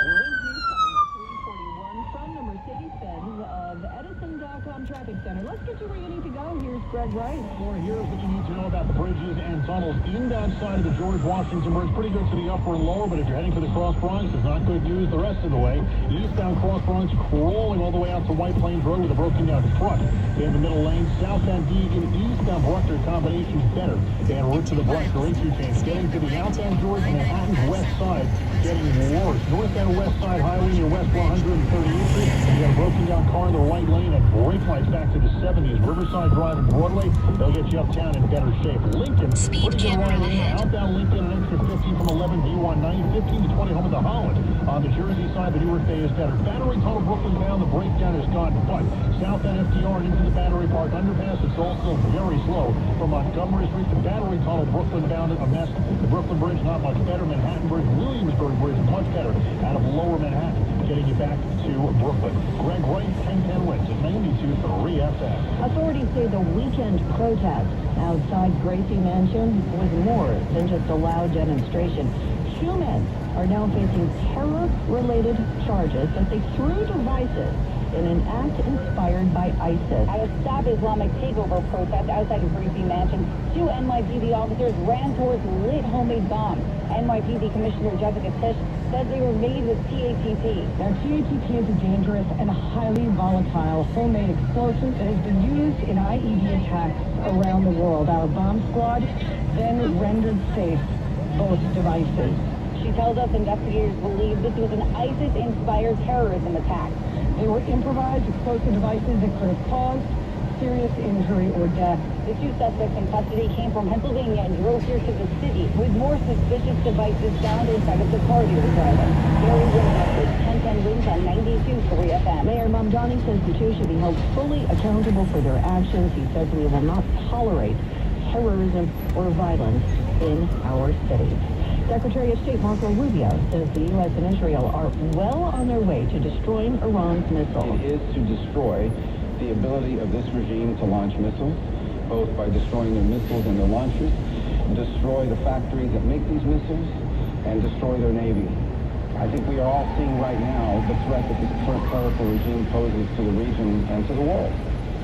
Wind news on 341 from the Mercedes-Benz of Edison.com Traffic Center. Let's get you where you need to go. Here's Greg Wright. Well, here's what you need to know about the bridges and tunnels. Inbound side of the George Washington Bridge, pretty good to the upper and lower, but if you're heading for the Cross Bronx, it's not good news the rest of the way. Eastbound Cross Bronx crawling all the way out to White Plains Road with a broken down truck in the middle lane. Southbound Deegan, eastbound Bruckner combination is better than route to the Bruckner interchange. Getting to the downtown George Manhattan's west side, getting worse. Northbound West Side Highway near West 138th Street. You got a broken down car in the right lane at brake lights back to the 70s. Riverside Drive and Broadway, they'll get you uptown in better shape. Lincoln, pretty good right lane. Outbound Lincoln, an extra 15 from 11 B190, 15 to 20 home of the Holland. On the Jersey side, the Newark Bay is better. Battery Tunnel, Brooklyn bound, the breakdown is gone. But southbound FDR and into the Battery Park underpass, it's also very slow. From Montgomery Street to Battery Tunnel, Brooklyn bound, a mess. The Brooklyn Bridge, not much better. Manhattan Bridge, Williamsburg Bridge, much better. Out of lower Manhattan, getting you back to Brooklyn. Greg Wright, 10-10 wins at 92.3 FM. Authorities say the weekend protest outside Gracie Mansion was more than just a loud demonstration. 2 men are now facing terror-related charges that they threw devices in an act inspired by ISIS. At a Stop Islamic Takeover protest outside of Gracie Mansion, 2 NYPD officers ran towards lit homemade bombs. NYPD Commissioner Jessica Tisch said they were made with TATP. Now, TATP is a dangerous and highly volatile homemade explosive that has been used in IED attacks around the world. Our bomb squad then rendered safe both devices. She tells us investigators believe this was an ISIS-inspired terrorism attack. They were improvised explosive devices that could have caused serious injury or death. The two suspects in custody came from Pennsylvania and drove here to the city with more suspicious devices found inside of the car he was driving. Mary Winchester, 1010 wins on 92.3 FM. Mayor Mamdani says the two should be held fully accountable for their actions. He says we will not tolerate terrorism or violence in our cities. Secretary of State Marco Rubio says the U.S. and Israel are well on their way to destroying Iran's missiles. It is to destroy the ability of this regime to launch missiles, both by destroying their missiles and their launchers, destroy the factories that make these missiles, and destroy their navy. I think we are all seeing right now the threat that this clerical regime poses to the region and to the world.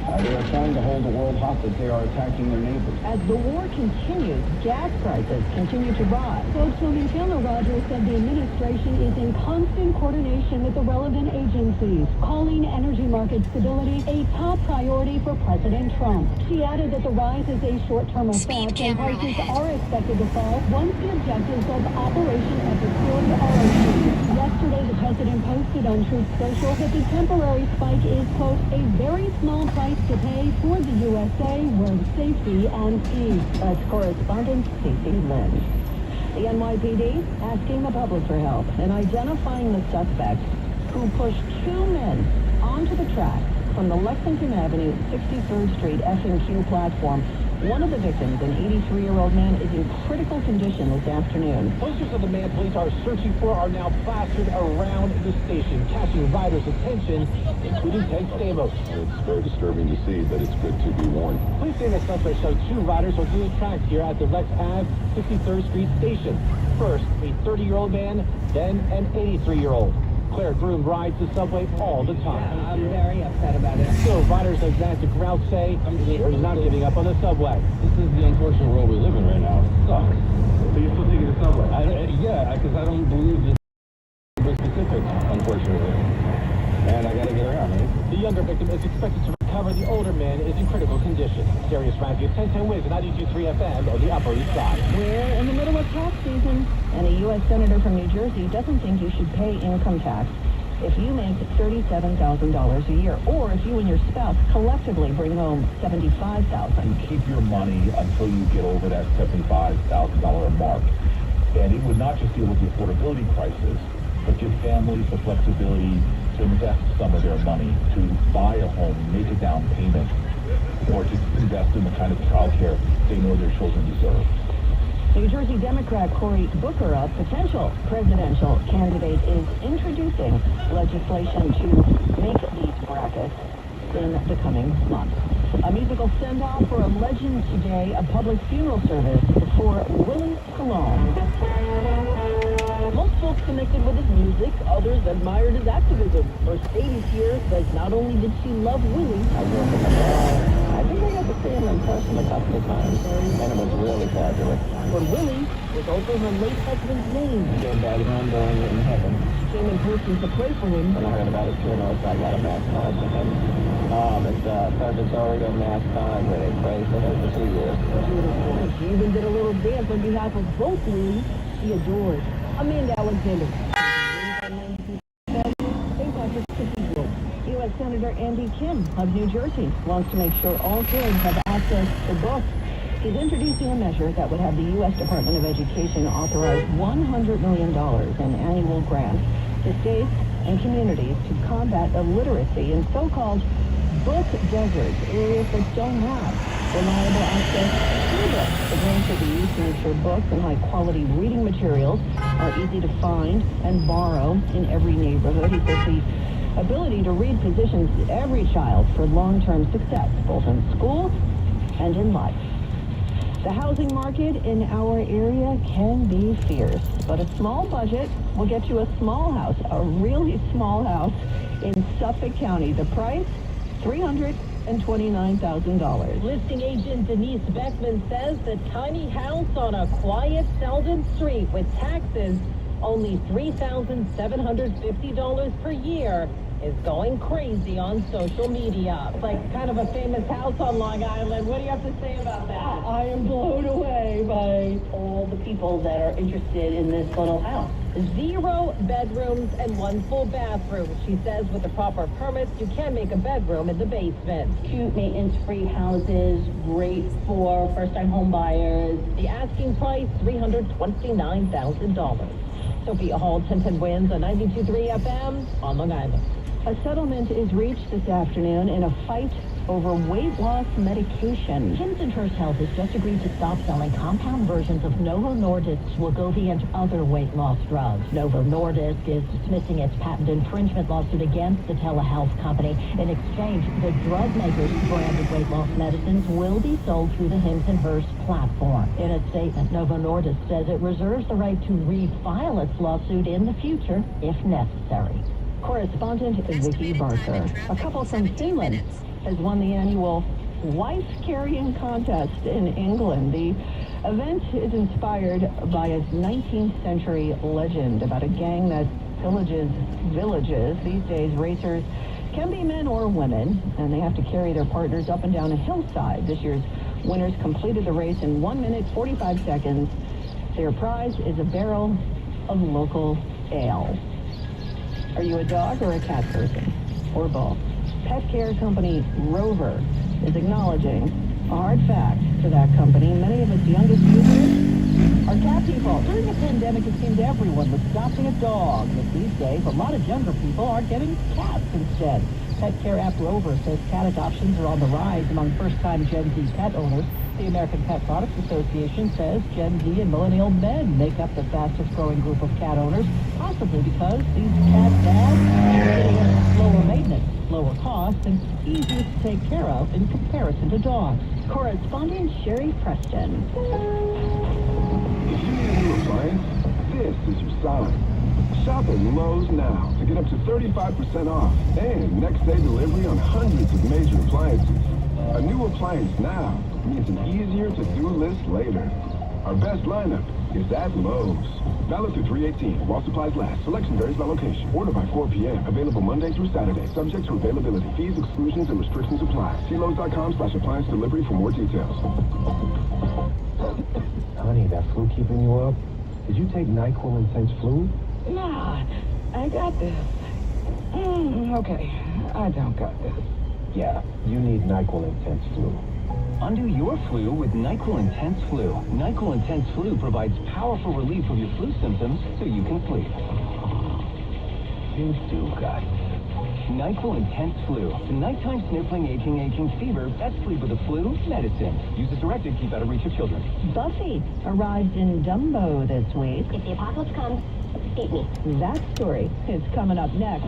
They are trying to hold the world hostage. They are attacking their neighbors. As the war continues, gas prices continue to rise. Spokeswoman Taylor Rogers said the administration is in constant coordination with the relevant agencies, calling energy market stability a top priority for President Trump. She added that the rise is a short-term effect and prices are expected to fall once the objectives of Operation Epicure are achieved. Yesterday, the president posted on Truth Social that the temporary spike is, quote, a very small price to pay for the USA road safety and peace. That's correspondent Stacey Lynn. The NYPD asking the public for help in identifying the suspect who pushed two men onto the track from the Lexington Avenue 63rd Street F&Q platform. One of the victims, an 83-year-old man, is in critical condition this afternoon. Posters of the man police are searching for are now plastered around the station, catching riders' attention, including Ted Stamos. It's very disturbing to see, but it's good to be warned. Police say the suspect showed two riders were through the tracks here at the Lex Ave 63rd Street station. First, a 30-year-old man, then an 83-year-old. Claire Groom rides the subway all the time. I'm very upset about it. Still, riders like Xanta Grout say they're not giving up on the subway. This is the unfortunate world we live in right now. It sucks. So you're still taking the subway? Yeah, because I don't believe this is specific, unfortunately. And I gotta get around, right? The younger victim is expected to recover. The older man is in critical condition. Darius Ramsey, 1010 Wiz, 92.3 FM on the Upper East Side. We're in the middle of tax season, and a U.S. Senator from New Jersey doesn't think you should pay income tax if you make $37,000 a year, or if you and your spouse collectively bring home $75,000. Keep your money until you get over that $75,000 mark. And it would not just deal with the affordability crisis, but give families the flexibility to invest some of their money, to buy a home, make a down payment, or to invest in the kind of child care they know their children deserve. New Jersey Democrat Cory Booker, a potential presidential candidate, is introducing legislation to make these brackets in the coming months. A musical send-off for a legend today, a public funeral service for Willie Colon. Most folks connected with his music, others admired his activism. Mercedes here says not only did she love Willie, I think I got to see him in person a couple of times, and it was really fabulous. but Willie was also her late husband's name. Your dad remembering in heaven. She came in person to pray for him. When I heard about his funeral, so I got a mass card for him. It's a Purgatorio mass card where they pray for him for 2 years. Beautiful. She even did a little dance on behalf of both Willie she adored. Amanda Alexander. St. Patrick's Cathedral. U.S. Senator Andy Kim of New Jersey wants to make sure all kids have access to books. He's introducing a measure that would have the U.S. Department of Education authorize $100 million in annual grants to states and communities to combat illiteracy in so-called book deserts, areas that don't have reliable access to books. The grants will be used to make sure books and high-quality reading materials are easy to find and borrow in every neighborhood. He says the ability to read positions every child for long-term success, both in school and in life. The housing market in our area can be fierce, but a small budget will get you a small house, a really small house in Suffolk County. The price, $329,000. Listing agent Denise Beckman says the tiny house on a quiet Selden street with taxes only $3,750 per year, is going crazy on social media. It's like kind of a famous house on Long Island. What do you have to say about that? I am blown away by all the people that are interested in this little house. 0 bedrooms and 1 full bathroom. She says with the proper permits, you can make a bedroom in the basement. Cute maintenance-free houses, great for first-time home buyers. The asking price, $329,000. Sophia Hall, 1010 Wins on 92.3 FM on Long Island. A settlement is reached this afternoon in a fight over weight loss medication. Hims & Hers Health has just agreed to stop selling compound versions of Novo Nordisk's Wegovy and other weight loss drugs. Novo Nordisk is dismissing its patent infringement lawsuit against the telehealth company. In exchange, the drug maker's branded weight loss medicines will be sold through the Hims & Hers platform. In a statement, Novo Nordisk says it reserves the right to refile its lawsuit in the future if necessary. Correspondent Vicky Barker. A couple from Finland has won the annual wife carrying contest in England. The event is inspired by a 19th century legend about a gang that pillages villages. These days, racers can be men or women, and they have to carry their partners up and down a hillside. This year's winners completed the race in 1 minute, 45 seconds. Their prize is a barrel of local ale. Are you a dog or a cat person? Or both? Pet care company Rover is acknowledging a hard fact to that company. Many of its youngest users are cat people. During the pandemic, it seemed everyone was adopting a dog. But these days, a lot of younger people are getting cats instead. Pet care app Rover says cat adoptions are on the rise among first-time Gen Z pet owners. The American Pet Products Association says Gen Z and millennial men make up the fastest-growing group of cat owners, possibly because these cat dads are lower maintenance, lower cost, and easier to take care of in comparison to dogs. Correspondent Sherry Preston. If you need a new appliance, this is your sign. Shop at Lowe's now to get up to 35% off and next-day delivery on hundreds of major appliances. A new appliance now means an easier-to-do list later. Our best lineup is at Lowe's. Valid through 3/18 while supplies last. Selection varies by location. Order by 4 p.m. Available Monday through Saturday. Subject to availability. Fees, exclusions, and restrictions apply. See Lowe's.com/appliance delivery for more details. Honey, that flu keeping you up? Did you take NyQuil Intense Flu? Nah, I got this. Okay, I don't got this. Yeah, you need NyQuil Intense Flu. Undo your flu with NyQuil Intense Flu. NyQuil Intense Flu provides powerful relief of your flu symptoms so you can sleep. You do got this. NyQuil Intense Flu. The nighttime sniffling, aching fever. That's sleep with the flu medicine. Use as directed. Keep out of reach of children. Buffy arrived in Dumbo this week. If the apocalypse comes, eat me. That story is coming up next.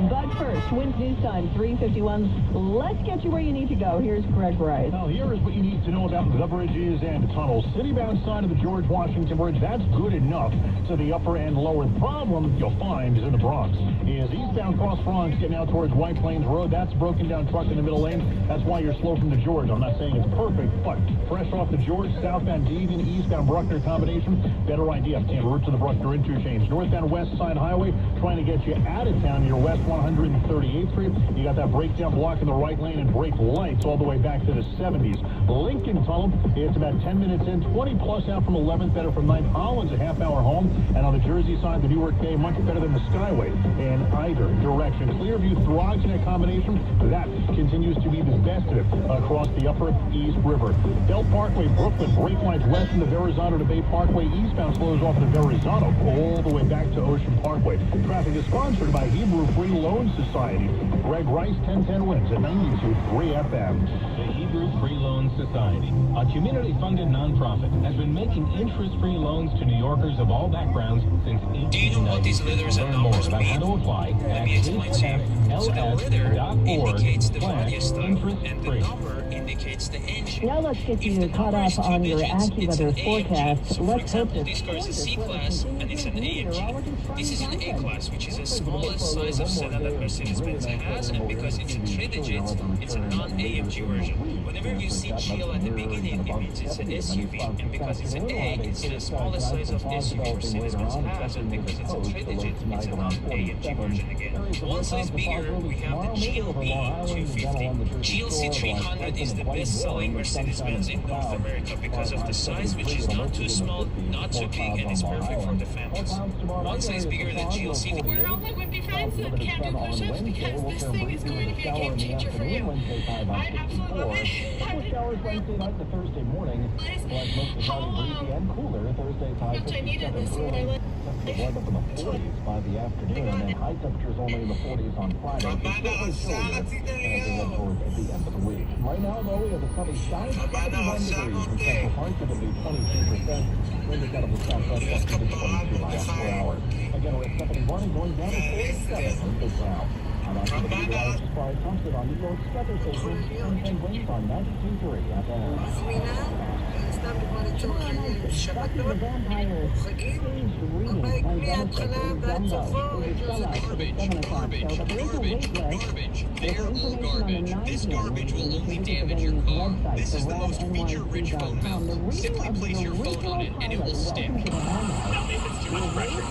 But first, Wins News Time, 3:51. Let's get you where you need to go. Here's Greg Rice. Now, here is what you need to know about the bridges and tunnels. City-bound side of the George Washington Bridge, that's good enough to the upper and lower. The problem you'll find is in the Bronx. Is eastbound cross Bronx getting out towards White Plains Road. That's broken down truck in the middle lane. That's why you're slow from the George. I'm not saying it's perfect, but fresh off the George, southbound Devian, eastbound Bruckner combination, better idea. En route to the Bruckner interchange. Northbound West Side Highway, trying to get you out of town near West 138th Street. You got that breakdown block in the right lane and brake lights all the way back to the 70s. Lincoln Tunnel, it's about 10 minutes in, 20 plus out from 11th, better from 9th. Holland's a half-hour home. And on the Jersey side, the Newark Bay, much better than the Skyway in either direction. Clearview thrives in a combination. That continues to be the best of it across the upper East River. Belt Parkway, Brooklyn, brake lights west from the Verrazano to Bay Parkway. Eastbound slows off the Verrazano all the way back to Ocean Parkway. Traffic is sponsored by Hebrew Free Loan Society. Greg Rice, 1010 Wins at 92.3 FM. The Hebrew Free Loan Society, a community-funded nonprofit, has been making interest-free loans to New Yorkers of all backgrounds since 1890. Do you know what these letters and numbers mean? How to apply Let me explain to you. So the letter indicates the value style, and the number indicates the engine. Now let's get you caught up on your AccuWeather forecast. Let's hope this car is a C-Class, and it's an AMG This is an A-Class, which is the smallest size of sedan that Mercedes-Benz has, and because it's a 3-digit, it's a non-AMG version. Whenever you see GL at the beginning, it means it's an SUV, and because it's an A, it's the smallest size of SUV Mercedes-Benz has, and because it's a 3-digit, it's a non-AMG version again. One size bigger, we have the GLB 250. GLC 300 is the best-selling Mercedes-Benz in North America because of the size, which is not too small, not too big, and is perfect for the families. One size bigger than GLC. We're all my wimpy friends that can't do push-ups because this thing is going to be a game changer for you. I absolutely love it. Showers Wednesday night to Thursday morning. How much I needed this when I went. Warm up in the 40s by the afternoon, and high temperatures only in the 40s on Friday. As we head towards the end of the week. Right now, though, we have a sunny sky, 71 degrees in central parts, it'll be 22%. Wind is out of the southwest up to 22 miles per hour. Again, we're at 71 and going down to 47 on the ground. I'm on the meteorologist Brian Thompson on New York's weather station, and winds on 92.3 FM. Garbage. They're all garbage. This garbage will only damage your car. This is the most feature-rich phone mount. Simply place your phone on it and it will stick. Now if it's too much pressure.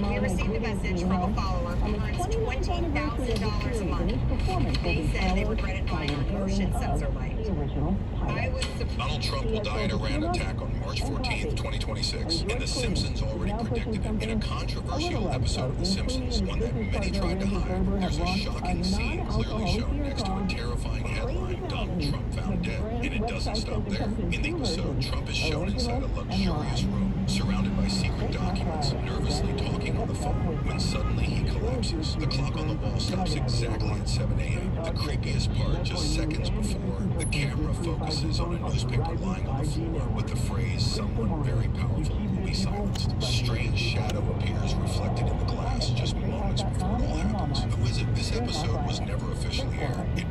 We received a message from a follower who earns $20,000 a month. They said they would regret buying an ocean sensor light. I was Donald Trump will die in a random attack on March 14th, 2026, and The Simpsons already predicted it. In a controversial episode of The Simpsons, one that many tried to hide, there's a shocking scene clearly shown next to a terrifying headline, Donald Trump found dead. And it doesn't stop there. In the episode, Trump is shown inside a luxurious room, surrounded by secret documents, nervously talking on the phone, when suddenly he collapses. The clock on the wall stops exactly at 7 a.m. The creepiest part, just seconds before, the camera focuses on a newspaper lying on the floor with the phrase, "Someone very powerful will be silenced." A strange shadow appears reflected in the glass just moments before it all happens. Who is it? This episode was never officially aired. It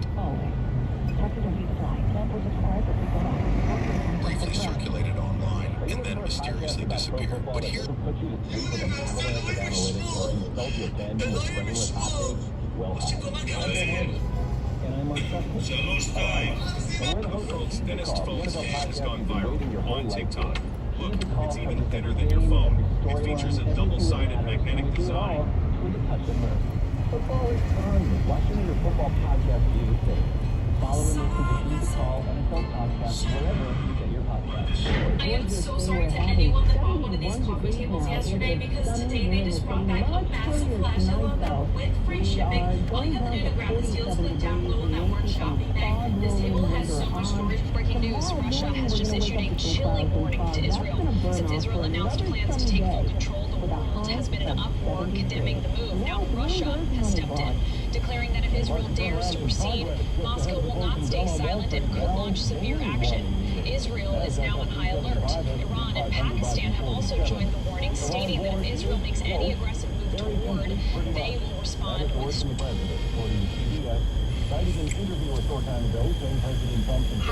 briefly circulated online and then mysteriously disappeared. But here... The world's thinnest phone stand has gone viral on TikTok. Look, it's even thinner than your phone. It features a double-sided magnetic design. Football is fun. Watching your football podcast is the same. Follow and listen to the Call NFL podcast wherever you get your podcasts. I am so sorry to anyone that bought one of these coffee tables yesterday because today they just brought back a massive flash. I love them with free shipping. All you have to do to grab this deal is click down below on that word shopping thing. This table has so much storage. Breaking news, Russia has just issued a chilling warning to Israel. Since Israel announced plans to take full control, the world has been in an uproar condemning the move. Now Russia has stepped in, declaring that if Israel dares to proceed, Moscow will not stay silent and could launch severe action. Israel is now on high alert. Iran and Pakistan have also joined the warning, stating that if Israel makes any aggressive move toward, they will respond with... Hi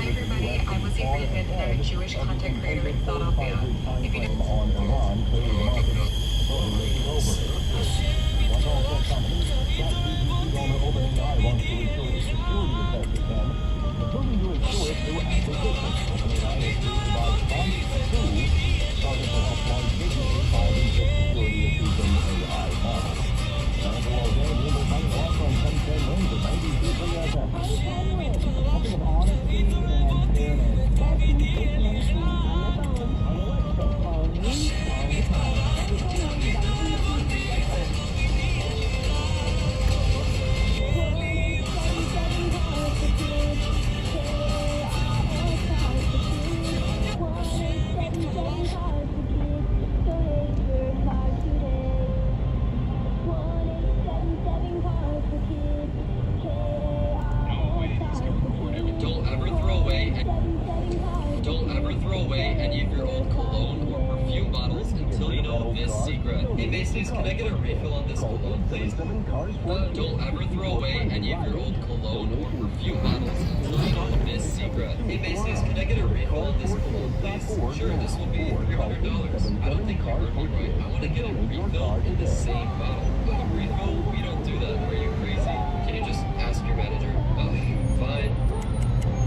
everybody, I'm Lizzie Friedman and I'm a Jewish content creator in Philadelphia. If you didn't... Don't ever throw away any of your old cologne or perfume bottles until you know this secret. Hey Macy's, can I get a refill on this cologne, please? Don't ever throw away any of your old cologne or perfume bottles until you know this secret. secret. Hey Macy's, can I get a refill on this cologne, please? Sure, this will be $300. I don't think you heard me right. I want to get a refill in the same bottle. A refill? We don't do that. Are you crazy? Can you just ask your manager? Fine.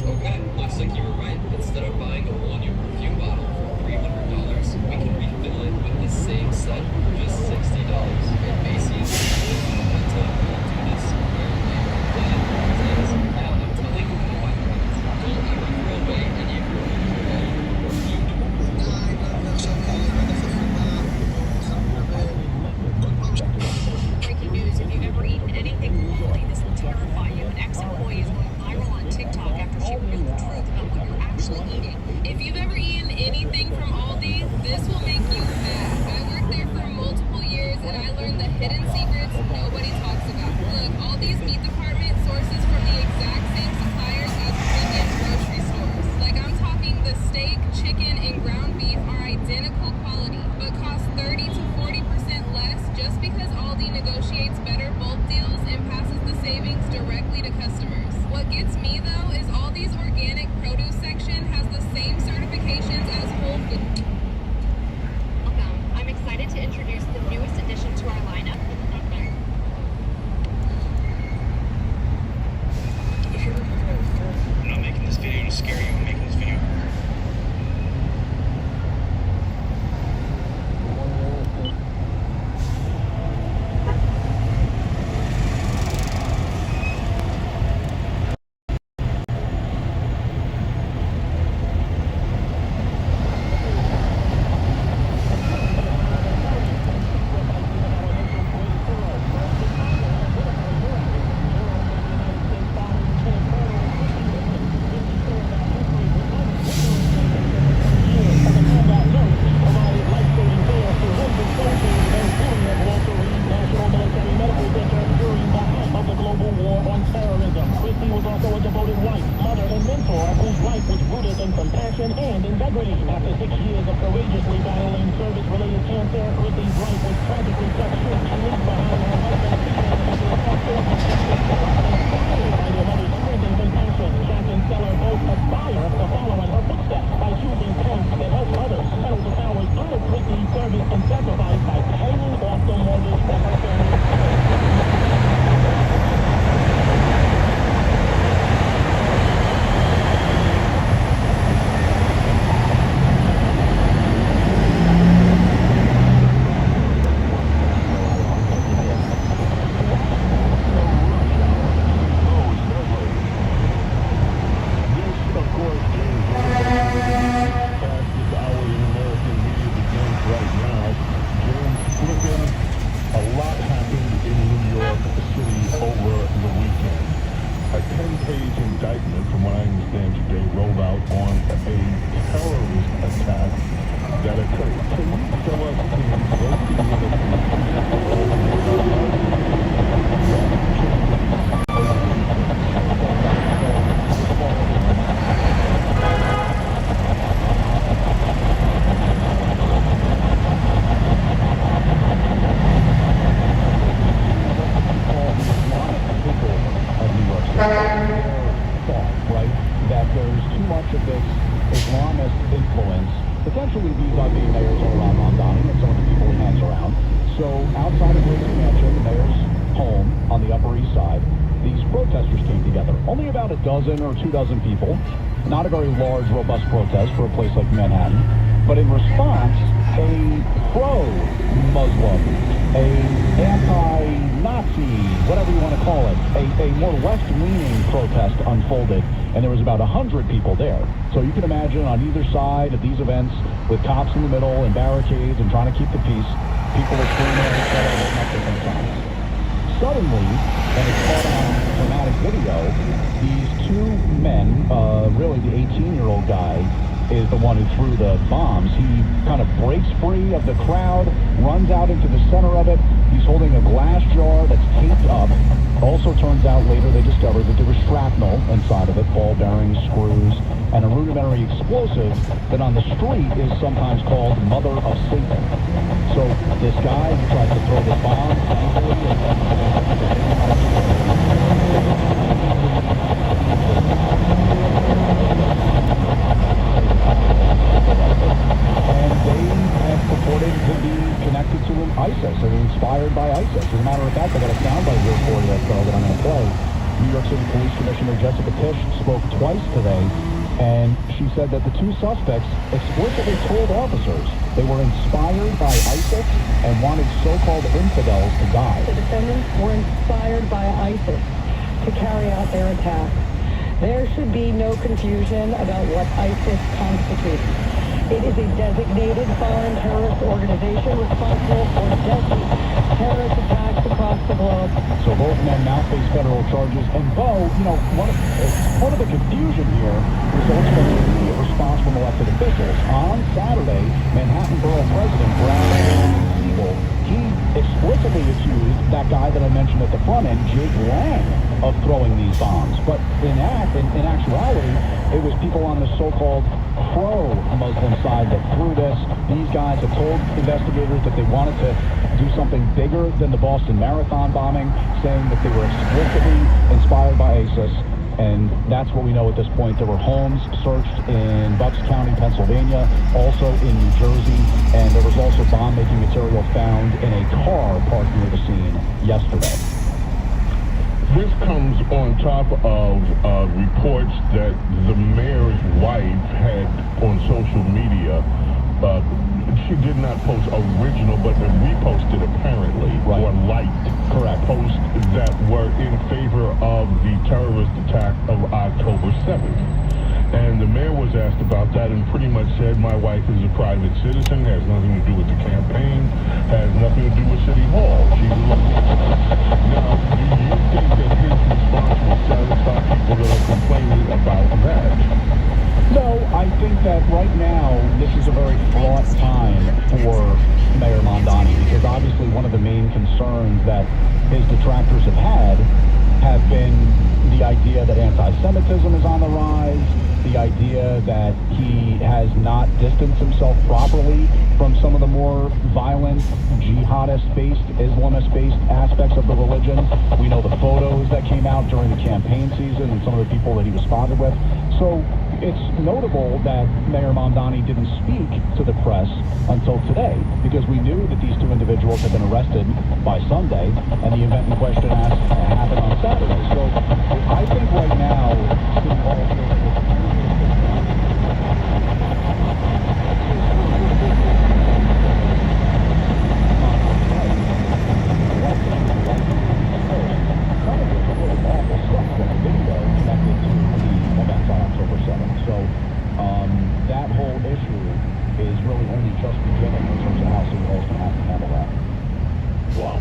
Okay, looks like you were right. Instead of buying a whole new perfume bottle for $300, we can refill it with the same set for just $60. At Macy's, that's a we'll do this rarely. Yeah, I'm telling you, my friends, don't ever throw away any of your own perfumed Breaking news, if you've ever eaten anything locally, this will terrify you. An ex-employee is going viral on TikTok after she revealed the truth about what you're actually eating. If you've ever eaten anything from Aldi, this will make you mad. I worked there for multiple years and I learned the hidden secrets nobody talks about. Look, Aldi's meat department sources from the exact same suppliers as premium grocery stores. Like I'm talking the steak, chicken, and ground beef are identical quality, but cost 30 to 40% less just because Aldi negotiates better bulk deals and passes the savings directly to customers. What gets me though is Aldi's organic produce section has the same certifications as Whole Foods. Welcome. I'm excited to introduce the newest addition to our lineup. I'm not making this video to scare you. I'm making this video. Dozen or 2 dozen people. Not a very large, robust protest for a place like Manhattan. But in response, a pro-Muslim, a anti-Nazi, whatever you want to call it, a more left-leaning protest unfolded, and there was about 100 people there. So you can imagine on either side of these events, with cops in the middle and barricades and trying to keep the peace, people are screaming at each other at different times. Suddenly, and it's caught on dramatic video, these two men, really the 18-year-old guy is the one who threw the bombs. He kind of breaks free of the crowd, runs out into the center of it. He's holding a glass jar that's taped up. Also turns out later they discovered that there was shrapnel inside of it, ball bearings, screws, and a rudimentary explosive that on the street is sometimes called Mother of Satan. So this guy who tried to throw the bomb, thankfully, today, and she said that the two suspects explicitly told officers they were inspired by ISIS and wanted so-called infidels to die. The defendants were inspired by ISIS to carry out their attack. There should be no confusion about what ISIS constitutes. It is a designated foreign terrorist organization responsible for deadly terrorist attacks across the globe. So both men now face federal charges. And Bo, part of the confusion here was ultimately the immediate response from elected officials. On Saturday, Manhattan Borough President Brad Siegel, he explicitly accused that guy that I mentioned at the front end, Jake Lang, of throwing these bombs. But in actuality, it was people on the so-called pro-Muslim side that threw this. These guys have told investigators that they wanted to do something bigger than the Boston Marathon bombing, saying that they were explicitly inspired by ISIS. And that's what we know at this point. There were homes searched in Bucks County, Pennsylvania, also in New Jersey, and there was also bomb-making material found in a car parked near the scene yesterday. This comes on top of reports that the mayor's wife had on social media. She did not post original, but reposted apparently, or liked posts that were in favor of the terrorist attack of October 7th. And the mayor was asked about that and pretty much said, my wife is a private citizen, has nothing to do with the campaign, has nothing to do with City Hall. She's a local. Now, do you think that his response will satisfy people that are complaining about that? No, I think that right now this is a very fraught time for Mayor Mondani, because obviously one of the main concerns that his detractors have been the idea that anti-Semitism is on the rise, the idea that he has not distanced himself properly from some of the more violent, jihadist-based, Islamist-based aspects of the religion. We know the photos that came out during the campaign season and some of the people that he was spotted with. So it's notable that Mayor Mondani didn't speak to the press until today, because we knew that these two individuals had been arrested by Sunday, and the event in question happened on Saturday. So I think right now, City Hall feels like it's that whole issue is really only just beginning in terms of how City Hall's going to have to handle that. Wow.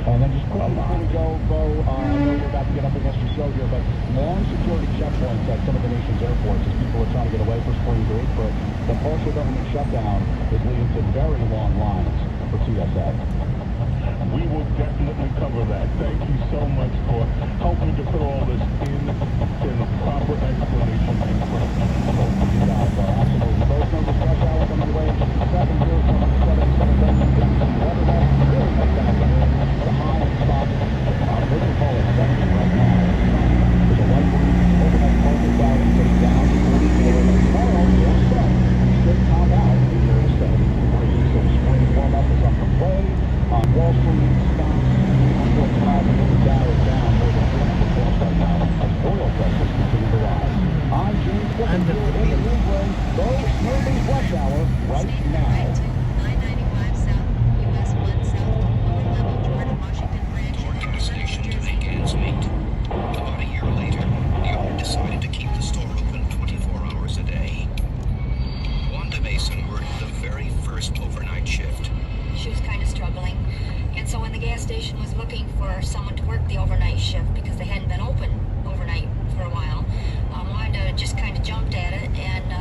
And then just quickly before we go, Bo, I know we're about to get up against your show here, but long security checkpoints at some of the nation's airports as people are trying to get away for spring break, but the partial government shutdown is leading to very long lines for TSA. We will definitely cover that. Thank you so much for helping to put all this in a proper explanation. You got it, absolutely. Those numbers rush hour on the way. 707-777. Weather that's really nice afternoon. The high in spots. We're going to call it 70 right now. There's a light breeze. Overnight focus clouds getting down to 44. And tomorrow, yes, sun. Should top out near 73. So spring warm-up is up for play. On Wall Street, stocks, until clouds and the Dow is down more than 300 points right now as oil prices continue to rise. I'm James Clifford here in the Newsroom. Go Smurfy's Rush Hour right now. 995 South, US 1 South, lower level George Washington Bridge. Door gas station to make ends meet. About a year later, the owner decided to keep the store open 24 hours a day. Wanda Mason worked the very first overnight shift. She was kind of struggling, and so when the gas station was looking for someone to work the overnight shift because they hadn't been open overnight for a while, Wanda just kind of jumped at it, and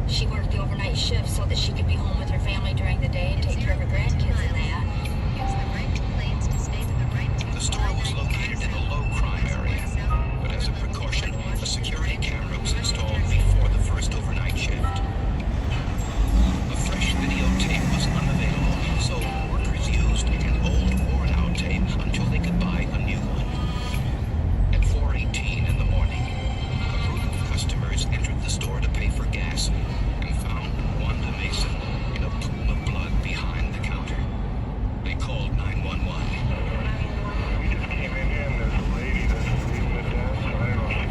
she worked the overnight shift so that she could be home with her family during the day and take care of her grandkids and that. The store was located in a low-crime area, but as a precaution, a security camera was installed before the first overnight shift. A fresh videotape was unavailable, so workers used an old worn-out tape until they could buy a new one. At 4:18 in the morning, a group of customers entered the store to pay for gas and found Wanda Mason in a pool of blood behind the counter. They called 911. We just came in here and there's a lady that's leaving the desk. I don't know.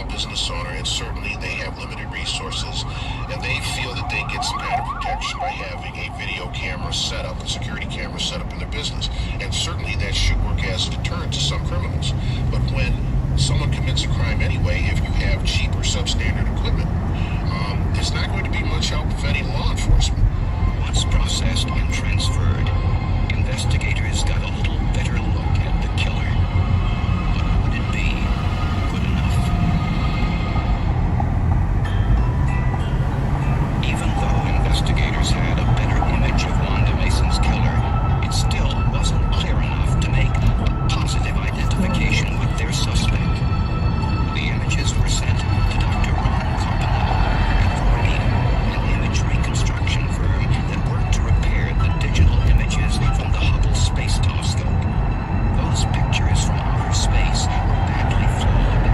business owner, and certainly they have limited resources, and they feel that they get some kind of protection by having a video camera set up, a security camera set up in their business. And certainly that should work as a deterrent to some criminals. But when someone commits a crime anyway, if you have cheap or substandard equipment, it's not going to be much help of any law enforcement. Once processed and transferred, investigators got a little better look at the killer. But would it be good enough? Even though investigators had a better image of Wanda Mason's killer, it still wasn't clear enough to make a positive identification with their suspect. The images were sent to Dr. Ron an image reconstruction firm that worked to repair the digital images from the Hubble Space Telescope. Those pictures from outer space were badly flawed,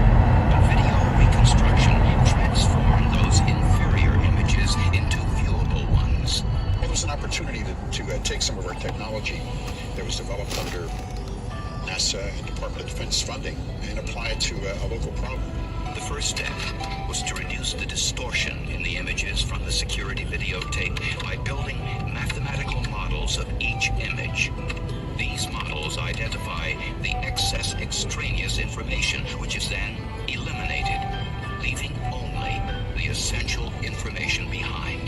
but video reconstruction transformed those inferior images into viewable ones. Well, there's an opportunity to take some of our technology that was developed under NASA and Department of Defense funding and apply it to a local problem. The first step was to reduce the distortion in the images from the security videotape by building mathematical models of each image. These models identify the excess extraneous information, which is then eliminated, leaving only the essential information behind.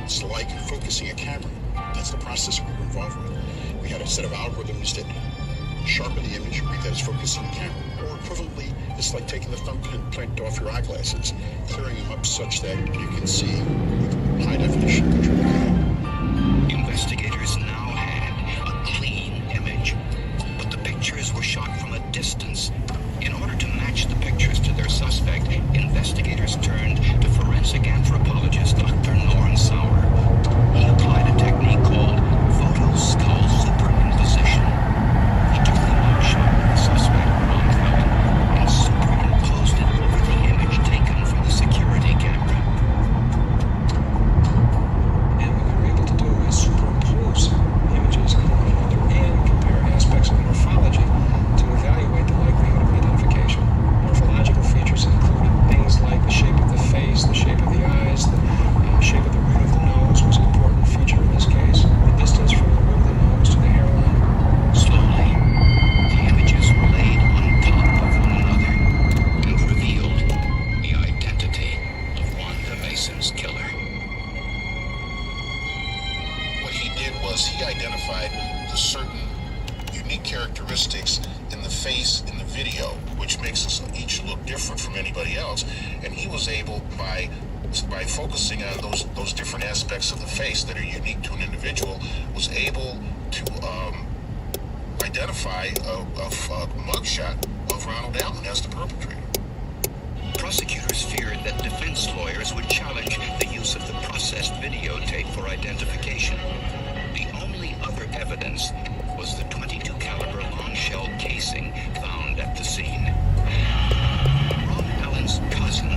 It's like focusing a camera. That's the process we were involved with. We had a set of algorithms that sharpen the image, read that as focusing a camera. Or equivalently, it's like taking the thumbprint off your eyeglasses, clearing them up such that you can see with high definition control. Investigators now had a clean image, but the pictures were shot from a distance. In order to match the pictures to their suspect, investigators turned to forensic anthropologist Dr. Norm Sauer. He applied a technique called photo skull superimposition. He took the mugshot of the suspect, Ron Allen, and superimposed it over the image taken from the security camera. And what we were able to do is superimpose images on one another and compare aspects of morphology to evaluate the likelihood of identification. Morphological features included things like the shape of the face, the shape of the eyes, the shape of the root of the nose was an important feature in this case. The distance from the root of the nose to the hairline. Slowly, the images were laid on top of one another and revealed the identity of Wanda Mason's killer. What he did was he identified the certain unique characteristics in the face in the video, which makes us each look different from anybody else. And he was able, by focusing on those different aspects of the face that are unique to an individual, was able to identify a mugshot of Ronald Allen as the perpetrator. Prosecutors feared that defense lawyers would challenge the use of the processed videotape for identification. The only other evidence was the .22 caliber long-shell casing found at the scene. Ron Allen's cousin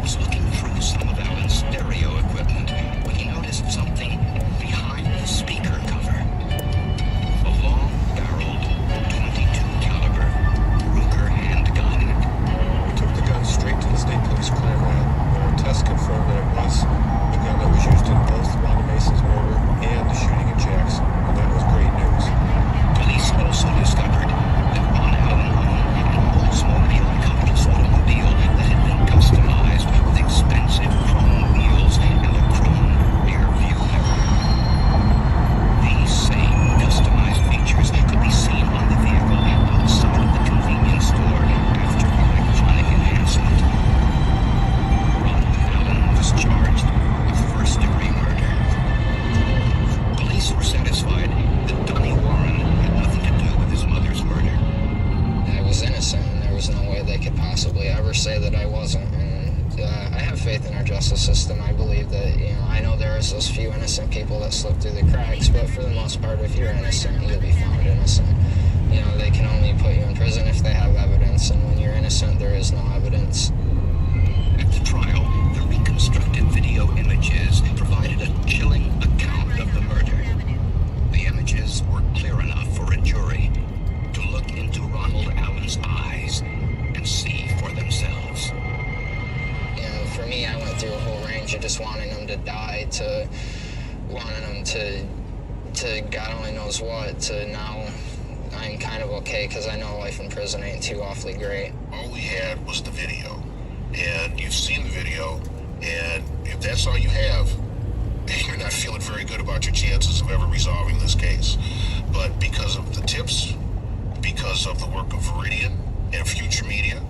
was looking through some of Allen's stereo equipment when he noticed something behind the speaker cover. A long-barreled .22 caliber Ruger handgun. We took the gun straight to the state police crime lab, where tests confirmed that it was the gun that was used in both Wanda Mason's murder and the shooting in Jackson. And that was great news. Police also discovered that Ron Allen owned an Oldsmobile Compass automobile that had been customized with expensive chrome wheels and a chrome rear view mirror. These same customized features could be seen on the vehicle outside of the convenience store after electronic enhancement. Ron Allen was charged with first-degree murder. Police were satisfied that Donnie Warren had nothing to do with his mother's murder. I was innocent, and there was no way they could possibly ever say that I wasn't. And I have faith in our justice system. I believe that, I know there's those few innocent people that slip through the cracks, but for the most part, if you're innocent, you'll be found innocent. They can only put you in prison if they have evidence, and when you're innocent, there is no evidence. At the trial, the reconstructed video images provided a chilling account of the murder. The images were clear enough for a jury to look into Ronald Allen's eyes and see for themselves. of just wanting them to die to wanting them to God only knows what, to now I'm kind of okay because I know life in prison ain't too awfully great. All we had was the video, and you've seen the video, and if that's all you have, you're not feeling very good about your chances of ever resolving this case. But because of the tips, because of the work of Veridian and Future Media,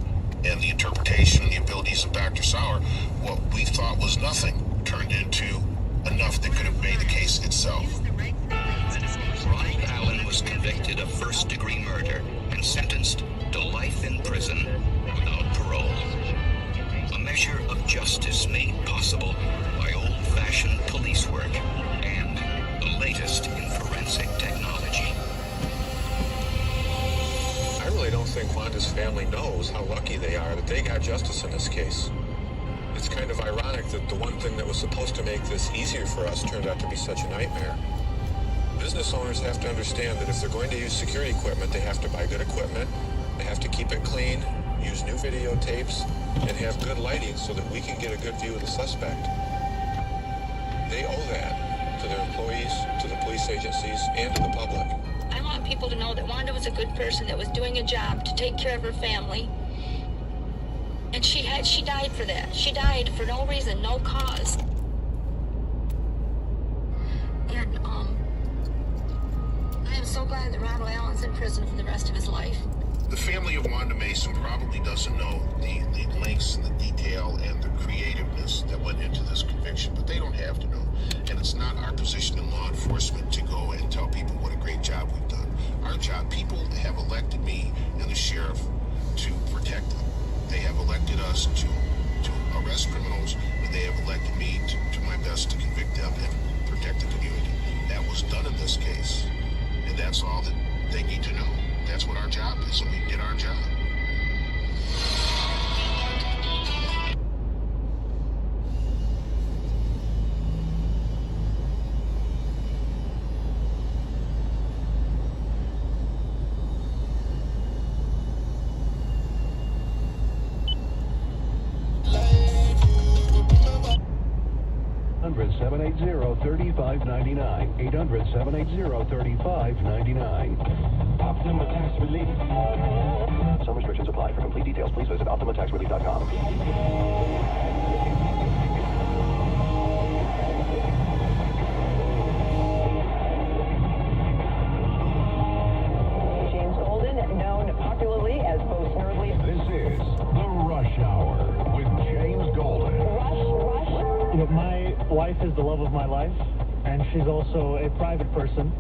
and the interpretation and the abilities of Dr. Sauer, what we thought was nothing turned into enough that could have made the case itself. Ryan Allen was convicted of first-degree murder and sentenced to life in prison without parole. A measure of justice made possible by old-fashioned police work and the latest in forensic technology. I really don't think Wanda's family knows how lucky they are that they got justice in this case. It's kind of ironic that the one thing that was supposed to make this easier for us turned out to be such a nightmare. Business owners have to understand that if they're going to use security equipment, they have to buy good equipment, they have to keep it clean, use new videotapes, and have good lighting so that we can get a good view of the suspect. They owe that to their employees, to the police agencies, and to the public. I want people to know that Wanda was a good person that was doing a job to take care of her family. And she died for that. She died for no reason, no cause. And, I am so glad that Ronald Allen's in prison for the rest of his life. The family of Wanda Mason probably doesn't know the lengths and the detail and the creativeness that went into this conviction, but they don't have to know. And it's not our position in law enforcement to go and tell people what a great job we've done. Our job, people have elected me and the sheriff to protect them. They have elected us to arrest criminals, and they have elected me to do my best to convict them and protect the community. That was done in this case, and that's all that they need to know. That's what our job is, and we did our job. $800-780-3599. 800-780-3599. Optima Tax Relief. Some restrictions apply. For complete details, please visit OptimaTaxRelief.com. James Golden, known popularly as Bo Snerdley. This is The Rush Hour with James Golden. Rush. You know, my wife is the love of my life, and she's also a private person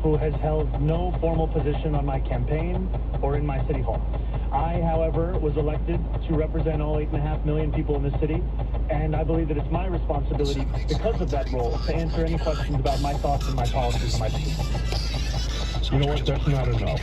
who has held no formal position on my campaign or in my city hall. I, however, was elected to represent all 8.5 million people in the city, and I believe that it's my responsibility, because of that role, to answer any questions about my thoughts and my policies and my positions. You know what? That's not enough.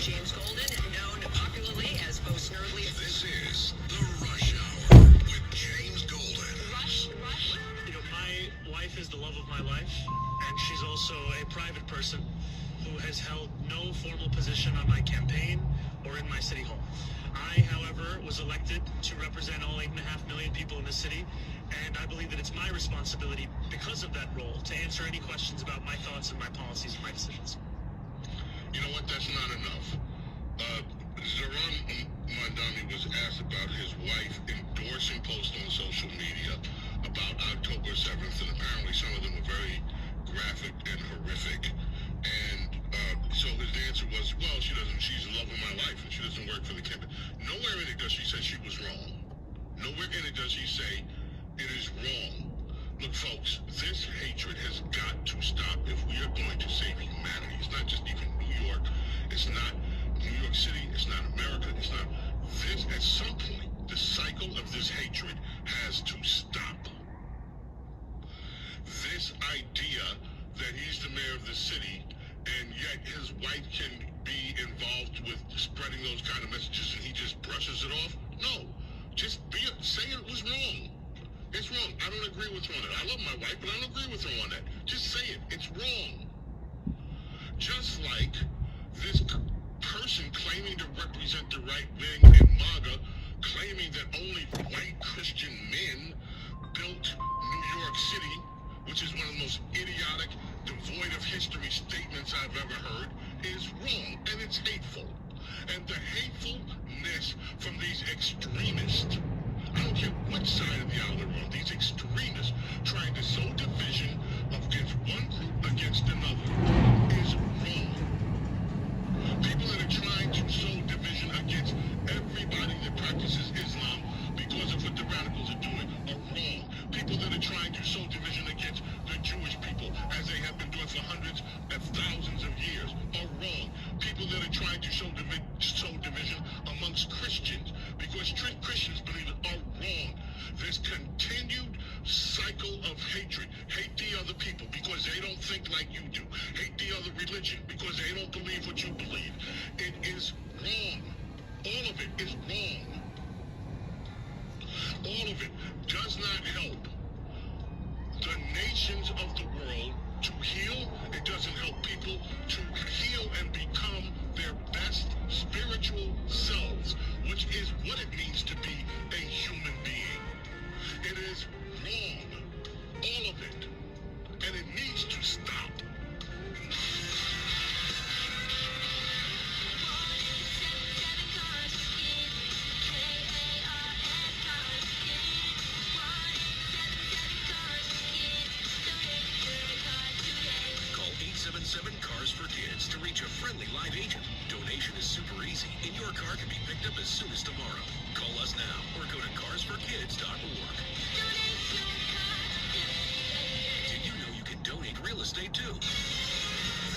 James Golden, known popularly as Bo Snerdley. This is The Rush Hour with James Golden. Rush. You know, my wife is the love of my life, and she's also a private person who has held no formal position on my campaign or in my city hall. I, however, was elected to represent all 8.5 million people in the city, and I believe that it's my responsibility, because of that role, to answer any questions about my thoughts and my policies and my decisions. You know what? That's not enough. Zoran Mondani was asked about his wife endorsing posts on social media about October 7th, and apparently some of them were very graphic and horrific. And so his answer was, well, she's the love of my life, and she doesn't work for the campaign. Nowhere in it does she say she was wrong. Nowhere in it does she say it is wrong. Look, folks, this hatred has got to stop if we are going to save humanity. It's not just even New York. It's not New York City. It's not America. It's not this. At some point, the cycle of this hatred has to stop. This idea that he's the mayor of the city, and yet his wife can be involved with spreading those kind of messages, and he just brushes it off. No, just say it was wrong. It's wrong. I don't agree with her on it. I love my wife, but I don't agree with her on that. Just say it. It's wrong. Just like this person claiming to represent the right wing in MAGA, claiming that only white Christian men built New York City, which is one of the most idiotic, devoid of history statements I've ever heard, is wrong, and it's hateful. And the hatefulness from these extremists, I don't care what side of the aisle they're on, these extremists trying to sow division against one group against another is wrong. People that are trying to sow division against everybody that practices Islam because of what the radicals are doing are wrong. People that are trying to sow division against the Jewish people, as they have been doing for hundreds of thousands of years, are wrong. People that are trying to sow division amongst Christians, because Christians believe it, are wrong. This continued cycle of hatred. Hate the other people because they don't think like you do. Hate the other religion because they don't believe what you believe. It is wrong. All of it is wrong. All of it does not help the nations of the world to heal. It doesn't help people to heal and become their best spiritual selves, which is what it means to be a human being. It is wrong. All of it. And it needs to stop. Call 877 Cars for Kids to reach a friendly live agent. Donation is super easy, and your car can be picked up as soon as tomorrow. Call us now or go to carsforkids.org. Did you know you can donate real estate too?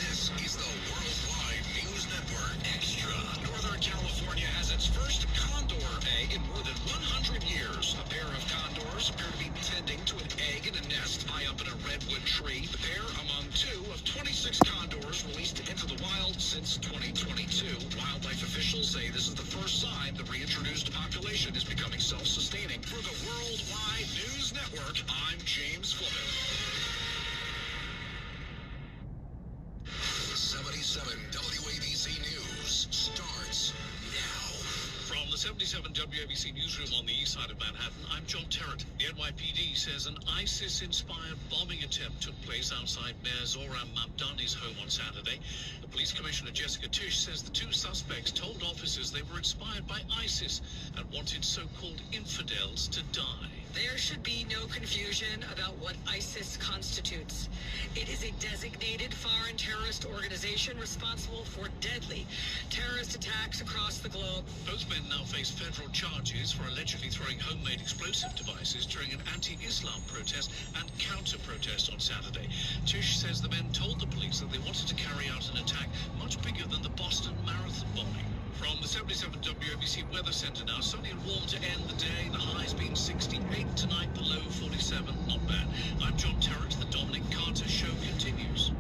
This is the Worldwide News Network Extra. Northern California has its first condor egg in more than 100 years. A pair of condors appear to be tending to an egg in a nest high up in a redwood tree. The pair among two of 26 condors released into the wild since 2022. Wildlife officials say this is the first sign the reintroduced population is becoming self-sustaining. For the Worldwide News Network, I'm James Fleming. 77 WABC News starts now. From the 77 WABC newsroom on the east side of Manhattan, I'm John Terrett. The NYPD says an ISIS-inspired bombing attempt took place outside Mayor Zohran Mamdani's home on Saturday. The police commissioner Jessica Tisch says the two suspects told officers they were inspired by ISIS and wanted so-called infidels to die. There should be no confusion about what ISIS constitutes. It is a designated foreign terrorist organization responsible for deadly terrorist attacks across the globe. Both men now face federal charges for allegedly throwing homemade explosive devices during an anti-Islam protest and counter-protest on Saturday. Tisch says the men told the police that they wanted to carry out an attack much bigger than the Boston Marathon bombing. From the 77 WABC Weather Center now, sunny and warm to end the day. The high's been 68 tonight, the low 47. Not bad. I'm John Terrett. The Dominic Carter Show continues.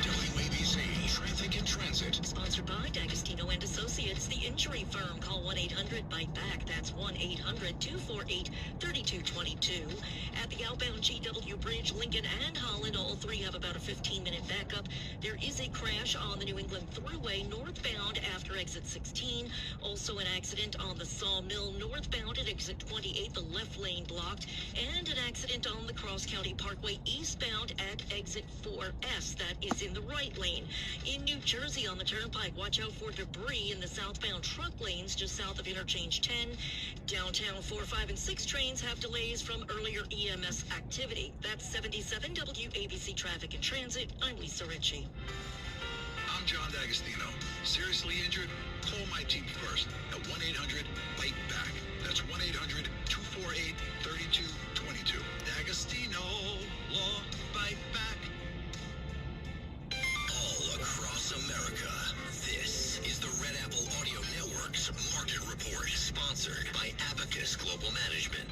WABC Traffic and Transit. Sponsored by D'Agostino and Associates, the injury firm. Call 1-800-BITE-BACK. That's 1-800-248-3222. At the outbound GW Bridge, Lincoln and Holland, all three have about a 15-minute backup. There is a crash on the New England Thruway northbound after exit 16. Also an accident on the Sawmill northbound at exit 28, the left lane blocked. And an accident on the Cross County Parkway eastbound at exit 4S. That is in the right lane. In New Jersey on the Turnpike, watch out for debris in the southbound truck lanes just south of Interchange 10. Downtown 4, 5, and 6 trains have delays from earlier EMS activity. That's 77 WABC Traffic and Transit. I'm Lisa Ritchie. I'm John D'Agostino. Seriously injured? Call my team first at 1-800-BITE-BACK. That's 1-800-248-3222. D'Agostino, law, bite back. All across America, this is the Red Apple Audio Network's Market Report, sponsored by Abacus Global Management.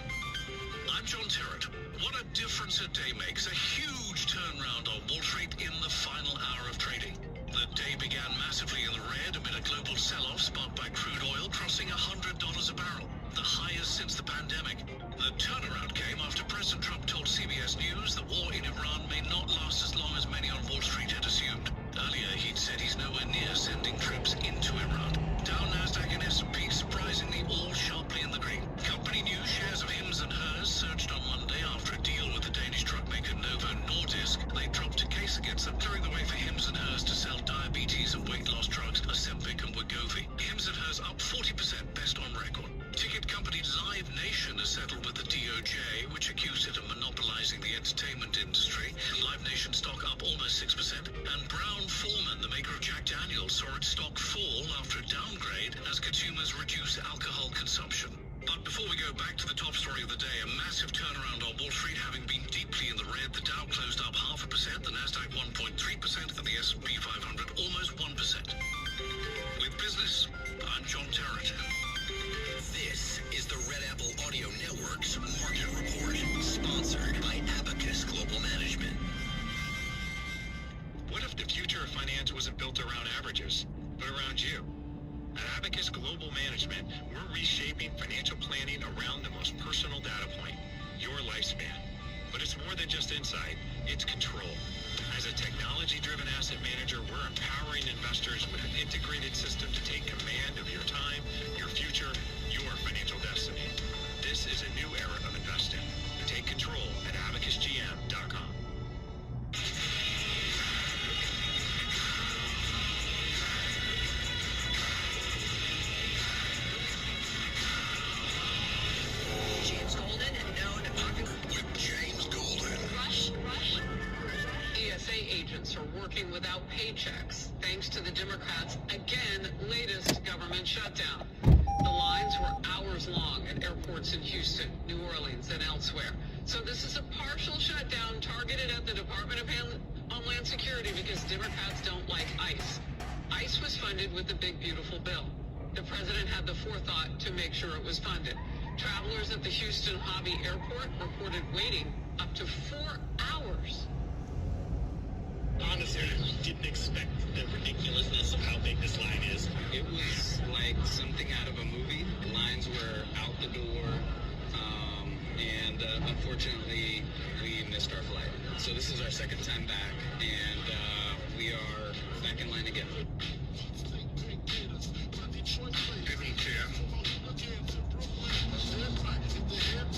I'm John Terrett. What a difference a day makes. A huge turnaround on Wall Street in the final hour of trading. The day began massively in the red amid a global sell-off sparked by crude oil crossing $100 a barrel, the highest since the pandemic. The turnaround came after President Trump told CBS News the war in Iran may not last as long as many impacting the entertainment industry. Live Nation stock up almost 6%. And Brown-Forman, the maker of Jack Daniels, saw its stock fall after a downgrade as consumers reduce alcohol consumption. But before we go back to the top story of the day, a massive turnaround on Wall Street, having been deeply in the red. The Dow closed up 0.5%, the Nasdaq 1.3%, and the S&P 500 almost 1%. With business, I'm John Terrett. This is the Red Apple Audio Network's Market Report, sponsored by Abacus Global Management. What if the future of finance wasn't built around averages, but around you? At Abacus Global Management, we're reshaping financial planning around the most personal data point, your lifespan. But it's more than just insight, it's control. As a technology-driven asset manager, we're empowering investors with an integrated system to take command of your time, your future, your financial destiny. This is a new era of investing. Take control at abacusgm.com. James Golden, known with James Golden. Rush. ESA agents are working without paychecks, thanks to the Democrats' again latest government shutdown. The lines were hours long at airports in Houston, New Orleans, and elsewhere. So this is a partial shutdown targeted at the Department of Homeland Security because Democrats don't like ICE. ICE was funded with the big, beautiful bill. The president had the forethought to make sure it was funded. Travelers at the Houston Hobby Airport reported waiting up to 4 hours. Honestly, I didn't expect the ridiculousness of how big this line is. It was like something out of a movie. The lines were out the door, and unfortunately, we missed our flight. So this is our second time back, and we are back in line again.